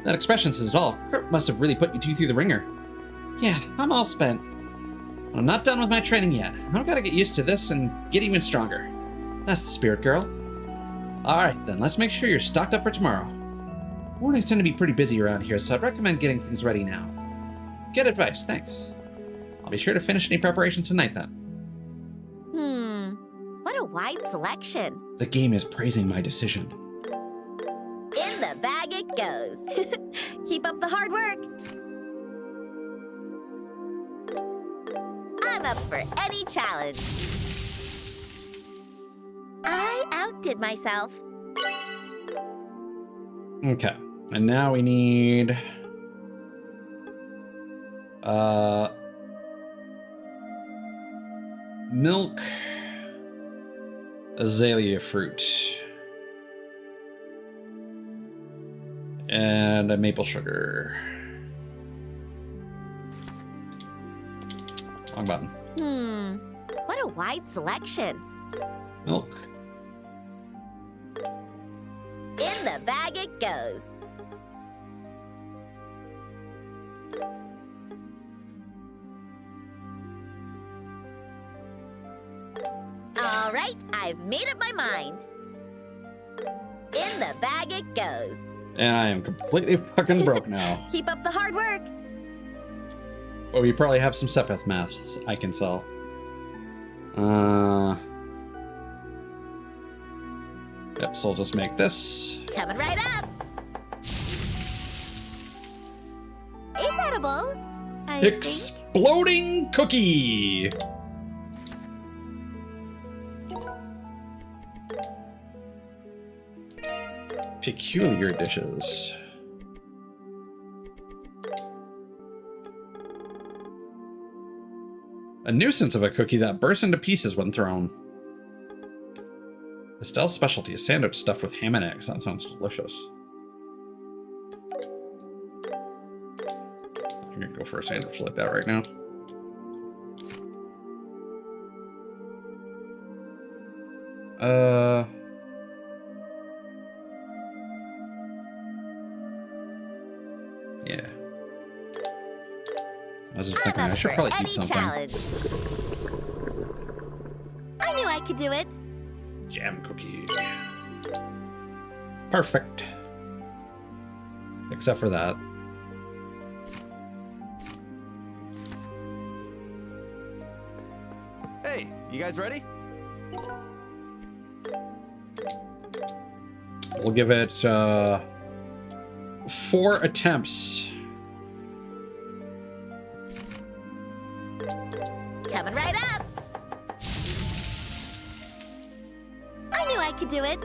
That expression says it all. Kurt must have really put you two through the ringer. Yeah, I'm all spent. I'm not done with my training yet. I've got to get used to this and get even stronger. That's the spirit, girl. Alright then, let's make sure you're stocked up for tomorrow. Mornings tend to be pretty busy around here, so I'd recommend getting things ready now. Good advice, thanks. I'll be sure to finish any preparations tonight then. What a wide selection. The game is praising my decision. In the bag it goes. Keep up the hard work. I'm up for any challenge. I outdid myself. Okay, and now we need... milk, azalea fruit, and a maple sugar. Wrong button. What a wide selection. Milk. In the bag it goes. All right, I've made up my mind. In the bag it goes. And I am completely fucking broke now. Keep up the hard work. But we probably have some Sepith masks I can sell. Yep, so I'll just make this. Coming right up. It's edible. I think. Exploding cookie! Peculiar dishes. A nuisance of a cookie that bursts into pieces when thrown. Estelle's specialty is sandwich stuffed with ham and eggs. That sounds delicious. I'm gonna go for a sandwich like that right now. Yeah. I was just thinking I should probably eat something. Challenge. I knew I could do it. Jam cookie. Perfect. Except for that. Hey, you guys ready? We'll give it 4 attempts. Coming right up. I knew I could do it.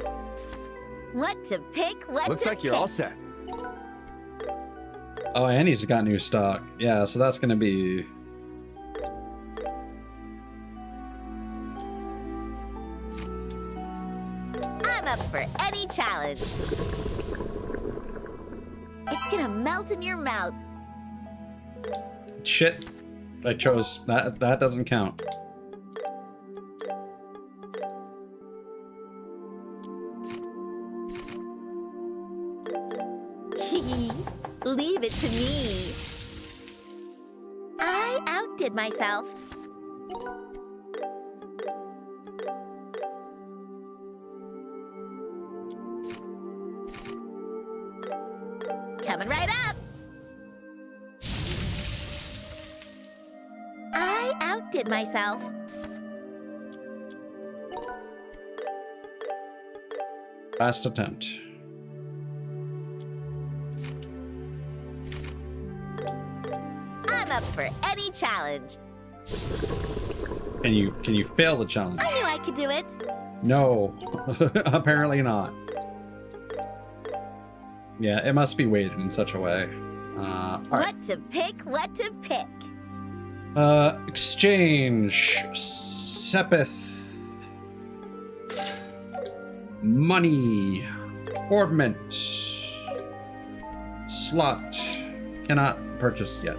What to pick, what Looks to like you're pick. all set. Oh, and he's got new stock. Yeah, so that's gonna be... I'm up for any challenge. It's gonna melt in your mouth. Shit. I chose... That doesn't count. Leave it to me. I outdid myself. Coming right up. I outdid myself. Last attempt. I'm up for any challenge. Can you fail the challenge? I knew I could do it. No. Apparently not. Yeah, it must be weighted in such a way. All right. What to pick, what to pick. Exchange. Sepith. Money. Orbment. Slot. Cannot purchase yet.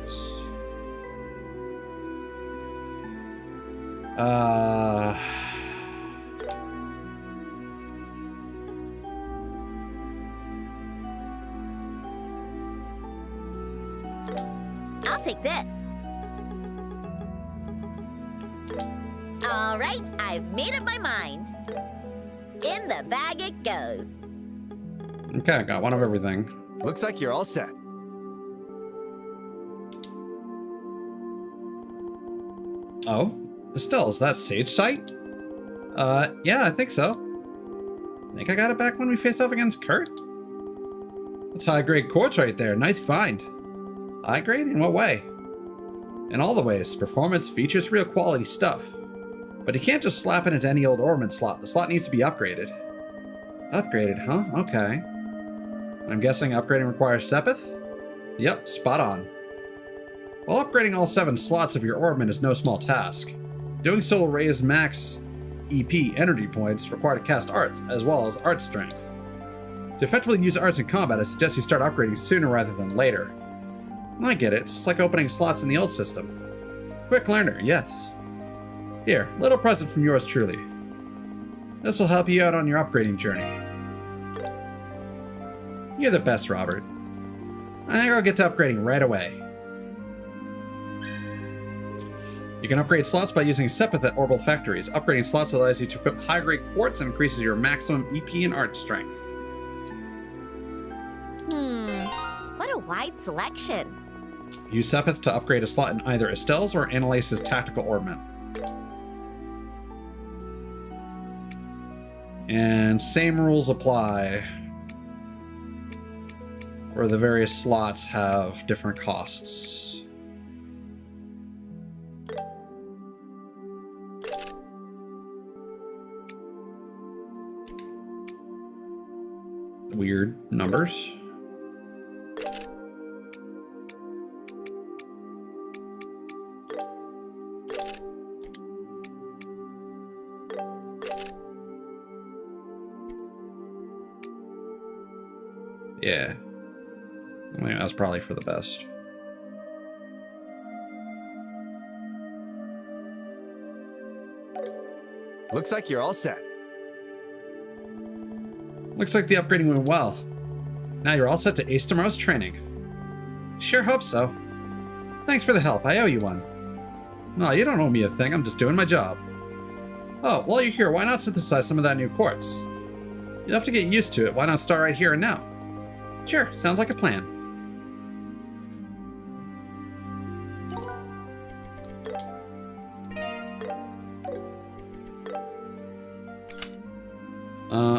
take this. All right, I've made up my mind. In the bag it goes. Okay, I got one of everything. Looks like you're all set. Oh, Estelle, is that Sage Sight? Yeah, I think so. I think I got it back when we faced off against Kurt. That's high-grade quartz right there. Nice find. High-grade? In what way? In all the ways. Performance, features, real quality stuff. But you can't just slap it into any old ornament slot. The slot needs to be upgraded. Upgraded, huh? Okay. I'm guessing upgrading requires Sepith? Yep, spot on. While upgrading all 7 slots of your ornament is no small task, doing so will raise max EP energy points required to cast arts, as well as art strength. To effectively use arts in combat, I suggest you start upgrading sooner rather than later. I get it, it's just like opening slots in the old system. Quick learner, yes. Here, little present from yours truly. This will help you out on your upgrading journey. You're the best, Robert. I think I'll get to upgrading right away. You can upgrade slots by using Sepith at orbital factories. Upgrading slots allows you to equip high-grade quartz and increases your maximum EP and art strength. What a wide selection. Use Sepith to upgrade a slot in either Estelle's or Annalise's tactical ornament. And same rules apply, where the various slots have different costs. Weird numbers. Yeah. I mean, that's probably for the best. Looks like you're all set. Looks like the upgrading went well. Now you're all set to ace tomorrow's training. Sure hope so. Thanks for the help, I owe you one. No, you don't owe me a thing, I'm just doing my job. Oh, while you're here, why not synthesize some of that new quartz? You'll have to get used to it, why not start right here and now? Sure, sounds like a plan.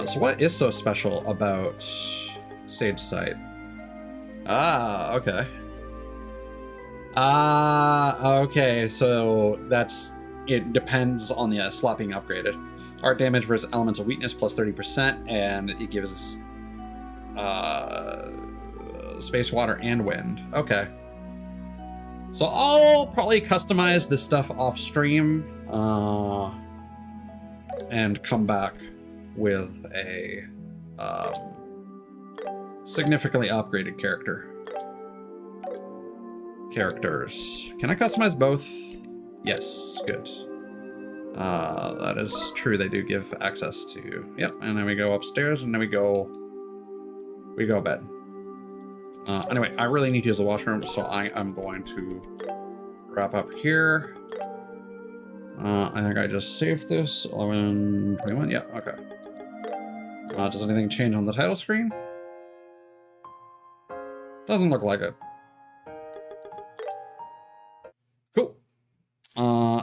So what is so special about Sage Sight? Ah, okay. Okay, so it depends on the slot being upgraded. Art damage versus elemental weakness plus 30%, and it gives space, water, and wind. Okay. So I'll probably customize this stuff off stream and come back with a significantly upgraded characters. Can I customize both? Yes, good. That is true, they do give access to, yep, and then we go upstairs and then we go bed. Anyway, I really need to use the washroom, so I'm going to wrap up here. I think I just saved this, 11:21, yeah, okay. Does anything change on the title screen? Doesn't look like it. Cool.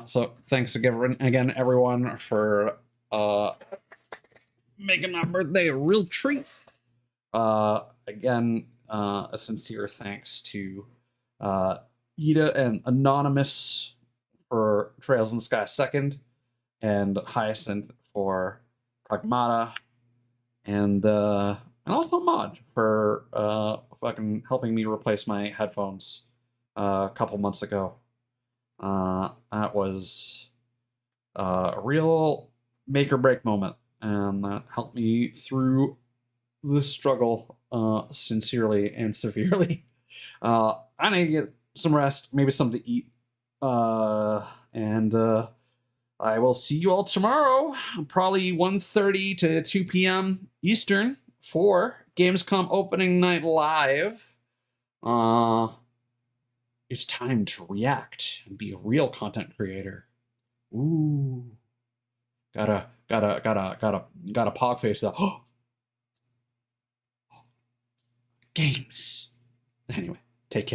So thanks again, everyone, for making my birthday a real treat. Again, a sincere thanks to Ida and Anonymous for Trails in the Sky 2nd, and Hyacinth for Pragmata, and also Mod for fucking helping me replace my headphones a couple months ago. That was a real make or break moment, and that helped me through the struggle sincerely and severely. I need to get some rest, maybe something to eat, and I will see you all tomorrow, probably 1:30 to 2 p.m. Eastern for Gamescom Opening Night Live. It's time to react and be a real content creator. Ooh. Got a pog face though. Games. Anyway, take care.